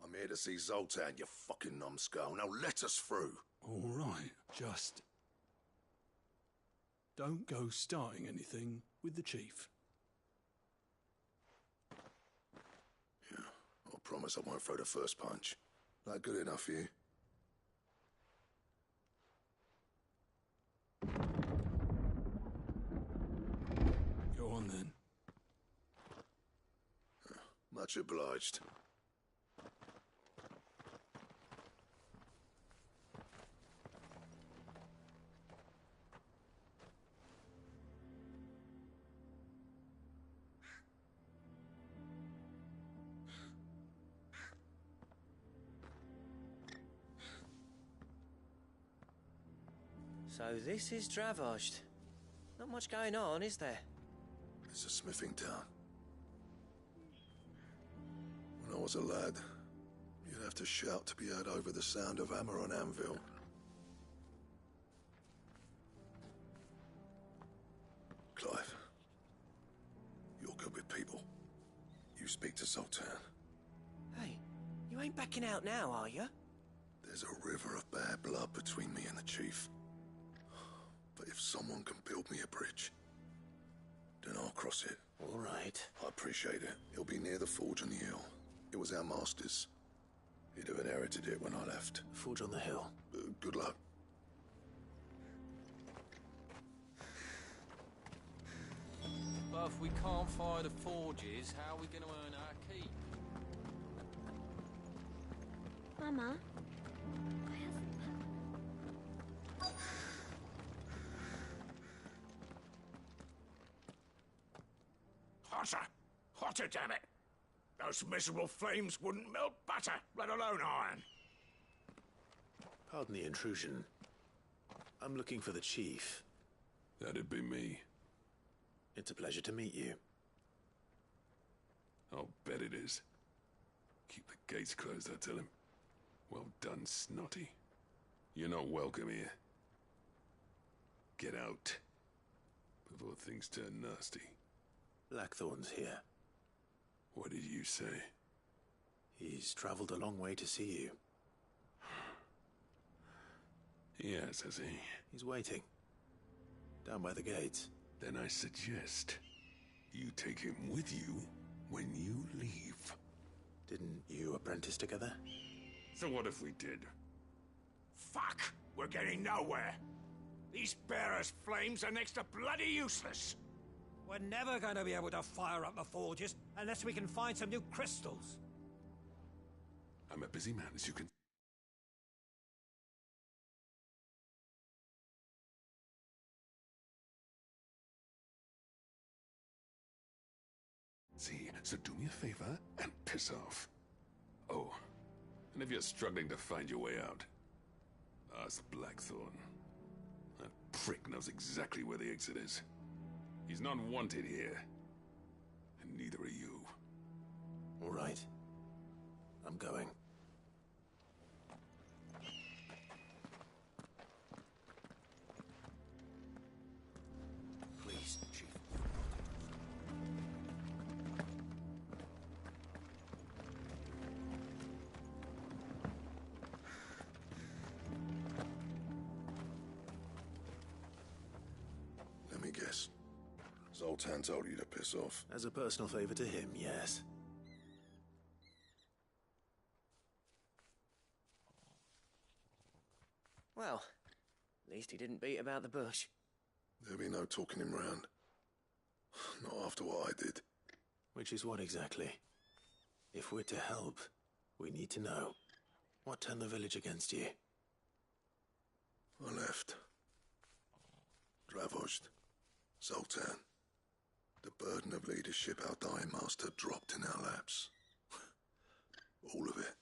I'm here to see Zoltan, you fucking numbskull. Now let us through. All right, just... don't go starting anything with the chief. Yeah, I promise I won't throw the first punch. That good enough for you? Go on then. Much obliged. So this is Dravosht. Not much going on, is there? It's a smithing town. When I was a lad, you'd have to shout to be heard over the sound of hammer on anvil. Clive, you're good with people. You speak to Zoltan. Hey, you ain't backing out now, are you? There's a river of bad blood between me and the chief. But if someone can build me a bridge, then I'll cross it. All right. I appreciate it. It'll be near the forge on the hill. It was our master's. He'd have inherited it when I left. Forge on the hill. Good luck. But if we can't fire the forges, how are we going to earn our keep? Mama? Hotter! Hotter, damn it! Those miserable flames wouldn't melt butter, let alone iron. Pardon the intrusion. I'm looking for the chief. That'd be me. It's a pleasure to meet you. I'll bet it is. Keep the gates closed, I tell him. Well done, Snotty. You're not welcome here. Get out. Before things turn nasty. Blackthorn's here. What did you say? He's traveled a long way to see you. Yes, has he? He's waiting. Down by the gates. Then I suggest you take him with you when you leave. Didn't you apprentice together? So what if we did? Fuck! We're getting nowhere. These bearers' flames are next to bloody useless. We're never going to be able to fire up the forges unless we can find some new crystals. I'm a busy man, as you can... see, so do me a favor and piss off. Oh, and if you're struggling to find your way out, ask Blackthorn. That prick knows exactly where the exit is. He's not wanted here. And neither are you. All right. I'm going. Please, Chief. Let me guess. Zoltan told you to piss off. As a personal favor to him, yes. Well, at least he didn't beat about the bush. There'll be no talking him round. Not after what I did. Which is what exactly? If we're to help, we need to know. What turned the village against you? I left. Dravost. Zoltan. The burden of leadership our dying master dropped in our laps. All of it.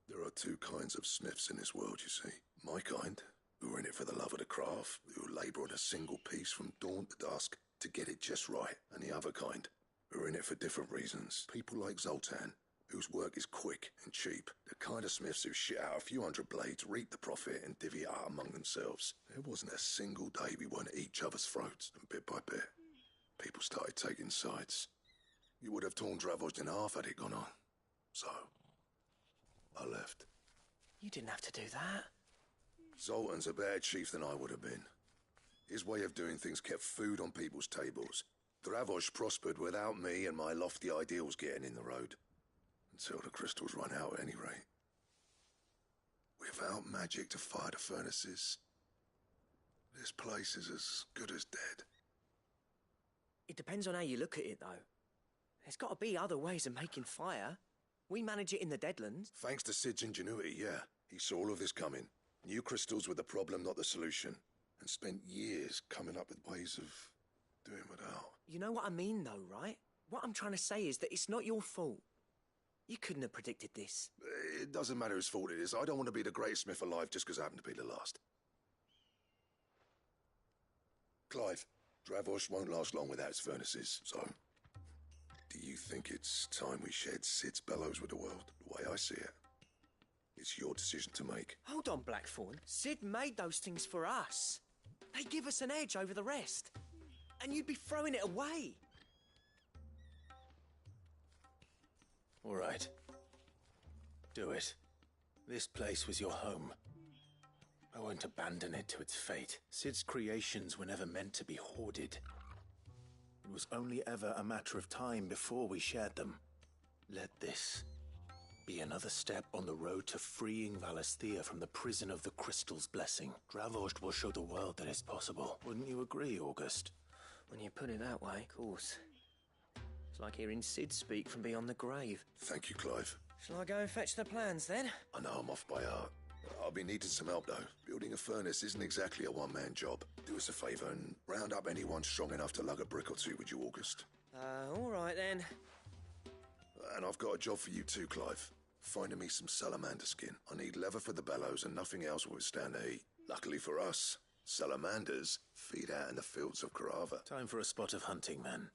There are two kinds of smiths in this world, you see. My kind, who are in it for the love of the craft, who labour on a single piece from dawn to dusk to get it just right. And the other kind, who are in it for different reasons. People like Zoltan, whose work is quick and cheap. The kind of smiths who shit out a few hundred blades, reap the profit and divvy it out among themselves. There wasn't a single day we weren't at each other's throats, and bit by bit, people started taking sides. You would have torn Dravost in half had it gone on. So, I left. You didn't have to do that. Zoltan's a better chief than I would have been. His way of doing things kept food on people's tables. Dravost prospered without me and my lofty ideals getting in the road. Until the crystals run out at any rate. Without magic to fire the furnaces, this place is as good as dead. It depends on how you look at it, though. There's got to be other ways of making fire. We manage it in the Deadlands. Thanks to Sid's ingenuity, yeah. He saw all of this coming. Knew crystals were the problem, not the solution. And spent years coming up with ways of doing without. You know what I mean, though, right? What I'm trying to say is that it's not your fault. You couldn't have predicted this. It doesn't matter whose fault it is. I don't want to be the greatest smith alive just because I happen to be the last. Clive, Dravost won't last long without its furnaces, so... Do you think it's time we shared Sid's bellows with the world, the way I see it? It's your decision to make. Hold on, Blackthorn. Sid made those things for us. They give us an edge over the rest. And you'd be throwing it away. All right. Do it. This place was your home. I won't abandon it to its fate. Sid's creations were never meant to be hoarded. It was only ever a matter of time before we shared them. Let this be another step on the road to freeing Valisthea from the prison of the Crystal's blessing. Dravost will show the world that it's possible. Wouldn't you agree, August? When you put it that way, of course. It's like hearing Sid speak from beyond the grave. Thank you, Clive. Shall I go and fetch the plans, then? I know I'm off by heart. I'll be needing some help, though. Building a furnace isn't exactly a one-man job. Do us a favour and round up anyone strong enough to lug a brick or two with you, August. All right, then. And I've got a job for you too, Clive. Finding me some salamander skin. I need leather for the bellows and nothing else will withstand the heat. Luckily for us, salamanders feed out in the fields of Carava. Time for a spot of hunting, then.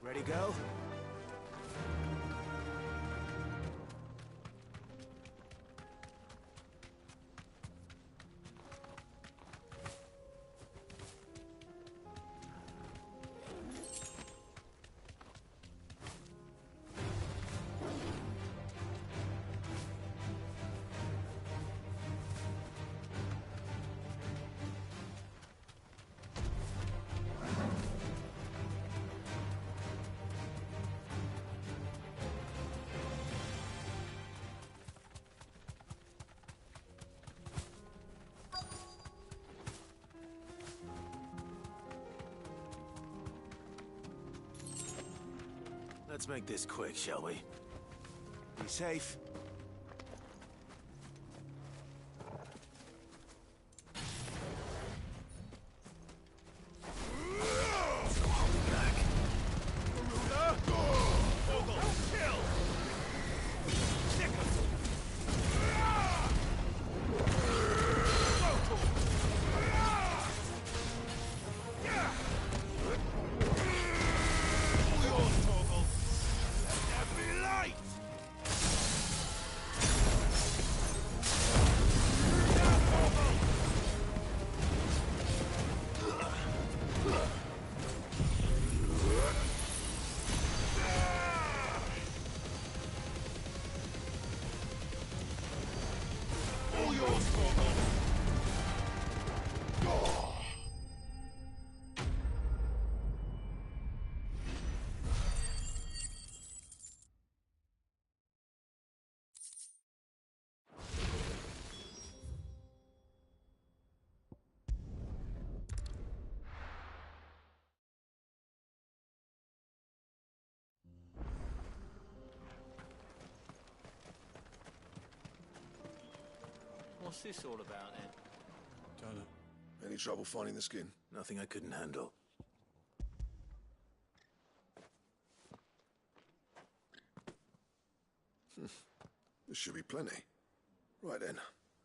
Ready, go? Let's make this quick, shall we? Be safe. No holding back. What's this all about, then? Don't know. Any trouble finding the skin? Nothing I couldn't handle. There should be plenty. Right then,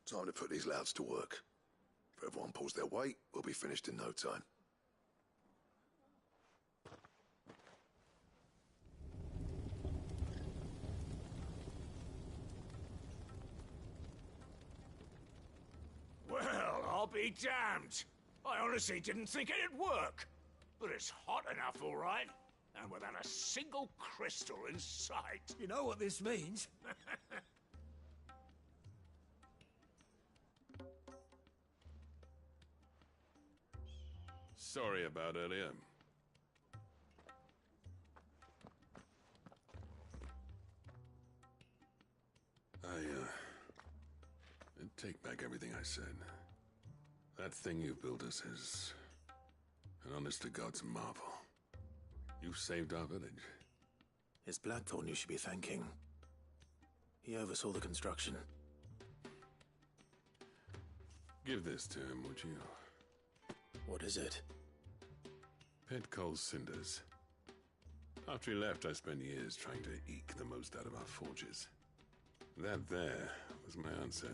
time to put these louds to work. If everyone pulls their weight, we'll be finished in no time. Well, I'll be damned. I honestly didn't think it'd work. But it's hot enough, all right. And without a single crystal in sight. You know what this means? Sorry about earlier. I take back everything I said. That thing you built us is an honest-to-God's marvel. You've saved our village. It's Blackthorn you should be thanking. He oversaw the construction. Give this to him, would you? What is it? Pit Coal's cinders. After he left, I spent years trying to eke the most out of our forges. That there was my answer.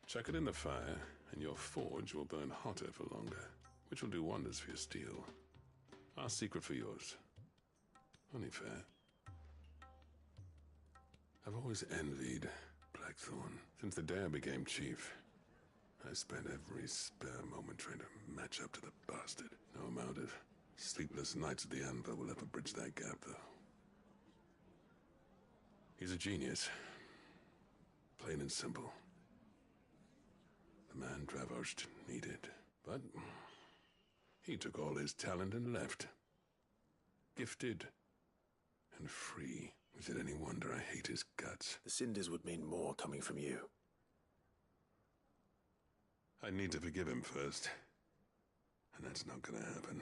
Chuck it in the fire, and your forge will burn hotter for longer, which will do wonders for your steel. Our secret for yours. Only fair. I've always envied Blackthorn. Since the day I became chief, I spent every spare moment trying to match up to the bastard. No amount of sleepless nights at the Anvil will ever bridge that gap, though. He's a genius. Plain and simple. The man Dravost needed. But he took all his talent and left. Gifted and free. Is it any wonder I hate his guts? The cinders would mean more coming from you. I need to forgive him first. And that's not gonna happen.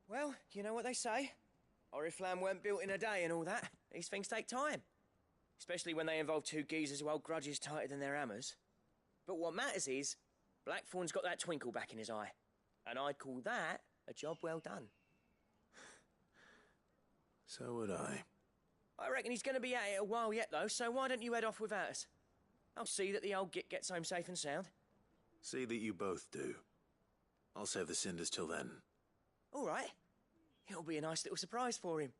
Well, you know what they say. Oriflamme weren't built in a day and all that. These things take time. Especially when they involve two geezers who hold grudges tighter than their hammers. But what matters is, Blackthorn's got that twinkle back in his eye. And I'd call that a job well done. So would I. I reckon he's going to be at it a while yet, though, so why don't you head off without us? I'll see that the old git gets home safe and sound. See that you both do. I'll save the cinders till then. All right. It'll be a nice little surprise for him.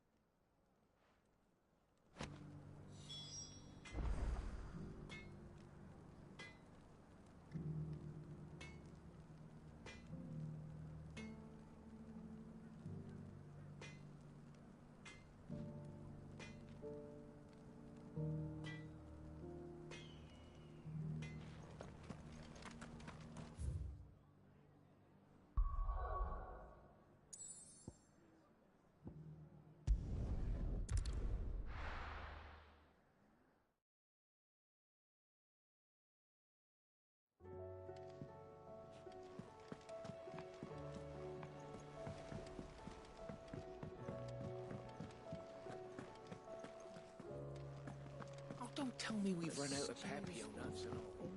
Don't tell me we've run out of papio nuts and all.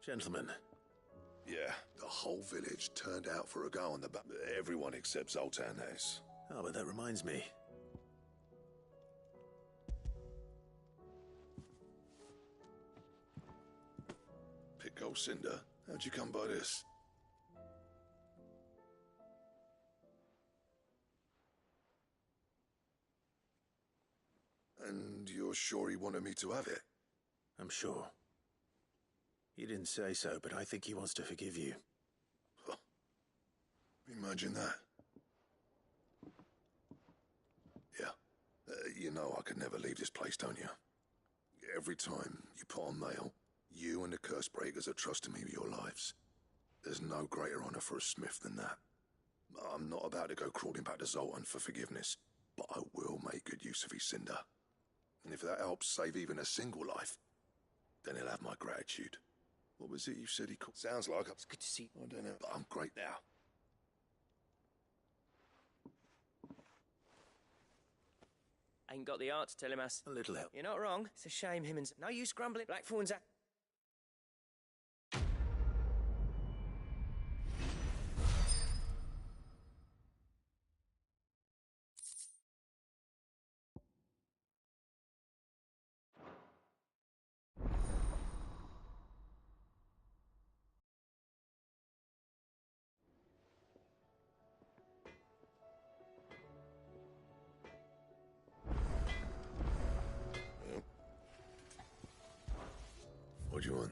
Gentlemen. Yeah, the whole village turned out for a go on the back. Everyone except Zoltan has. Oh, but that reminds me. Pit Coal Cinder? How'd you come by this? And you're sure he wanted me to have it? I'm sure. He didn't say so, but I think he wants to forgive you. Huh. Imagine that. Yeah. You know I could never leave this place, don't you? Every time you put on mail, you and the Cursebreakers are trusting me with your lives. There's no greater honor for a smith than that. I'm not about to go crawling back to Zoltan for forgiveness, but I will make good use of his cinder. And if that helps save even a single life, then he'll have my gratitude. What was it you said he called? Sounds like It's good to see you. I don't know, but I'm great now. Ain't got the art to tell him us. A little help. You're not wrong. It's a shame him and... No use grumbling. Blackthorn's a... What do you want?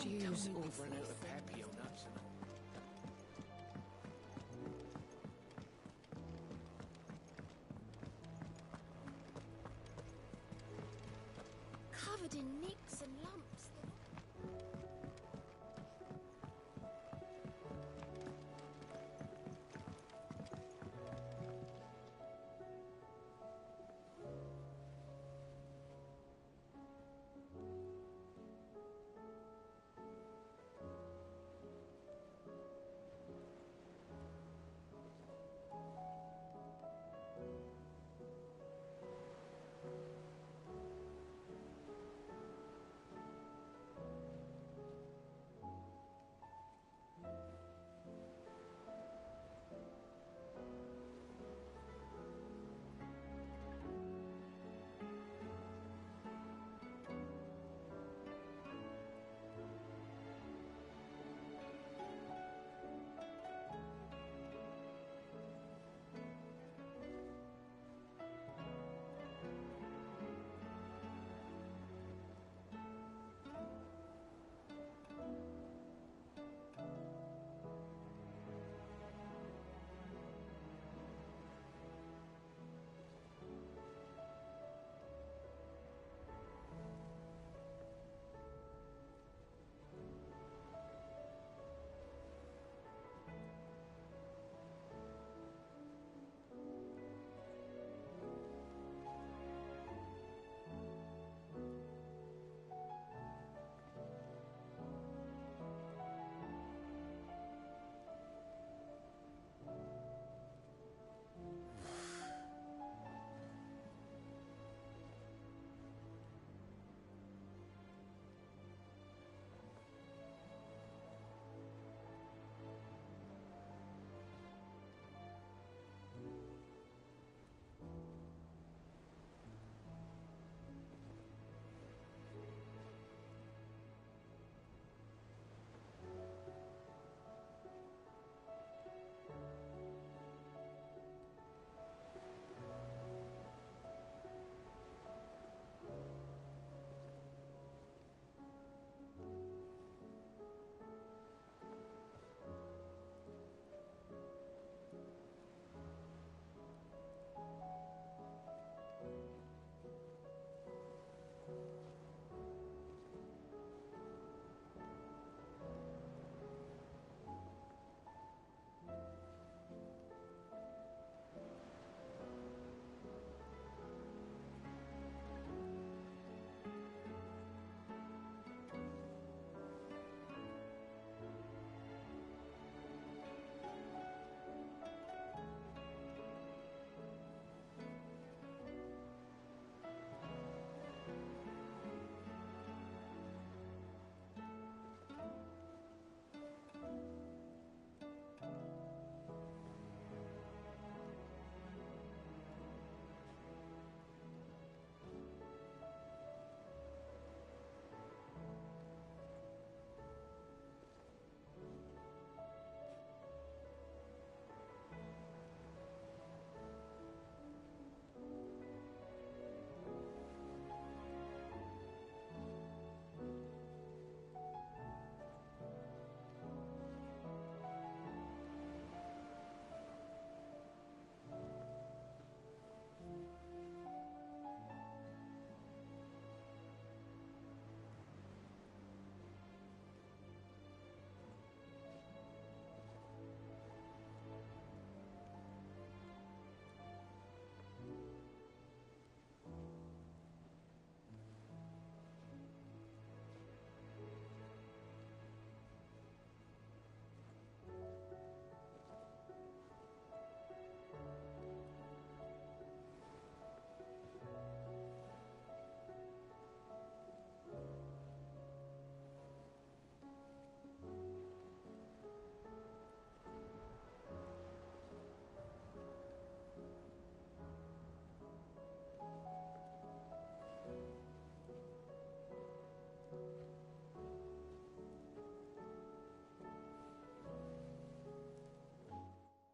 Stew's We've awful. run out of Pepio nuts. Covered in nicks and lumps.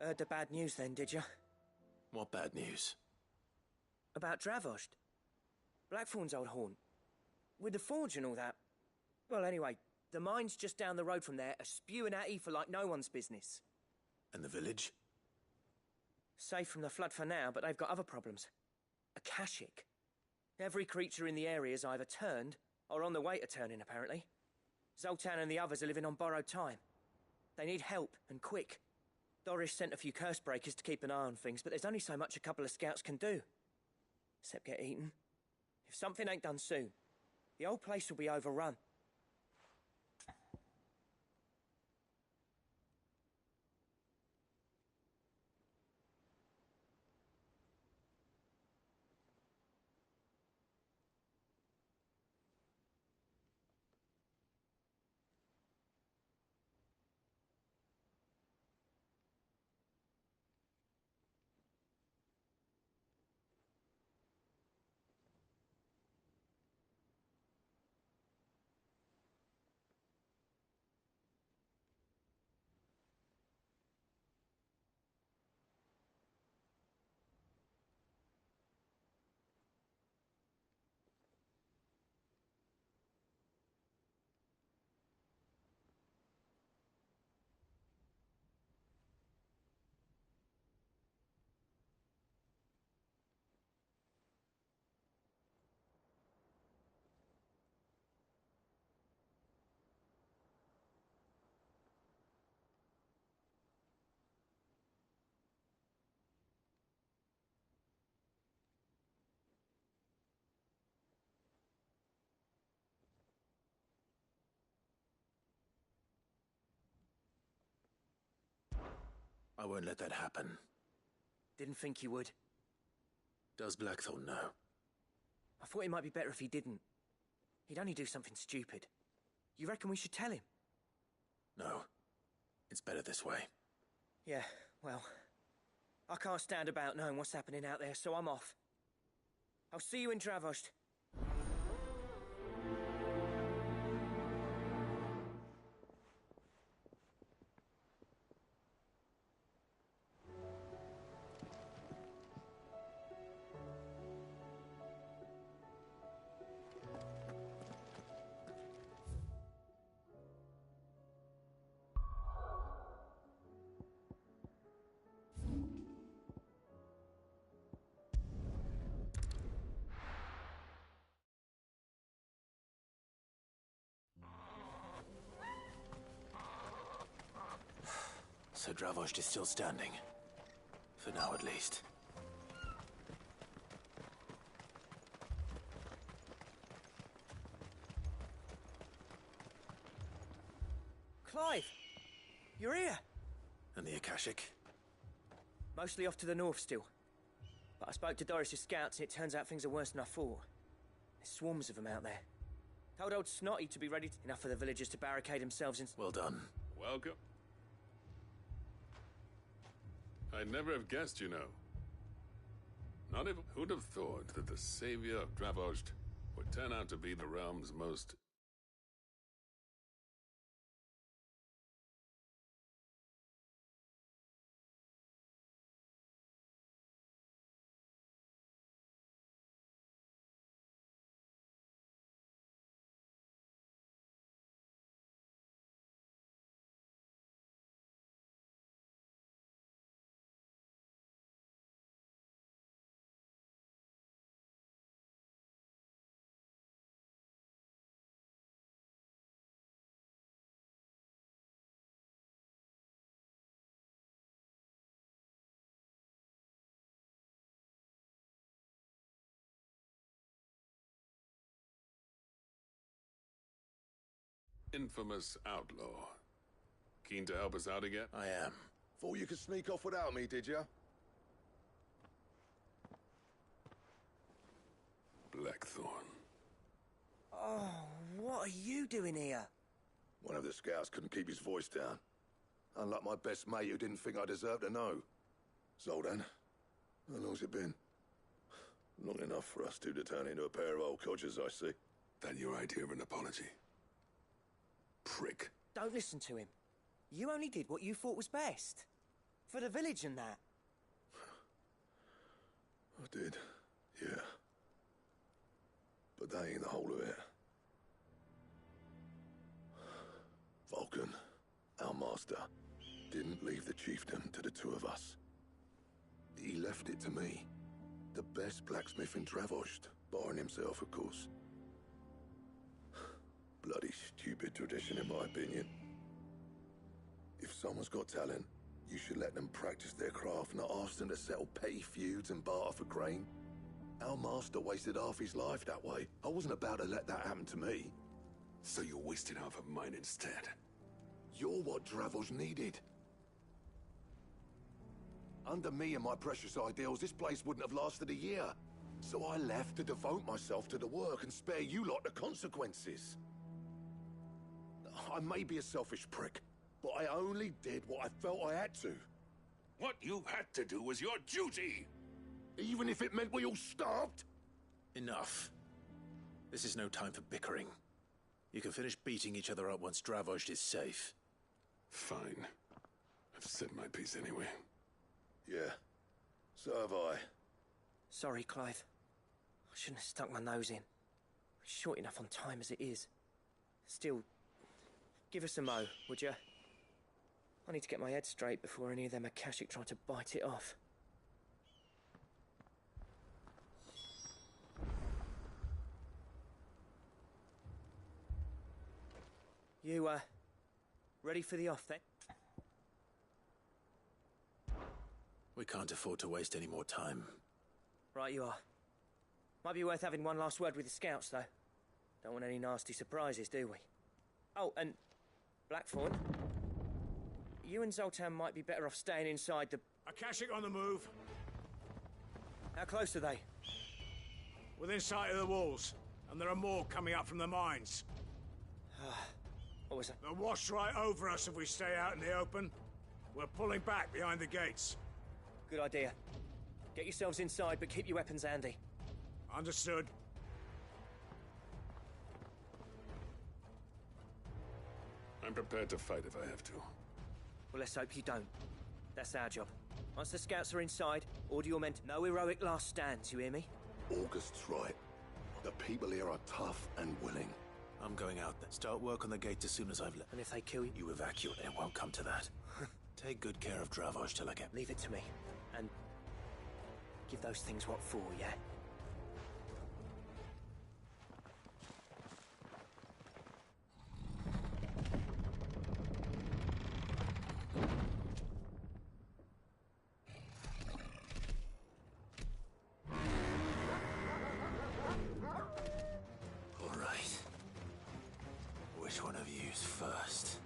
Heard the bad news then, did you? What bad news? About Dravost. Blackthorn's old haunt. With the forge and all that. Well, anyway, The mines just down the road from there are spewing out ether like no one's business. And the village? Safe from the flood for now, but they've got other problems. Akashic. Every creature in the area is either turned or on the way to turning, apparently. Zoltan and the others are living on borrowed time. They need help, and quick. Doris sent a few curse breakers to keep an eye on things, but there's only so much a couple of scouts can do. Except get eaten. If something ain't done soon, the whole place will be overrun. I won't let that happen. Didn't think you would. Does Blackthorn know? I thought it might be better if he didn't. He'd only do something stupid. You reckon we should tell him? No. It's better this way. Yeah, well, I can't stand about knowing what's happening out there, so I'm off. I'll see you in Dravost. So Dravost is still standing. For now, at least. Clive! You're here! And the Akashic? Mostly off to the north still. But I spoke to Doris's scouts and it turns out things are worse than I thought. There's swarms of them out there. Told old Snotty to be ready enough for the villagers to barricade themselves in... Well done. Welcome. I'd never have guessed, you know. Not even who'd have thought that the savior of Dravost would turn out to be the realm's most... infamous outlaw. Keen to help us out again? I am. Thought you could sneak off without me, did ya? Blackthorn. Oh, what are you doing here? One of the scouts couldn't keep his voice down. Unlike my best mate who didn't think I deserved to know. Zoltan, how long's it been? Long enough for us two to turn into a pair of old codgers, I see. That your idea of an apology? Prick. Don't listen to him. You only did what you thought was best. For the village and that. I did, yeah. But that ain't the whole of it. Master didn't leave the chiefdom to the two of us. He left it to me. The best blacksmith in Dravost, barring himself, of course. Bloody stupid tradition, in my opinion. If someone's got talent, you should let them practice their craft, not ask them to settle petty feuds and barter for grain. Our master wasted half his life that way. I wasn't about to let that happen to me. So you wasted half of mine instead. You're what Dravost needed. Under me and my precious ideals, this place wouldn't have lasted a year. So I left to devote myself to the work and spare you lot the consequences. I may be a selfish prick, but I only did what I felt I had to. What you had to do was your duty! Even if it meant we all starved? Enough. This is no time for bickering. You can finish beating each other up once Dravost is safe. Fine. I've said my piece anyway. Yeah, so have I. Sorry, Clive. I shouldn't have stuck my nose in. We're short enough on time as it is. Still, give us a mo, would you? I need to get my head straight before any of them Akashic try to bite it off. You, ready for the off, then? We can't afford to waste any more time. Right you are. Might be worth having one last word with the scouts, though. Don't want any nasty surprises, do we? Oh, and Blackthorn, you and Zoltan might be better off staying inside the... Akashic on the move. How close are they? Within sight of the walls, and there are more coming up from the mines. What was that? They'll wash right over us if we stay out in the open. We're pulling back behind the gates. Good idea. Get yourselves inside, but keep your weapons handy. Understood. I'm prepared to fight if I have to. Well, let's hope you don't. That's our job. Once the scouts are inside, order your men to no heroic last stands, you hear me? August's right. The people here are tough and willing. I'm going out there. Start work on the gate as soon as I've left. And if they kill you? You evacuate. It won't come to that. Take good care of Dravost till I get... Leave it to me. And give those things what for, yeah? All right. Which one of you's first?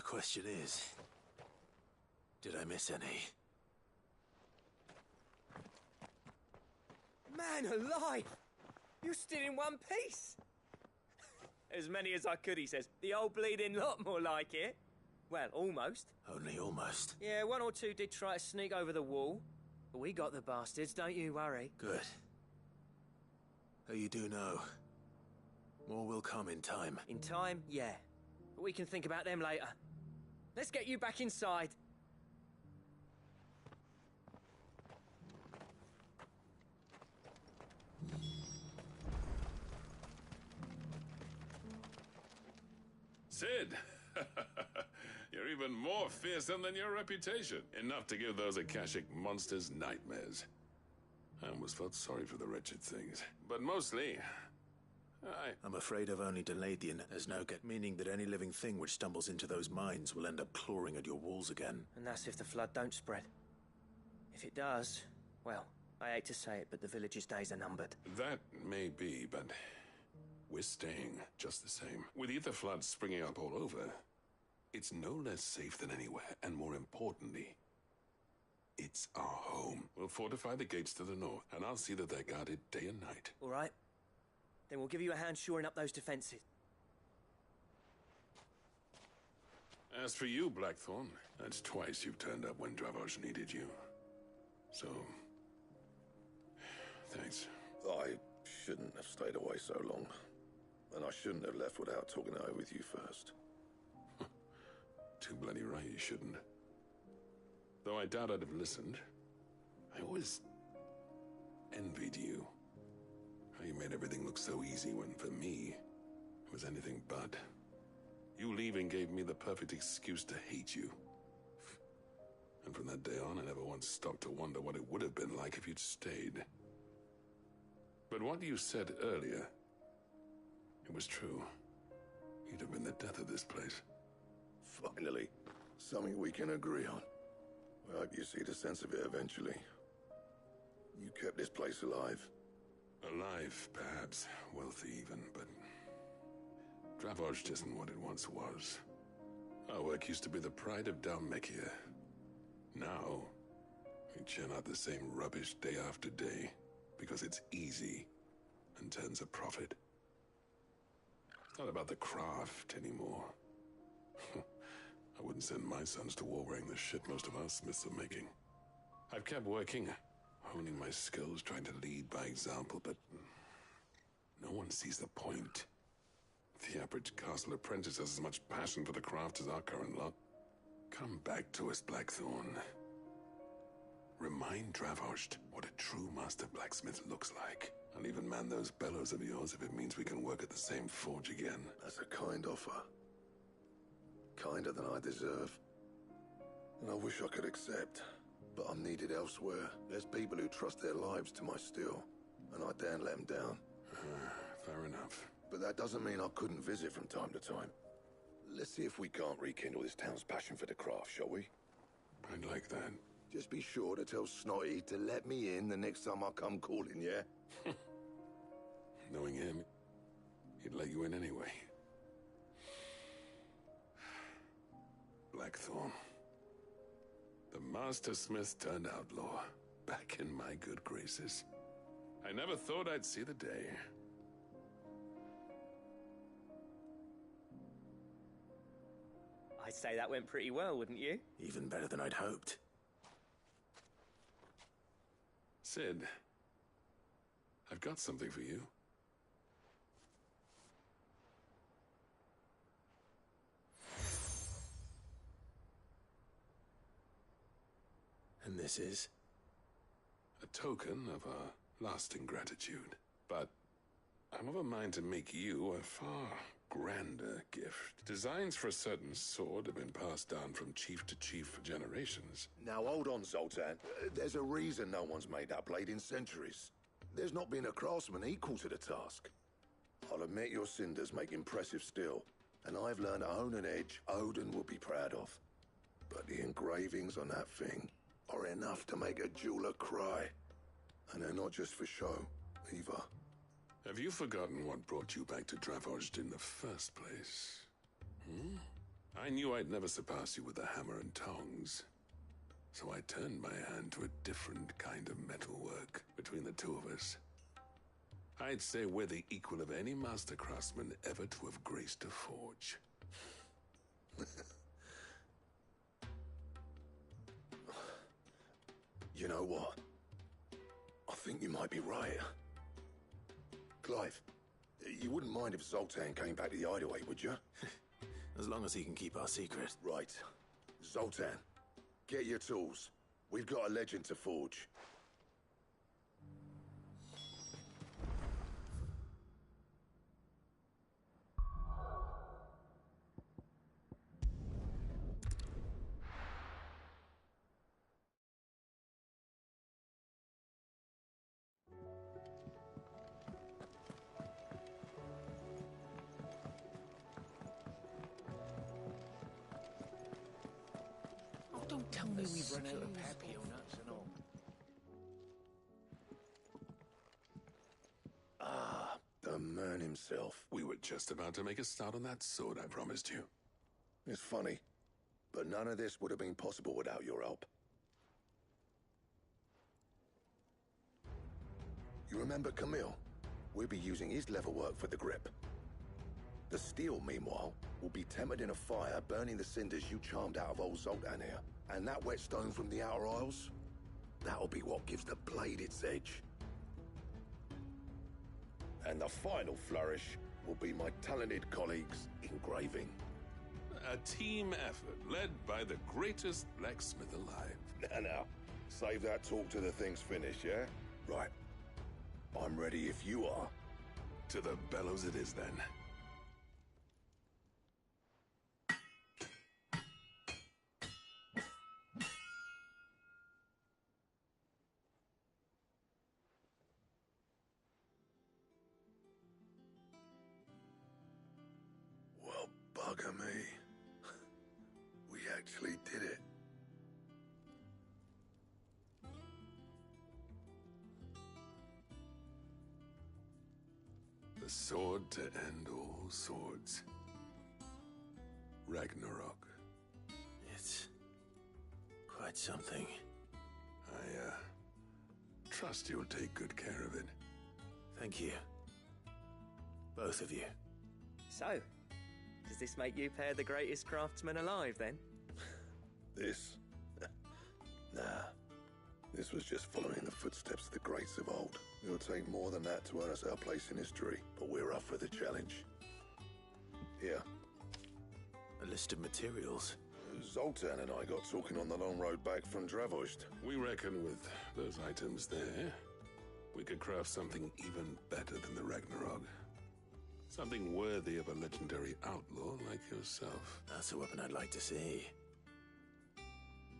question is, did I miss any? Man alive! You're still in one piece! As many as I could, he says. The old bleeding lot, more like it. Well, almost. Only almost. Yeah, one or two did try to sneak over the wall. But we got the bastards, don't you worry. Good. Though you do know, more will come in time. In time, yeah. But we can think about them later. Let's get you back inside. Sid! You're even more fearsome than your reputation. Enough to give those Akashic monsters nightmares. I almost felt sorry for the wretched things. But mostly, I'm afraid I've only delayed the There's no get, meaning that any living thing which stumbles into those mines will end up clawing at your walls again. And that's if the flood don't spread. If it does, well, I hate to say it, but the village's days are numbered. That may be, but we're staying just the same. With ether floods springing up all over, it's no less safe than anywhere, and more importantly, it's our home. We'll fortify the gates to the north, and I'll see that they're guarded day and night. All right. Then we'll give you a hand shoring up those defenses. As for you, Blackthorn, that's twice you've turned up when Dravos needed you. So, thanks. I shouldn't have stayed away so long. And I shouldn't have left without talking it over with you first. Too bloody right you shouldn't. Though I doubt I'd have listened. I always envied you. How you made everything look so easy when, for me, it was anything but. You leaving gave me the perfect excuse to hate you. And from that day on, I never once stopped to wonder what it would have been like if you'd stayed. But what you said earlier, it was true. You'd have been the death of this place. Finally, something we can agree on. I hope you see the sense of it eventually. You kept this place alive. Alive, perhaps. Wealthy even, but Dravos isn't what it once was. Our work used to be the pride of Dhalmekia. Now, we churn out the same rubbish day after day because it's easy and turns a profit. It's not about the craft anymore. I wouldn't send my sons to war wearing the shit most of our smiths are making. I've kept working, honing my skills, trying to lead by example, but no one sees the point. The average castle apprentice has as much passion for the craft as our current lot. Come back to us, Blackthorn. Remind Dravos what a true master blacksmith looks like. I'll even man those bellows of yours if it means we can work at the same forge again. That's a kind offer. Kinder than I deserve. And I wish I could accept, but I'm needed elsewhere. There's people who trust their lives to my steel, and I daren't let them down. Fair enough. But that doesn't mean I couldn't visit from time to time. Let's see if we can't rekindle this town's passion for the craft, shall we? I'd like that. Just be sure to tell Snotty to let me in the next time I come calling, yeah? Knowing him, he'd let you in anyway. Blackthorn. The Master Smith turned outlaw, back in my good graces. I never thought I'd see the day. I'd say that went pretty well, wouldn't you? Even better than I'd hoped. Sid, I've got something for you. And this is? A token of our lasting gratitude. But I'm of a mind to make you a far grander gift. Designs for a certain sword have been passed down from chief to chief for generations. Now hold on, Zoltan. There's a reason no one's made that blade in centuries. There's not been a craftsman equal to the task. I'll admit your cinders make impressive steel, and I've learned to own an edge Odin will be proud of. But the engravings on that thing are enough to make a jeweler cry. And they're not just for show, either. Have you forgotten what brought you back to Dravos in the first place? I knew I'd never surpass you with the hammer and tongs. So I turned my hand to a different kind of metalwork between the two of us. I'd say we're the equal of any master craftsman ever to have graced a forge. You know what? I think you might be right. Clive, you wouldn't mind if Zoltan came back to the hideaway, would you? As long as he can keep our secret. Right. Zoltan, get your tools. We've got a legend to forge. Don't tell me we've run out of papio nuts and all. Ah, the man himself. We were just about to make a start on that sword I promised you. It's funny, but none of this would have been possible without your help. You remember Camille? We'll be using his leatherwork for the grip. The steel, meanwhile, will be tempered in a fire, burning the cinders you charmed out of old Zoltan here. And that whetstone from the Outer Isles, that'll be what gives the blade its edge. And the final flourish will be my talented colleagues' engraving. A team effort led by the greatest blacksmith alive. Now, save that talk till the thing's finished, yeah? Right. I'm ready if you are. To the bellows it is, then. Well, bugger me. We actually did it. The sword to end all swords. Ragnarok. It's quite something. I, trust you'll take good care of it. Thank you. Both of you. So, does this make you pair the greatest craftsmen alive, then? This? Nah. This was just following the footsteps of the greats of old. It'll take more than that to earn us our place in history, but we're up for the challenge. Here. A list of materials. Zoltan and I got talking on the long road back from Dravost. We reckon with those items there, we could craft something even better than the Ragnarok. Something worthy of a legendary outlaw like yourself. That's a weapon I'd like to see.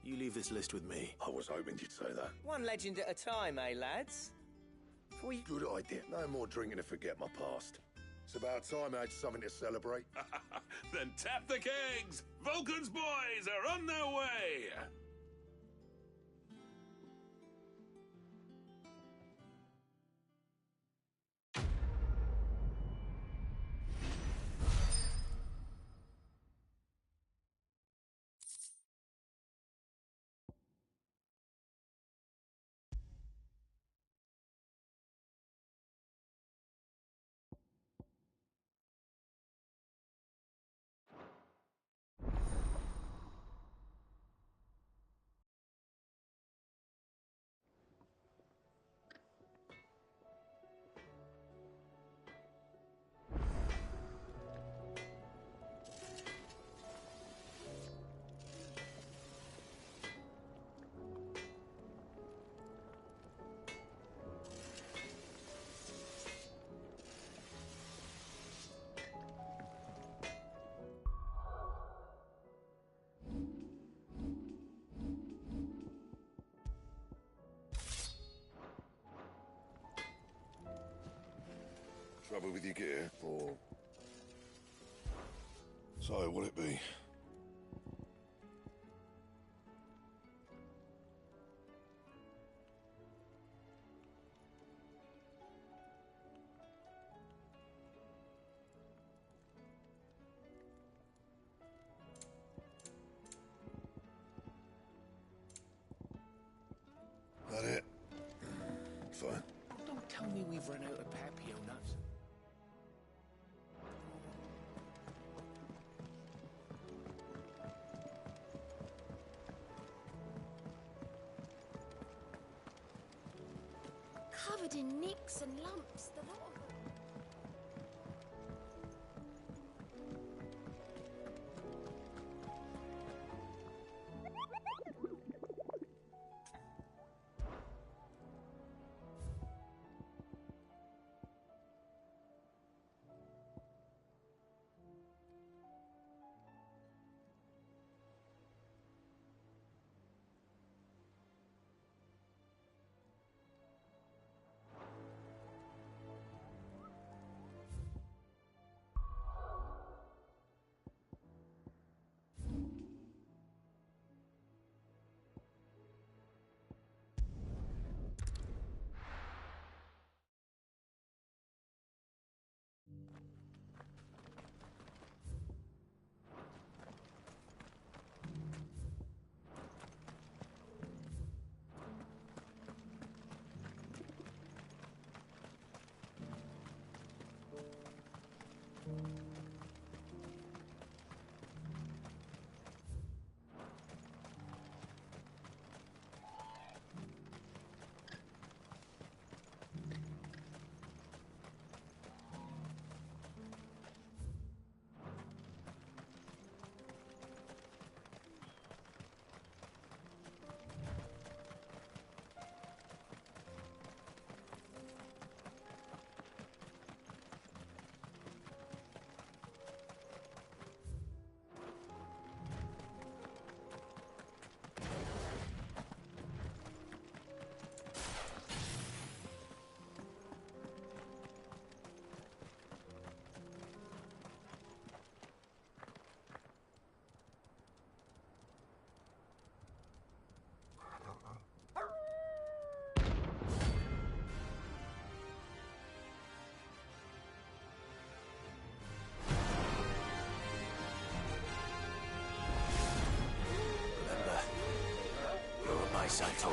You leave this list with me. I was hoping you'd say that. One legend at a time, eh, lads? Good idea. No more drinking to forget my past. It's about time I had something to celebrate. Then tap the kegs! Vulcan's boys are on their way! Trouble with your gear, or... So, what'll it be? I've run out of Papio nuts. Covered in nicks and lumps, the lot of them. Saito.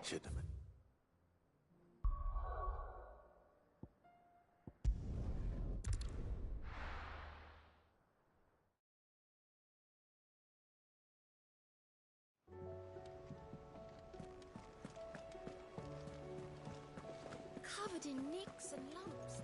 Shouldn't have. Covered in nicks and lumps.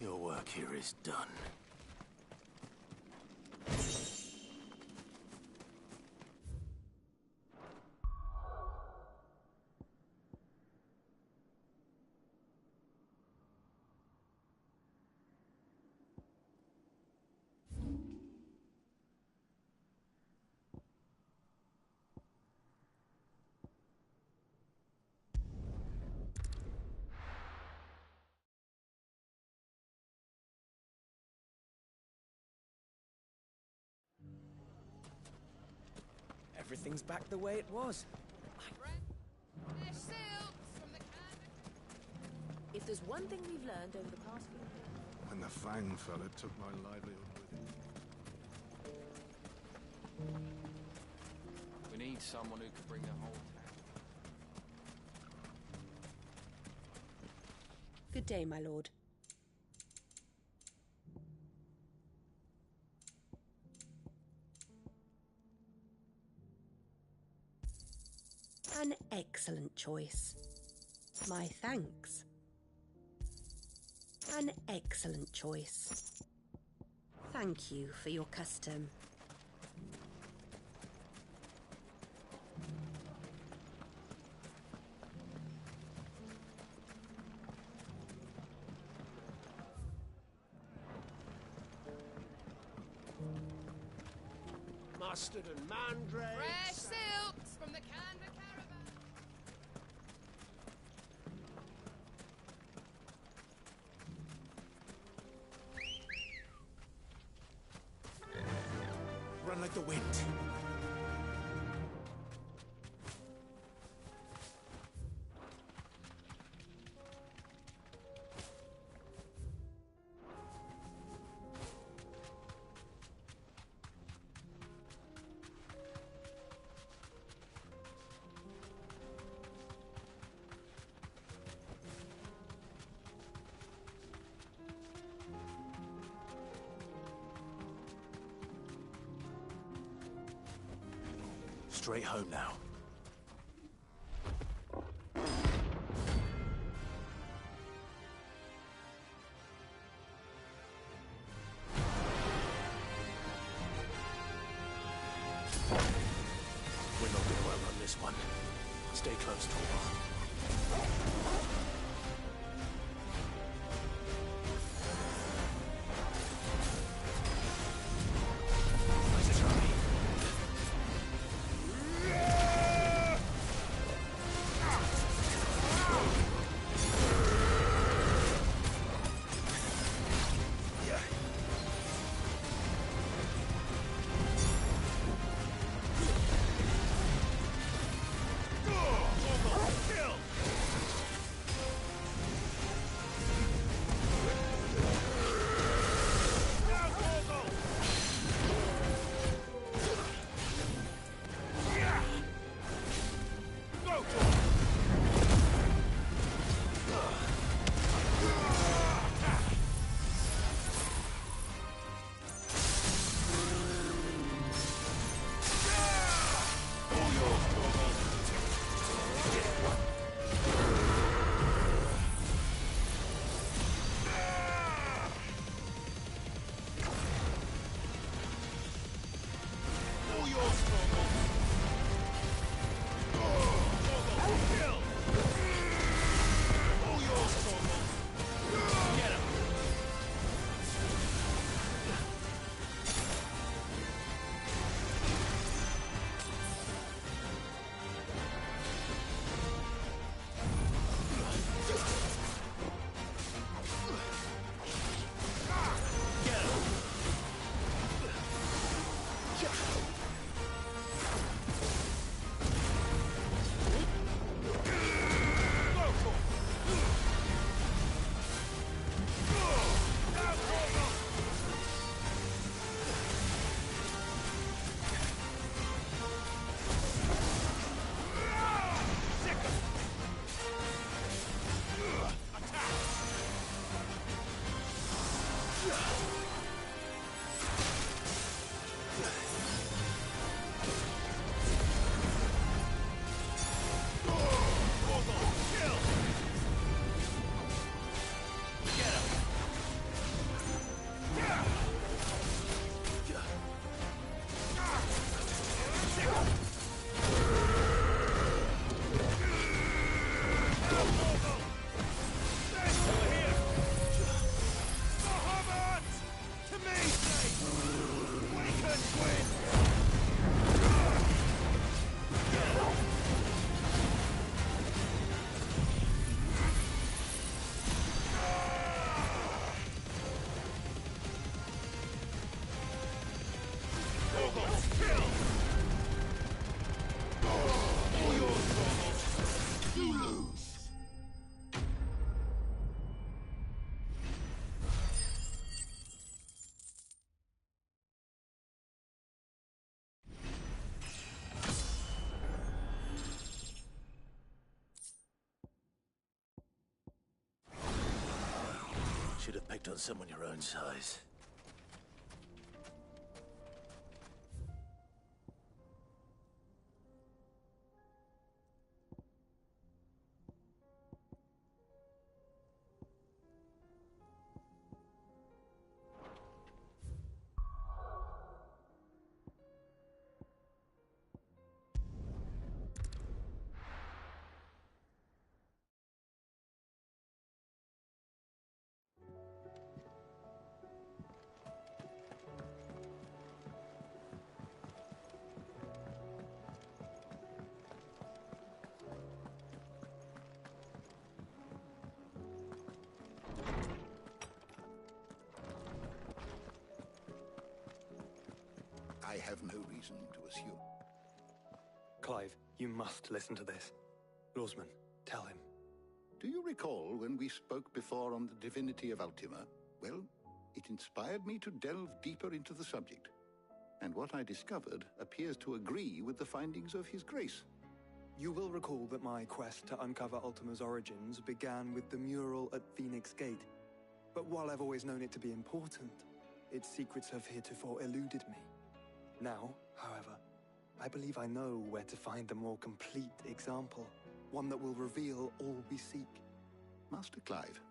Your work here is done. Everything's back the way it was. If there's one thing we've learned over the past few years... When the Fang fella took my livelihood with him. We need someone who could bring the whole town. Good day, my lord. An excellent choice. My thanks. An excellent choice. Thank you for your custom. Mustard and mandrake. Fresh silks from the Canva caravan. Run like the wind. Straight home now. We're not going to outrun this one. Stay close, Torvald. Kill! should have picked on someone your own size. I have no reason to assume. Clive, you must listen to this. Lawsman, tell him. Do you recall when we spoke before on the divinity of Ultima? Well, it inspired me to delve deeper into the subject. And what I discovered appears to agree with the findings of His Grace. You will recall that my quest to uncover Ultima's origins began with the mural at Phoenix Gate. But while I've always known it to be important, its secrets have heretofore eluded me. Now, however, I believe I know where to find the more complete example, one that will reveal all we seek. Master Clive,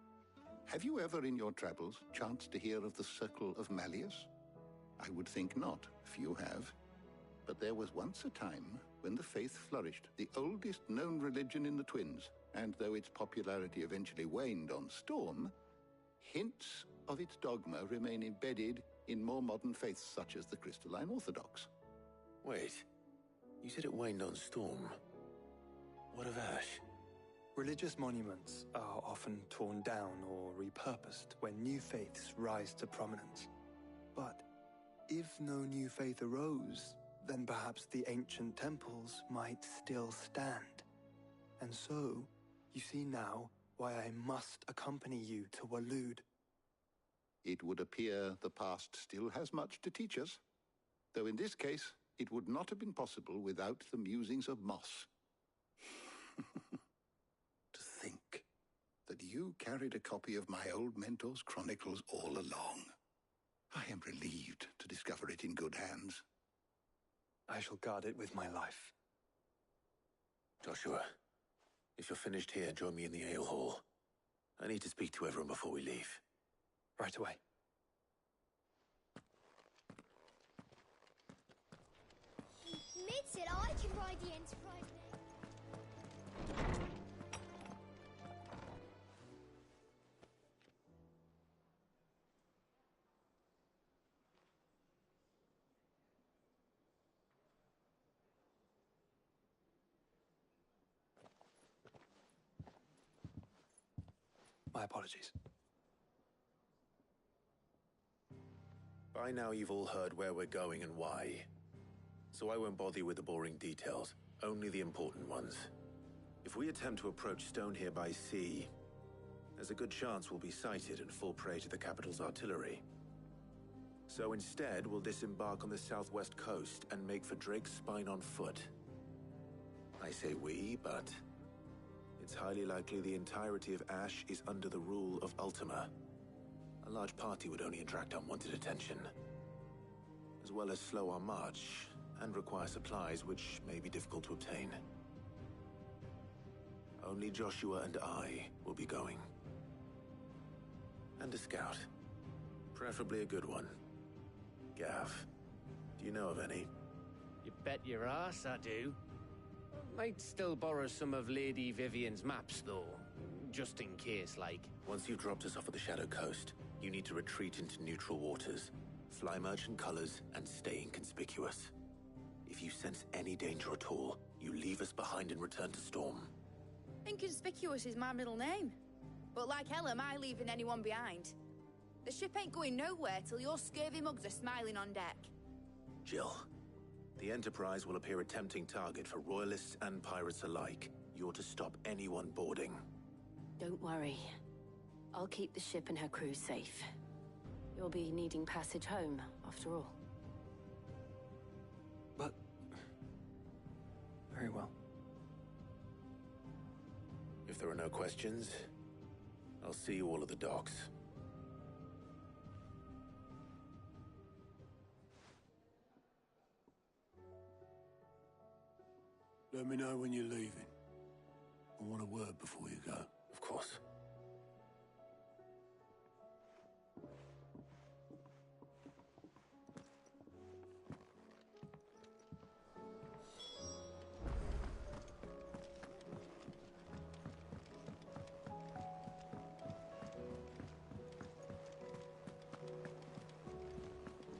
have you ever in your travels chanced to hear of the Circle of Malleus? I would think not, few have. But there was once a time when the faith flourished, the oldest known religion in the Twins, and though its popularity eventually waned on Storm, hints of its dogma remain embedded in more modern faiths such as the Crystalline Orthodox. Wait, you said it waned on Storm. What of Ash? Religious monuments are often torn down or repurposed when new faiths rise to prominence. But if no new faith arose, then perhaps the ancient temples might still stand. And so, you see now why I must accompany you to Waloed. It would appear the past still has much to teach us, though in this case, it would not have been possible without the musings of Moss. To think that you carried a copy of my old mentor's chronicles all along. I am relieved to discover it in good hands. I shall guard it with my life. Joshua, if you're finished here, join me in the ale hall. I need to speak to everyone before we leave. Right away. Admits it, I can ride the Enterprise now. My apologies. By now you've all heard where we're going and why. So I won't bother you with the boring details, only the important ones. If we attempt to approach Stone here by sea, there's a good chance we'll be sighted and fall prey to the capital's artillery. So instead, we'll disembark on the southwest coast and make for Drake's Spine on foot. I say we, but it's highly likely the entirety of Ash is under the rule of Ultima. A large party would only attract unwanted attention, as well as slow our march and require supplies which may be difficult to obtain. Only Joshua and I will be going. And a scout. Preferably a good one. Gav, do you know of any? You bet your ass I do. Might still borrow some of Lady Vivian's maps, though. Just in case, like. Once you've dropped us off at the Shadow Coast, you need to retreat into neutral waters, fly merchant colors, and stay inconspicuous. If you sense any danger at all, you leave us behind and return to Storm. Inconspicuous is my middle name. But like hell am I leaving anyone behind. The ship ain't going nowhere till your scurvy mugs are smiling on deck. Jill, the Enterprise will appear a tempting target for royalists and pirates alike. You're to stop anyone boarding. Don't worry. I'll keep the ship and her crew safe. You'll be needing passage home, after all. But... very well. If there are no questions, I'll see you all at the docks. Let me know when you're leaving. I want a word before you go. Of course.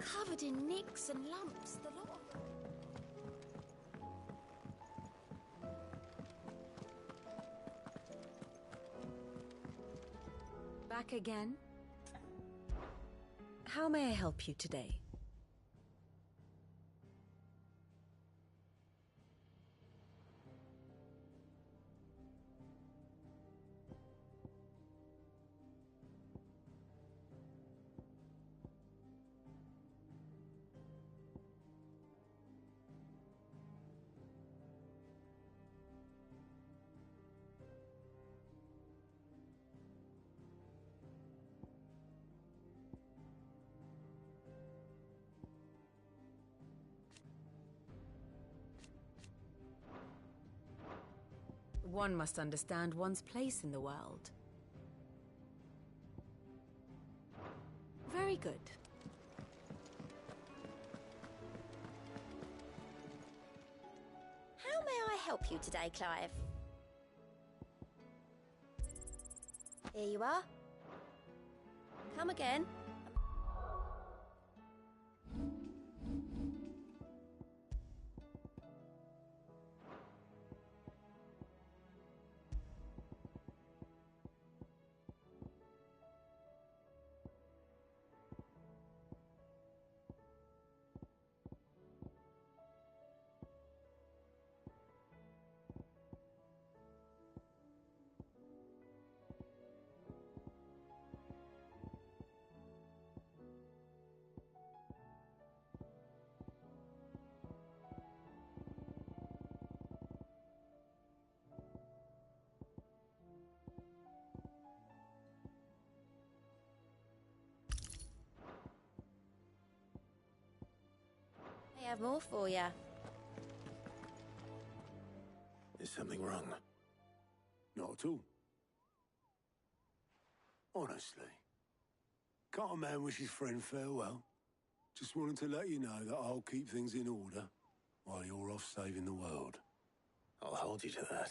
Covered in nicks and lumps, the lot of them. Back again? How may I help you today? One must understand one's place in the world. Very good. How may I help you today, Clive? Here you are. Come again. I have more for you. Is something wrong? Not at all. Honestly. Can't a man wish his friend farewell? Just wanted to let you know that I'll keep things in order while you're off saving the world. I'll hold you to that.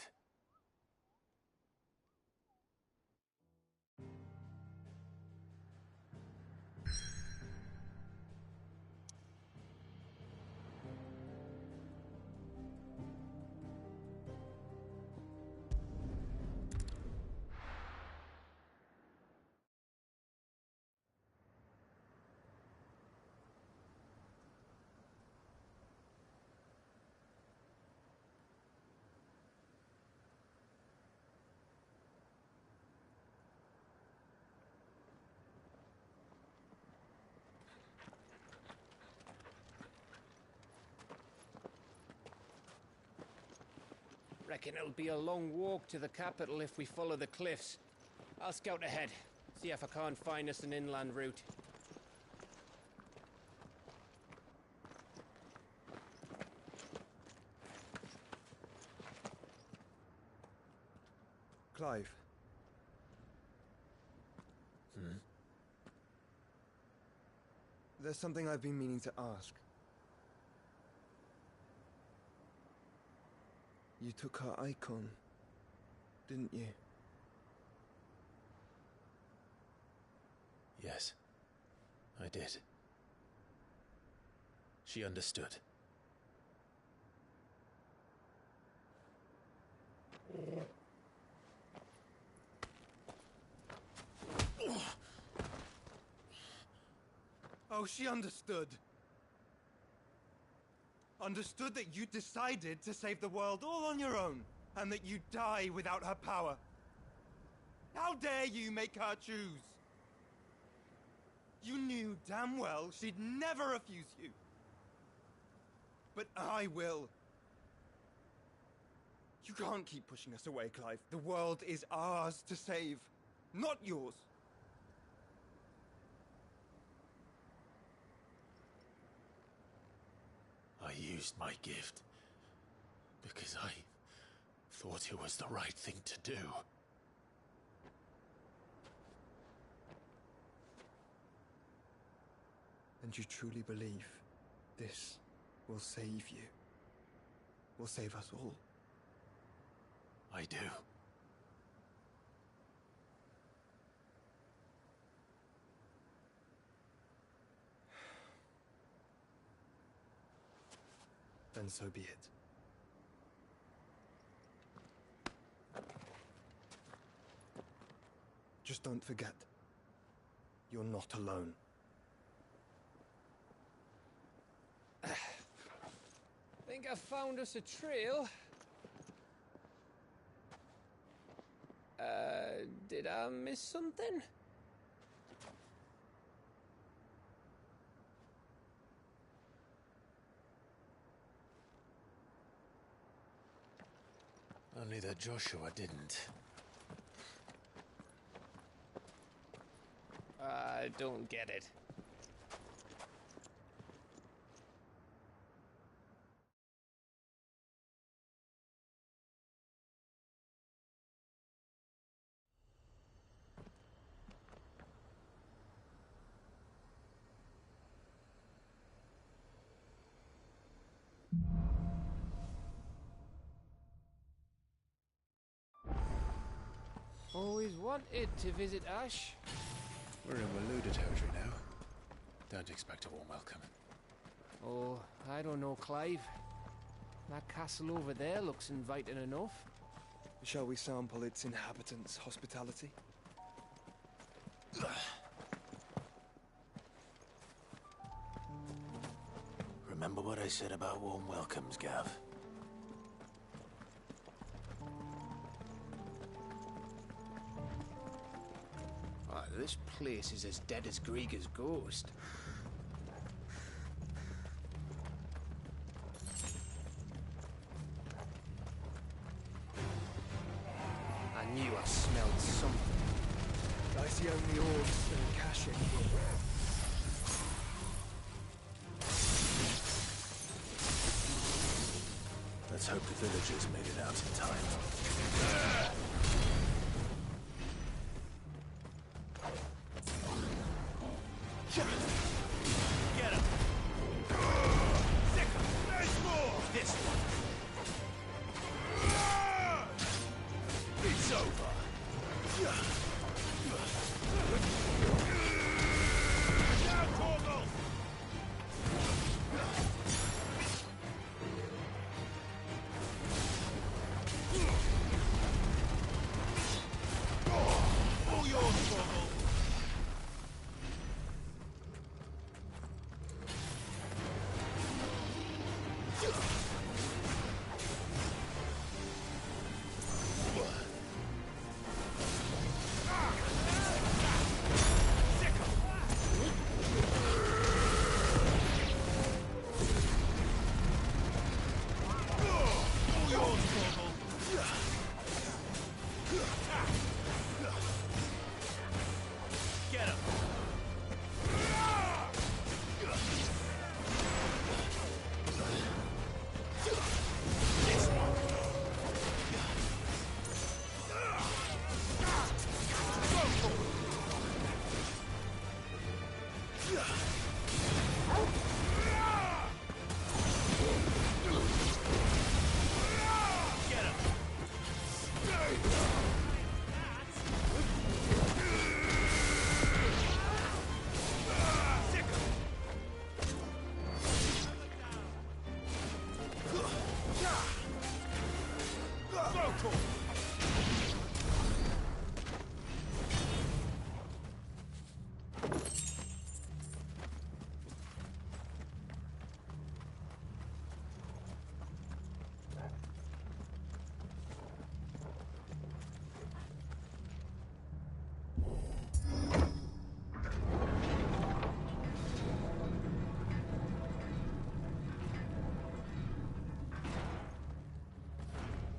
Reckon it'll be a long walk to the capital if we follow the cliffs. I'll scout ahead, see if I can't find us an inland route. Clive. There's something I've been meaning to ask. You took her icon, didn't you? Yes, I did. She understood. Oh, she understood. Understood that you decided to save the world all on your own, and that you'd die without her power. How dare you make her choose? You knew damn well she'd never refuse you. But I will. You can't keep pushing us away, Clive. The world is ours to save, not yours. I used my gift Because I thought it was the right thing to do. And you truly believe this will save you? Will save us all? I do. Then so be it. Just don't forget, you're not alone. Think I found us a trail. Did I miss something? Only that Joshua didn't. I don't get it. Always wanted to visit Ash. We're in Waluda territory now. Don't expect a warm welcome. Oh, I don't know, Clive. That castle over there looks inviting enough. Shall we sample its inhabitants' hospitality? Remember what I said about warm welcomes, Gav? This place is as dead as Grieger's ghost. I knew I smelled something. I see only orbs and cash in here. Let's hope the villagers made it out in time. Get him! There's more! This one! It's over! Down, Torgal! All yours, Torgal! Get him! This one! Get him!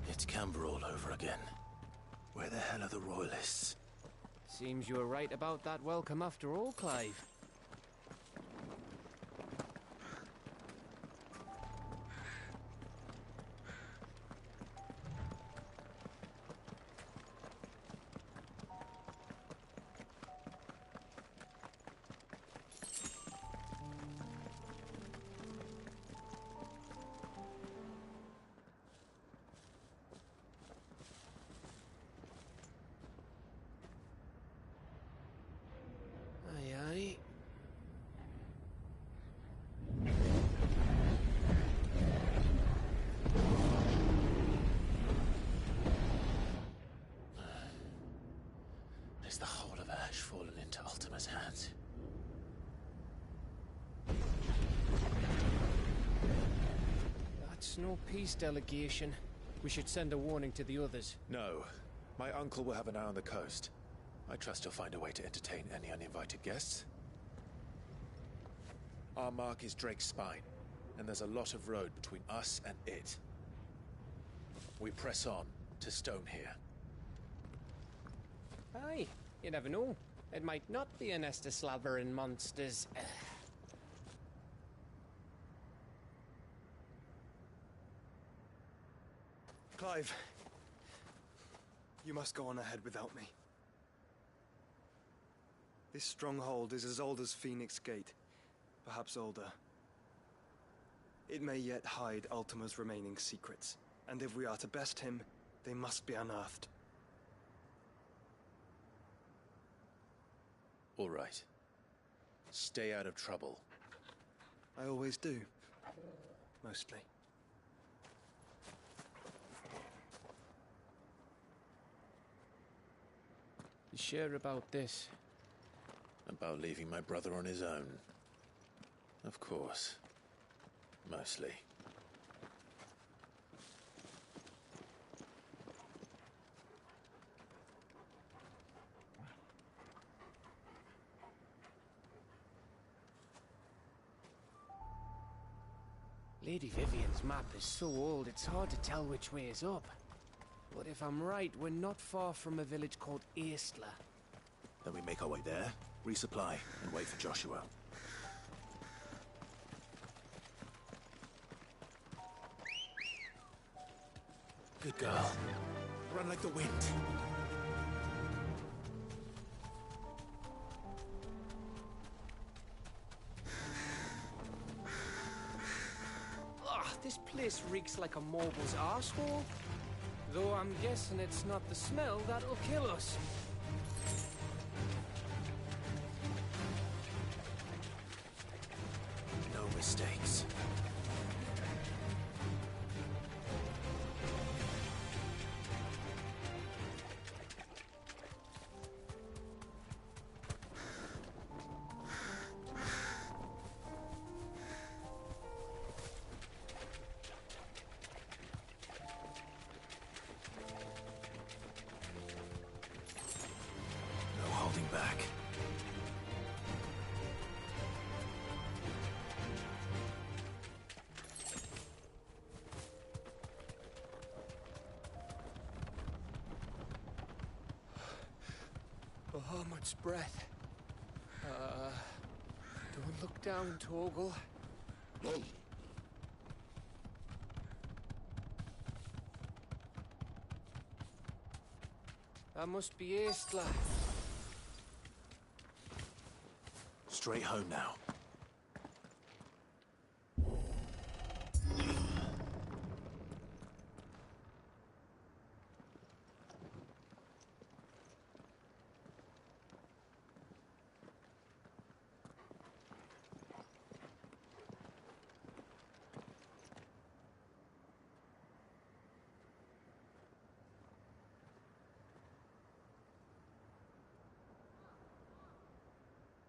It's Camber all over again. Where the hell are the Royalists? Seems you were right about that welcome after all, Clive. Has the whole of Ash fallen into Ultima's hands? That's no peace delegation. We should send a warning to the others. No. My uncle will have an eye on the coast. I trust he'll find a way to entertain any uninvited guests. Our mark is Drake's Spine, and there's a lot of road between us and it. We press on to Stonehere. Aye, you never know. It might not be a nest of slavering monsters. Clive, you must go on ahead without me. This stronghold is as old as Phoenix Gate, perhaps older. It may yet hide Ultima's remaining secrets, and if we are to best him, they must be unearthed. All right. Stay out of trouble. I always do. Mostly. You sure about this? About leaving my brother on his own? Of course. Mostly. Lady Vivian's map is so old, it's hard to tell which way is up. But if I'm right, we're not far from a village called Aistla. Then we make our way there, resupply, and wait for Joshua. Good girl. Run like the wind. This place reeks like a mobile's arsehole. Though I'm guessing it's not the smell that'll kill us. No mistakes. Back. Oh, much breath. Don't look down, Torgal. That must be Aistla. Straight home now.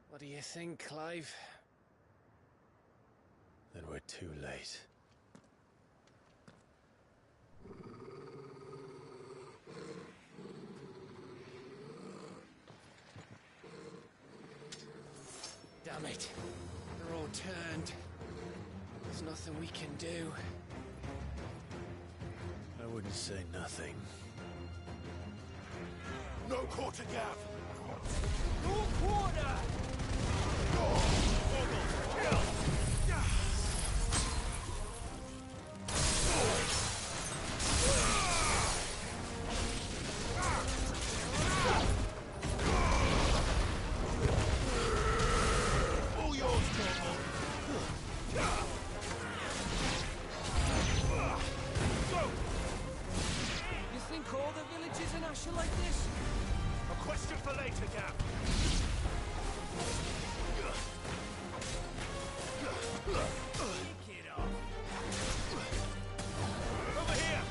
What do you think, Clive? Then we're too late. Damn it. They're all turned. There's nothing we can do. I wouldn't say nothing. No quarter gap! No quarter! You think all the villages in Ash are like this? A question for later, Gap. Take it off. Over here!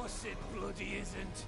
course it bloody isn't.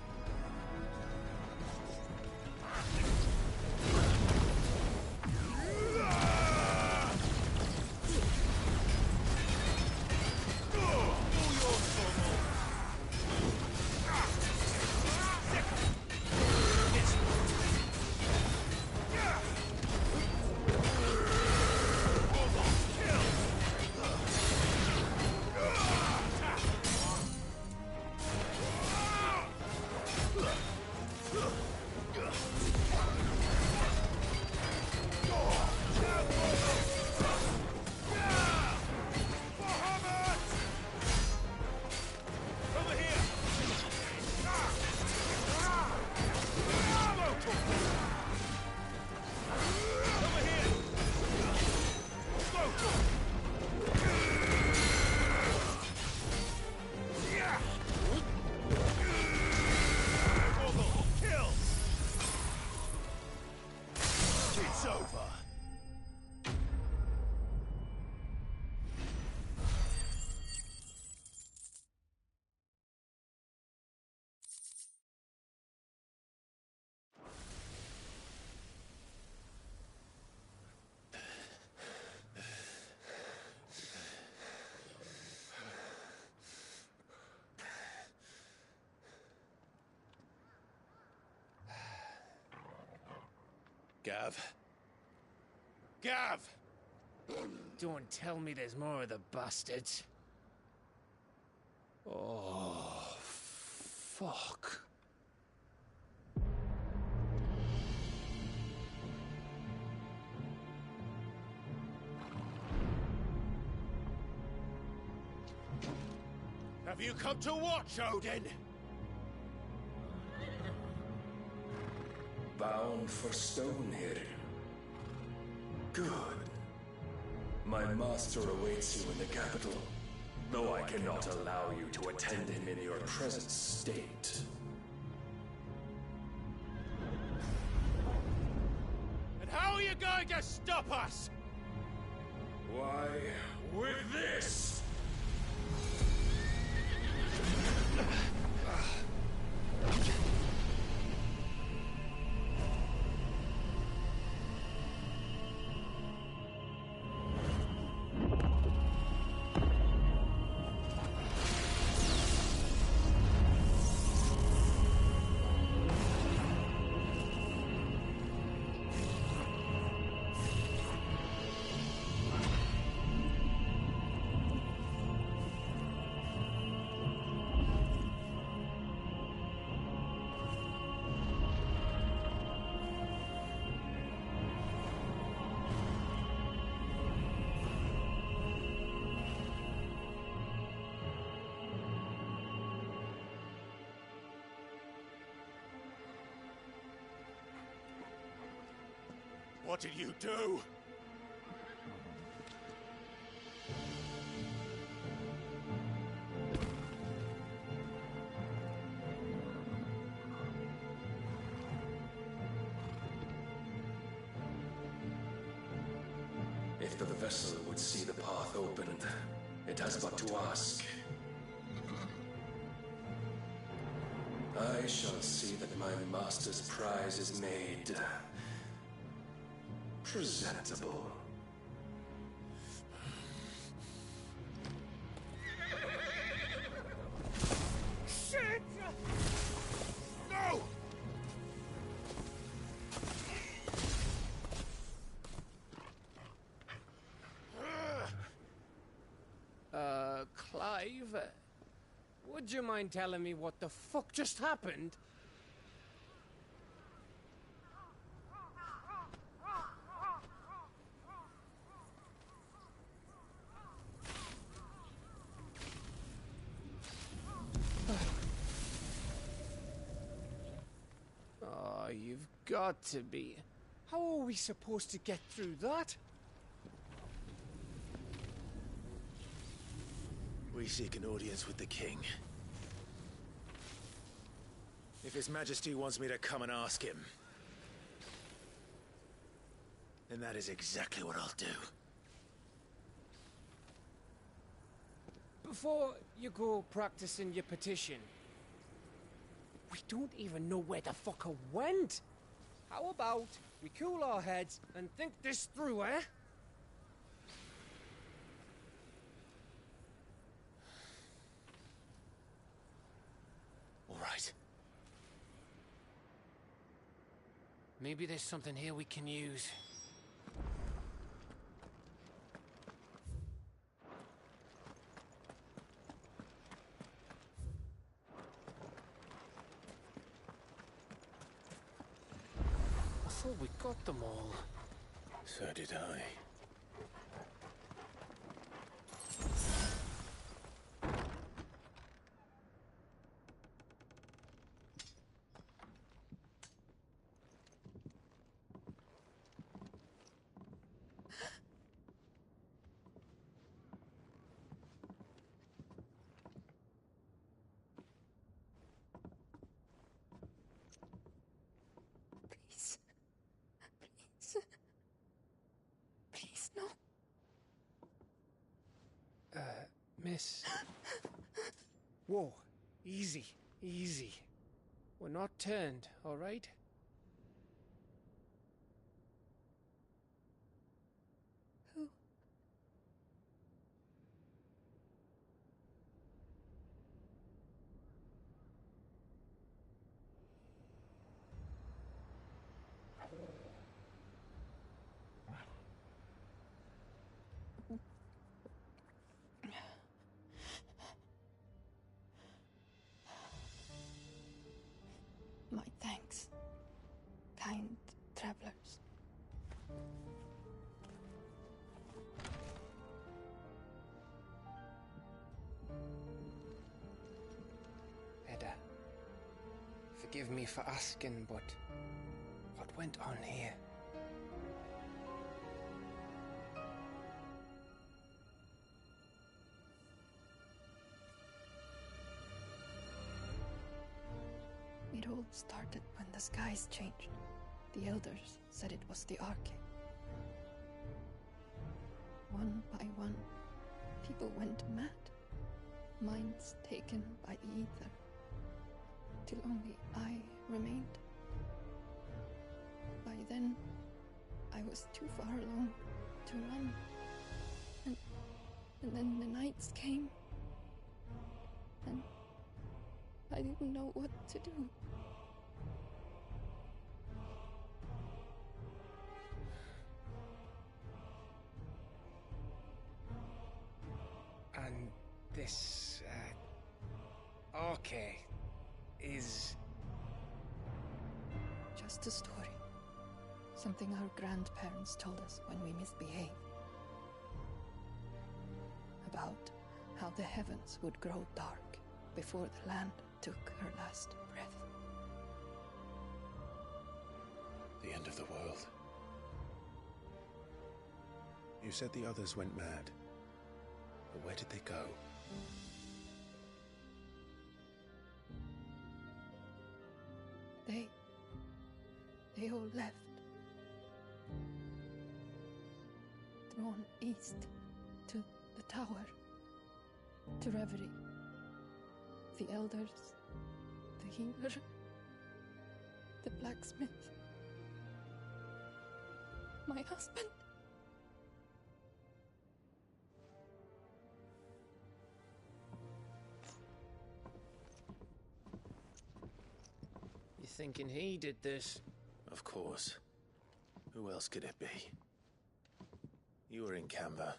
Gav. Gav! Don't tell me there's more of the bastards. Oh, fuck. Have you come to watch, Odin? Bound for Stonehill. Good. My master awaits you in the capital, though I cannot allow you to attend him in your present state. And how are you going to stop us? Why, with this! What did you do? If the vessel would see the path opened, it has but to ask. I shall see that my master's prize is made presentable. Shit! No! Clive? Would you mind telling me what the fuck just happened? Oh, you've got to be. How are we supposed to get through that? We seek an audience with the king. If His Majesty wants me to come and ask him, then that is exactly what I'll do. Before you go practicing your petition, We don't even know where the fucker went. How about we cool our heads and think this through, eh? All right. Maybe there's something here we can use. I thought we got them all. So did I. Please. Please. Please, no. Miss. Whoa. Easy. Easy. We're not turned, all right? Who? My thanks, kind travelers. Edda, forgive me for asking, but what went on here? It all started when the skies changed. The elders said it was the Arcade. One by one, people went mad. Minds taken by the ether. Till only I remained. By then, I was too far along to run. And then the nights came. And I didn't know what to do. And this, Arcade is... Just a story. Something our grandparents told us when we misbehaved. About how the heavens would grow dark before the land took her last breath. The end of the world. You said the others went mad. But where did they go? They all left. Drawn east to the tower, to Reverie. The elders, the healer, the blacksmith, my husband. You thinking he did this? Of course. Who else could it be? You were in Canva.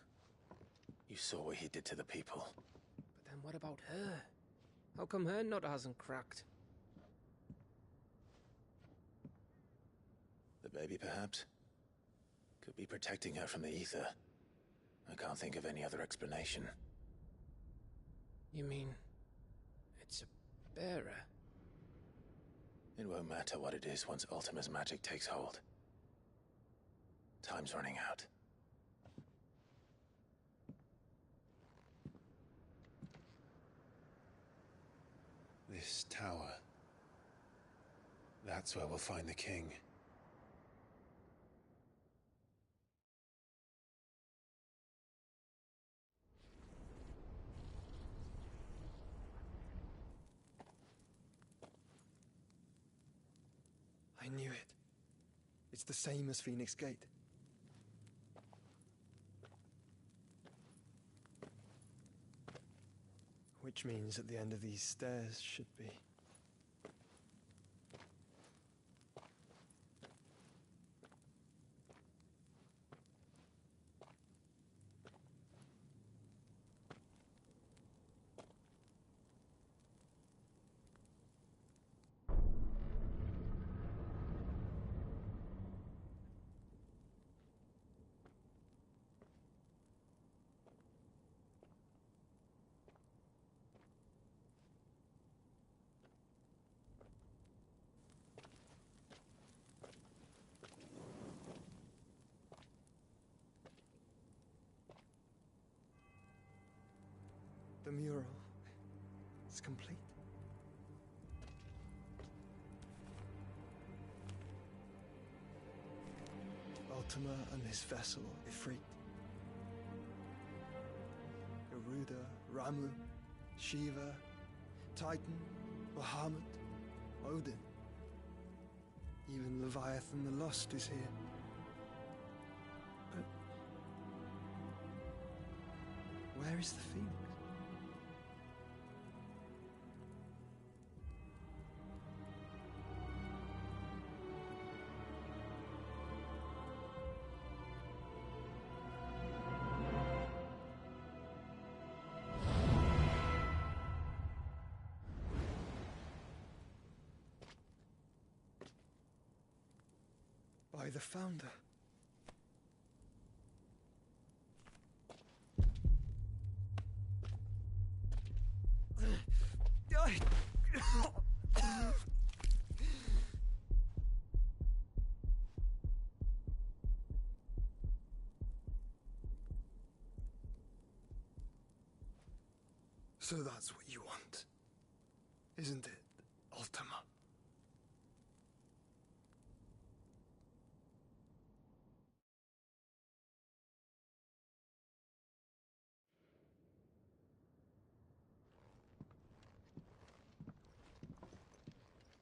You saw what he did to the people. But then what about her? How come her nut hasn't cracked? The baby, perhaps? Could be protecting her from the ether. I can't think of any other explanation. You mean... it's a bearer? It won't matter what it is once Ultima's magic takes hold. Time's running out. This tower. That's where we'll find the king. It's the same as Phoenix Gate. Which means at the end of these stairs should be... The mural is complete. Ultima and his vessel, Ifrit. Garuda, Ramu, Shiva, Titan, Bahamut, Odin. Even Leviathan the Lost is here. But where is the Phoenix? By the Founder. So that's what you want, isn't it, Ultima?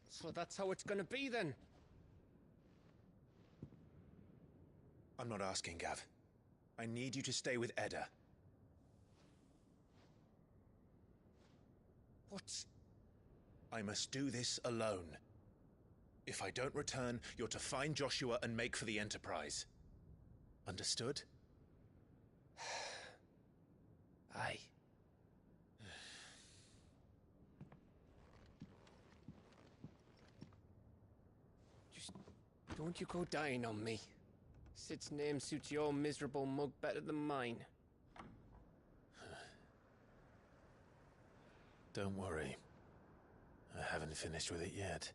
So that's how it's gonna be then? I'm not asking, Gav. I need you to stay with Edda. What? I must do this alone. If I don't return, you're to find Joshua and make for the Enterprise. Understood? Aye. Just don't you go dying on me. Sid's name suits your miserable mug better than mine. Don't worry. I haven't finished with it yet.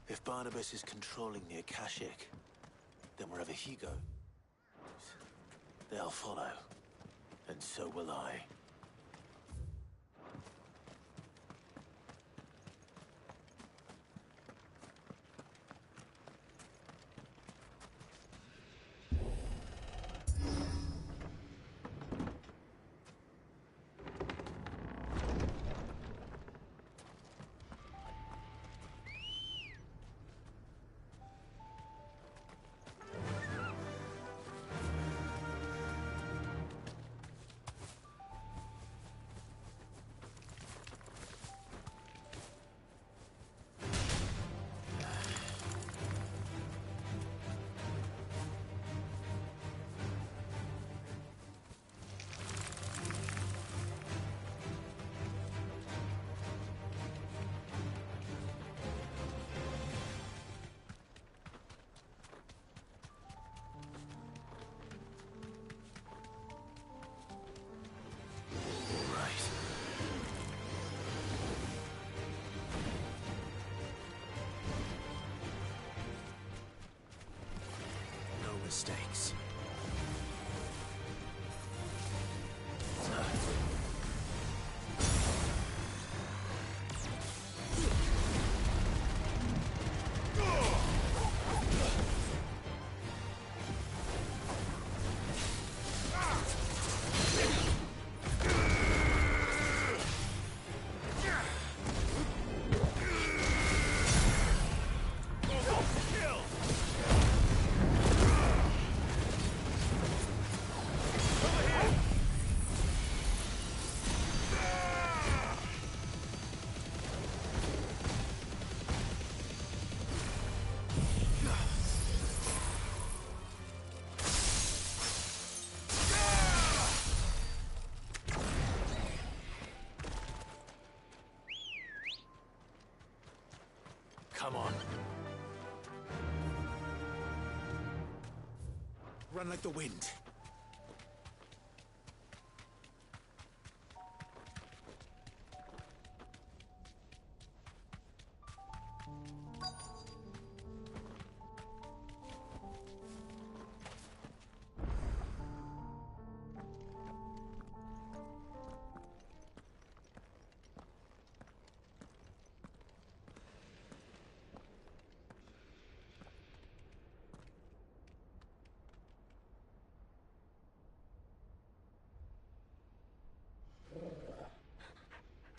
If Barnabas is controlling the Akashic, then wherever he goes, they'll follow. And so will I. mistakes. Come on. Run like the wind.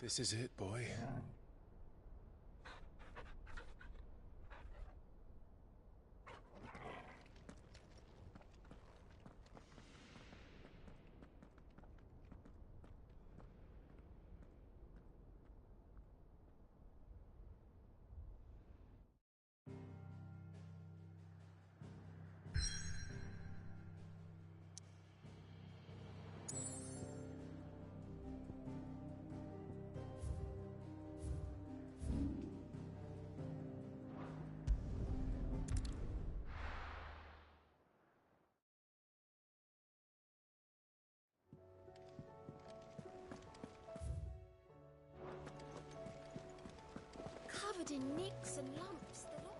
This is it, boy. Covered in nicks and lumps, the lot.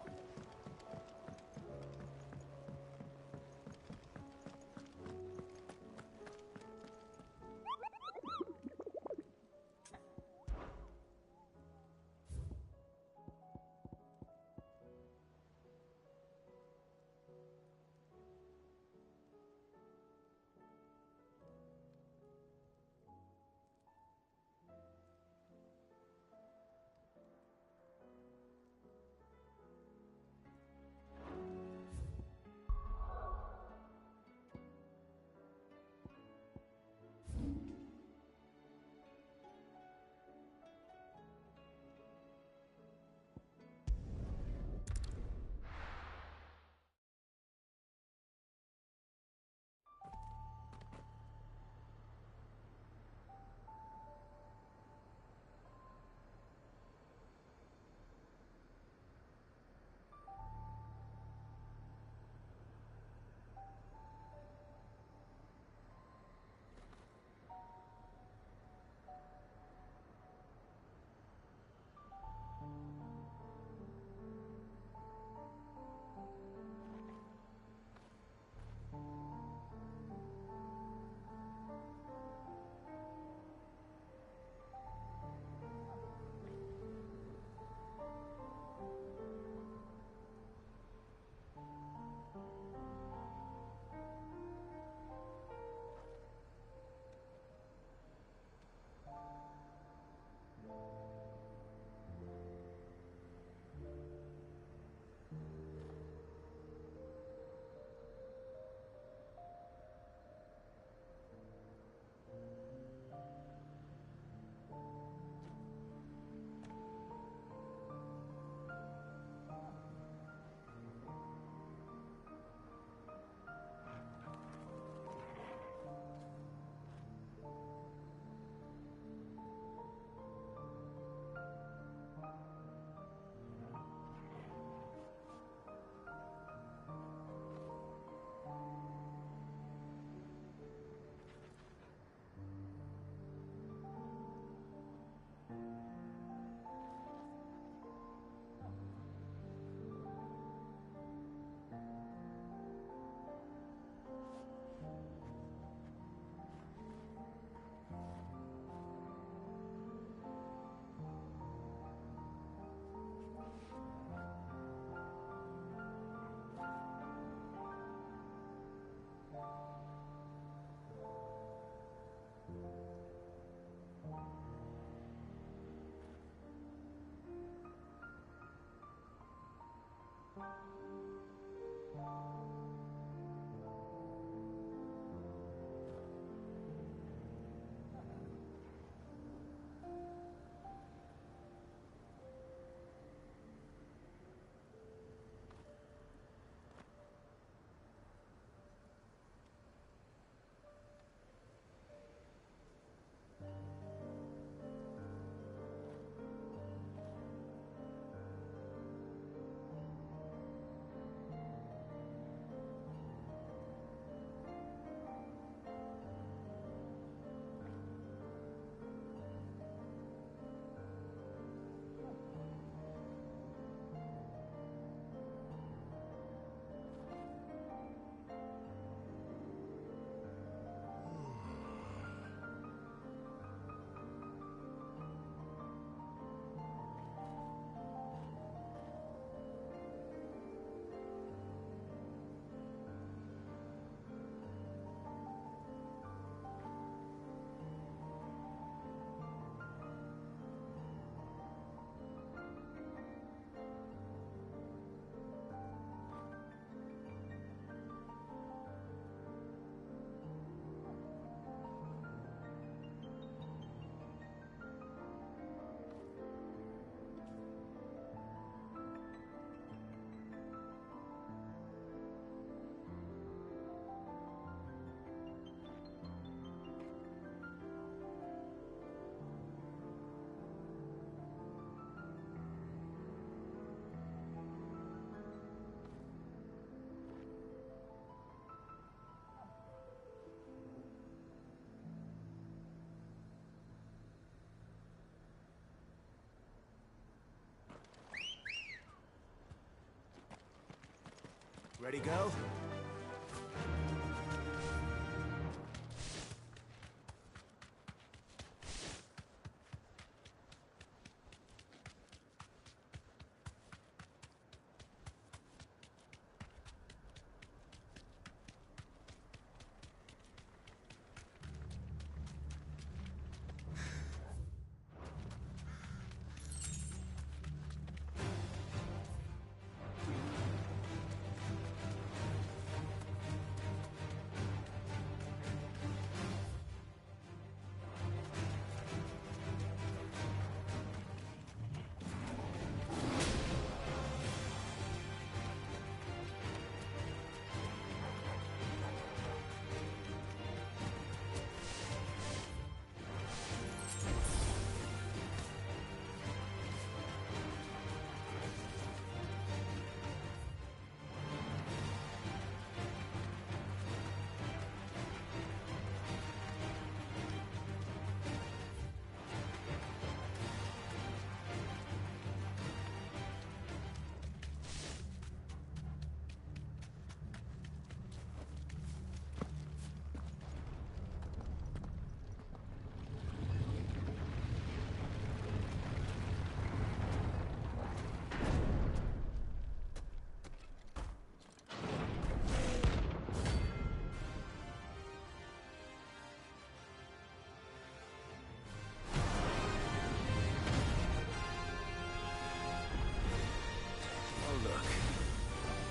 Ready, girl?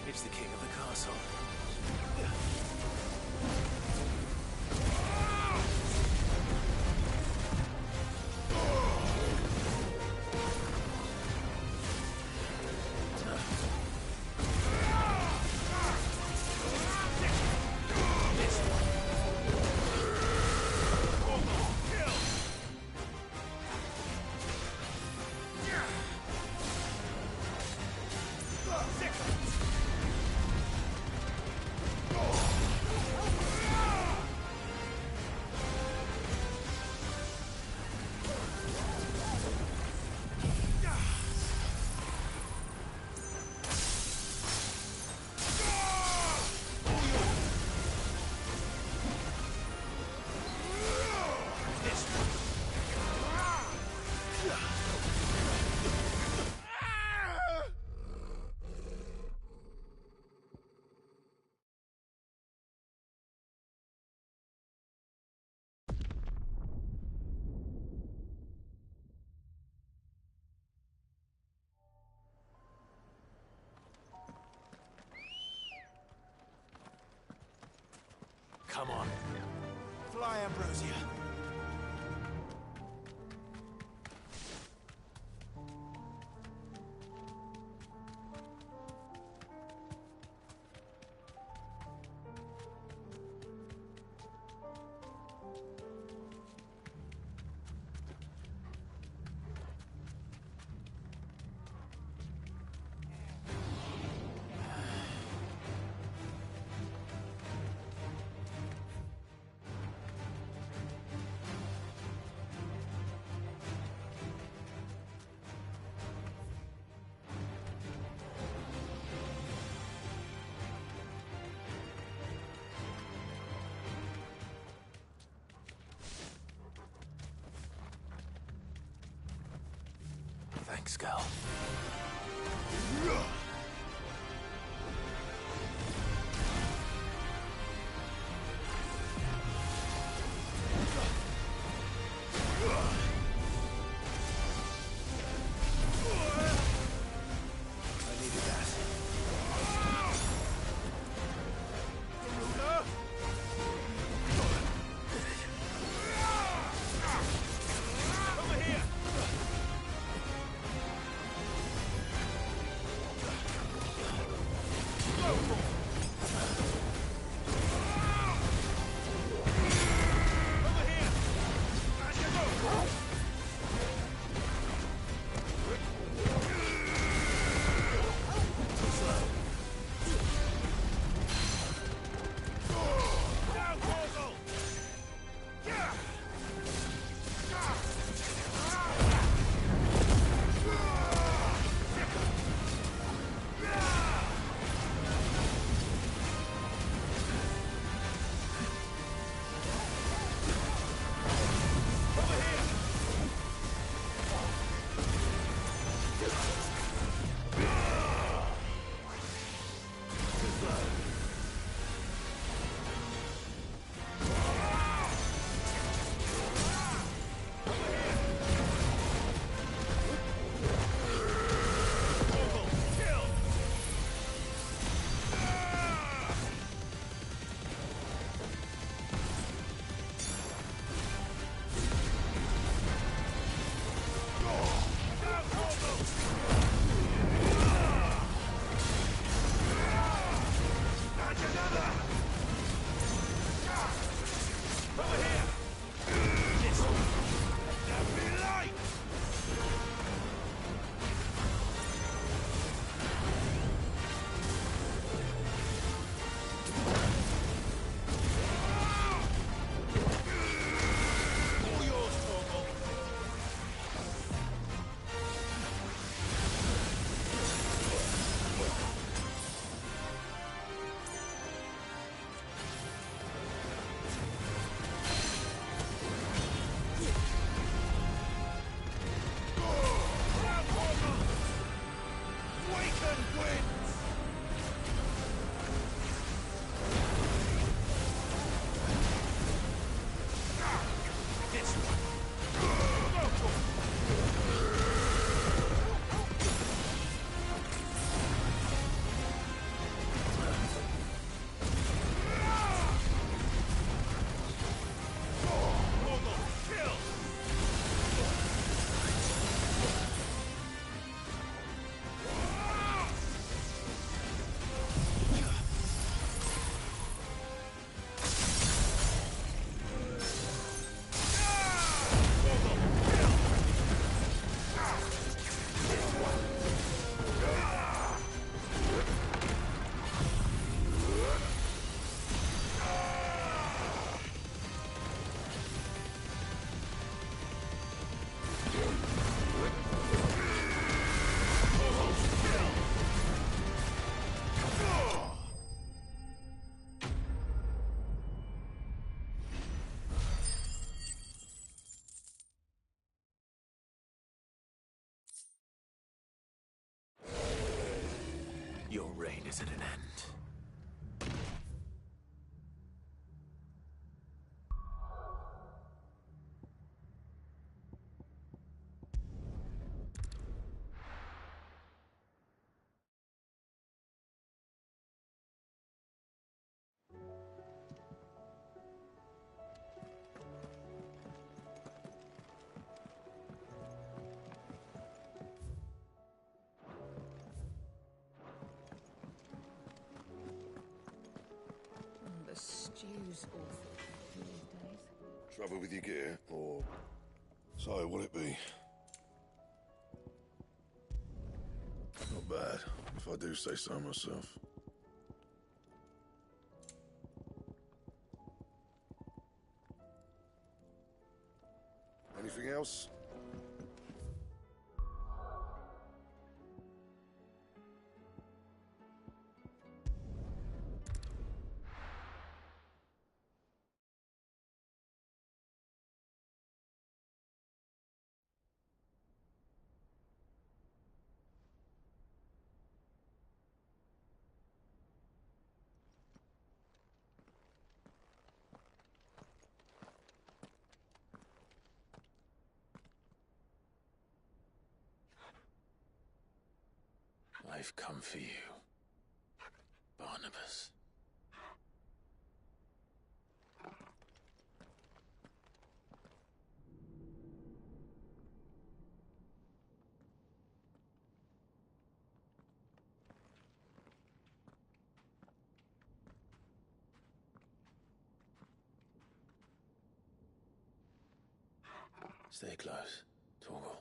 It's the king of the castle. Come on. Fly, Ambrosia. Thanks, girl. Over here! Your reign is at an end. The stew's awful these days. Trouble with your gear, or so will it be? Not bad, if I do say so myself. Anything else? I've come for you, Barnabas. Stay close, Torgal.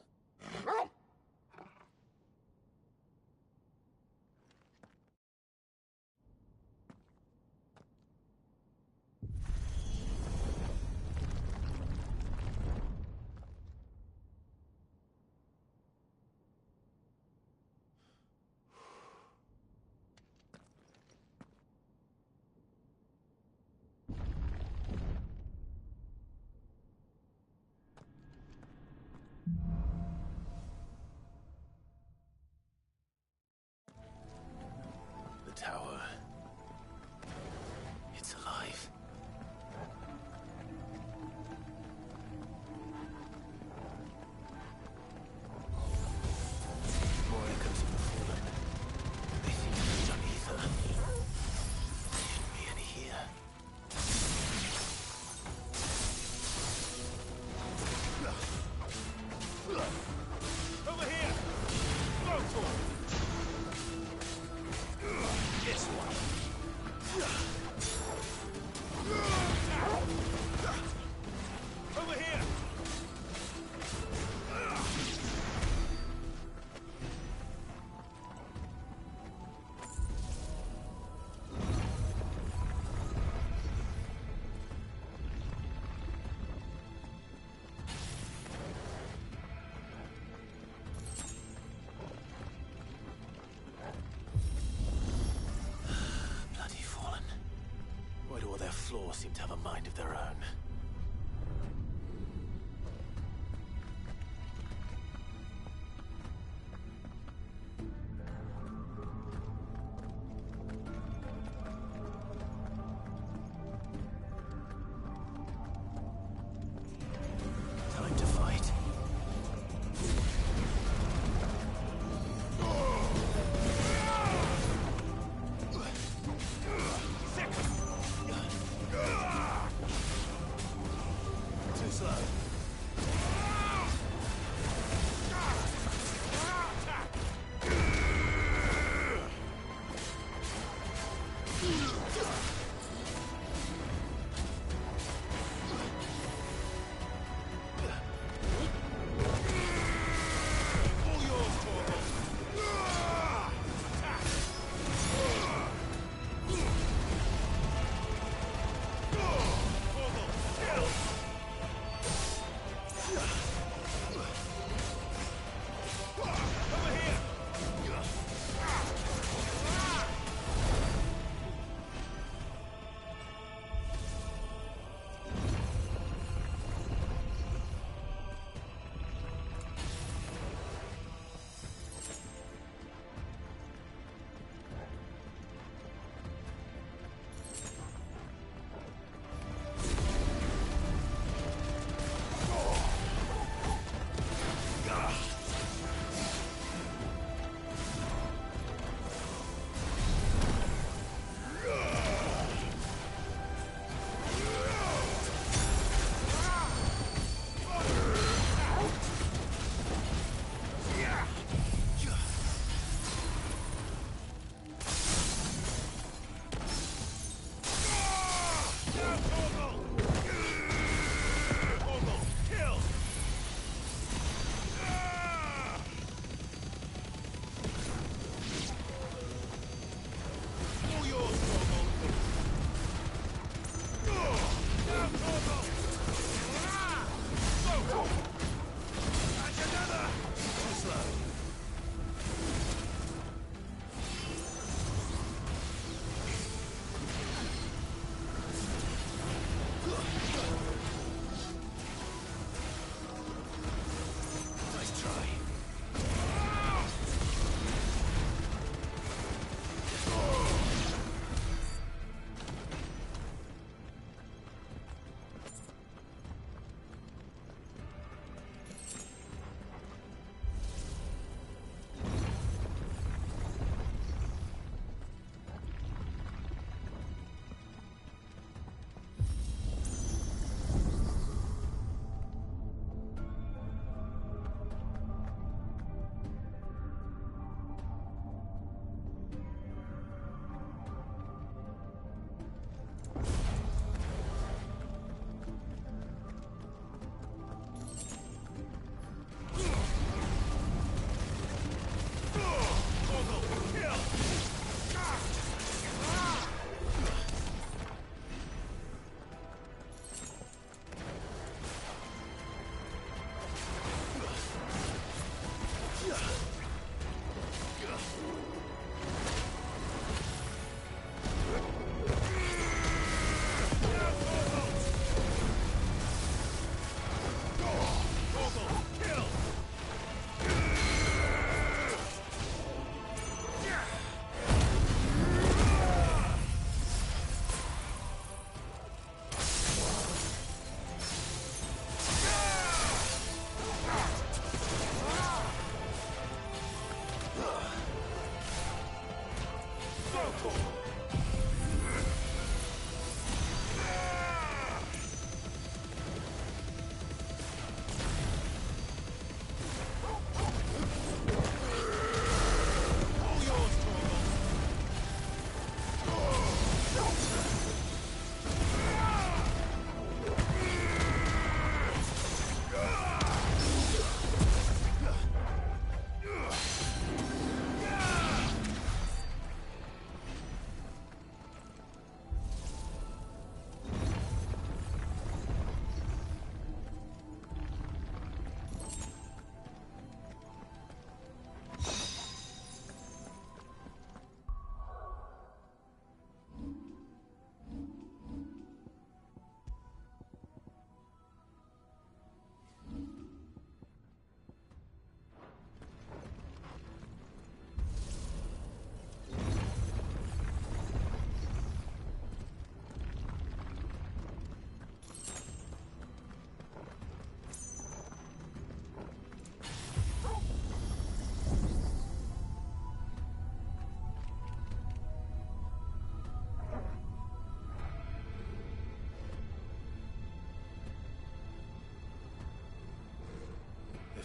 The tower. It's alive. More echoes of the fallen. They seem to feed on ether. There shouldn't be any here. Over here! Go for it! This one! Over here! Bloody fallen. Why do all their flaws seem to have a mind of their own?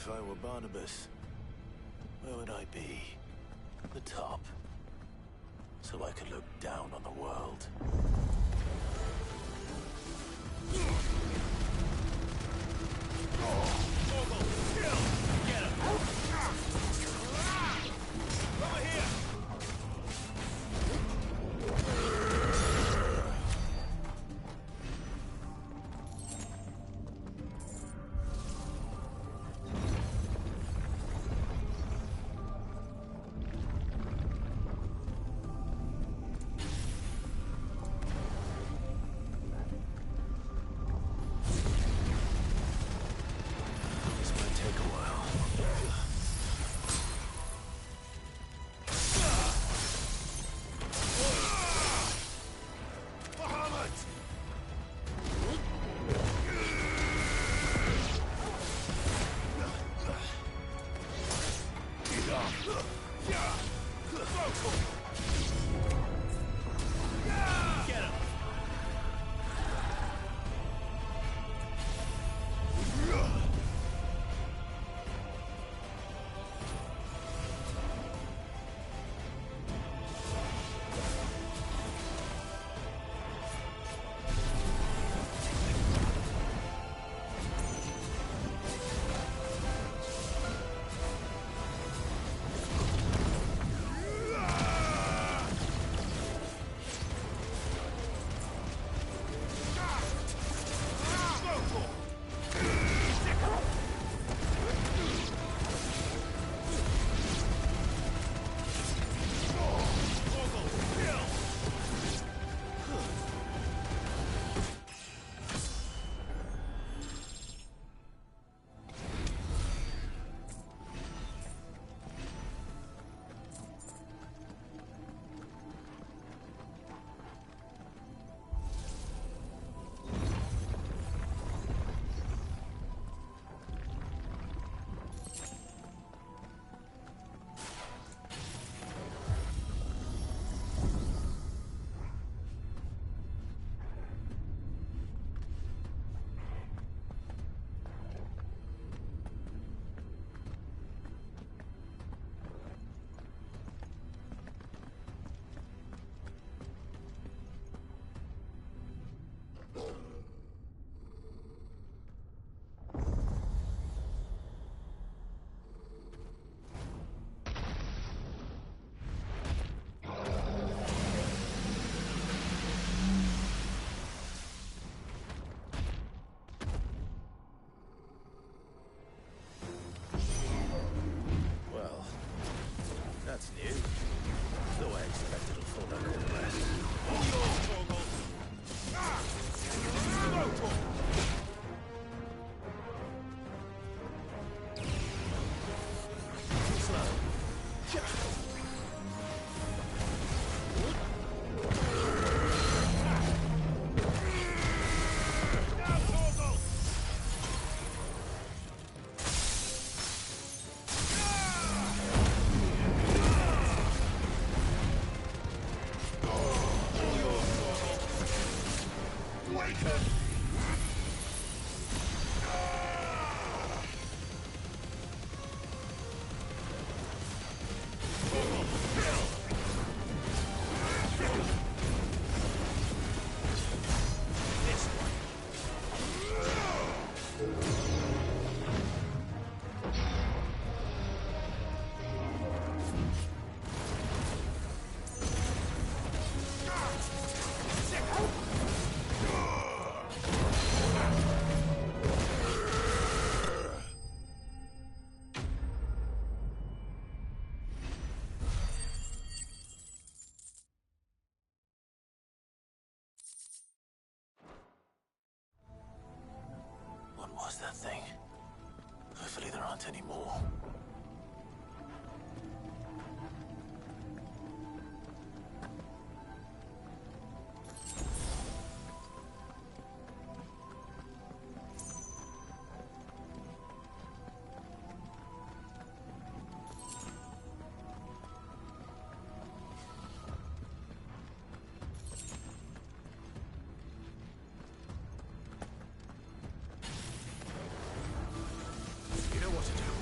If I were Barnabas, where would I be? The top. So I could look down on the world. Over here! This might take a while. That's new. Though I expect it'll fall back on the rest. All yours, Torgal! Ah! Go, What was that thing? Hopefully there aren't any more. You know what to do.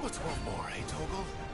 What's one more, eh, Toggle?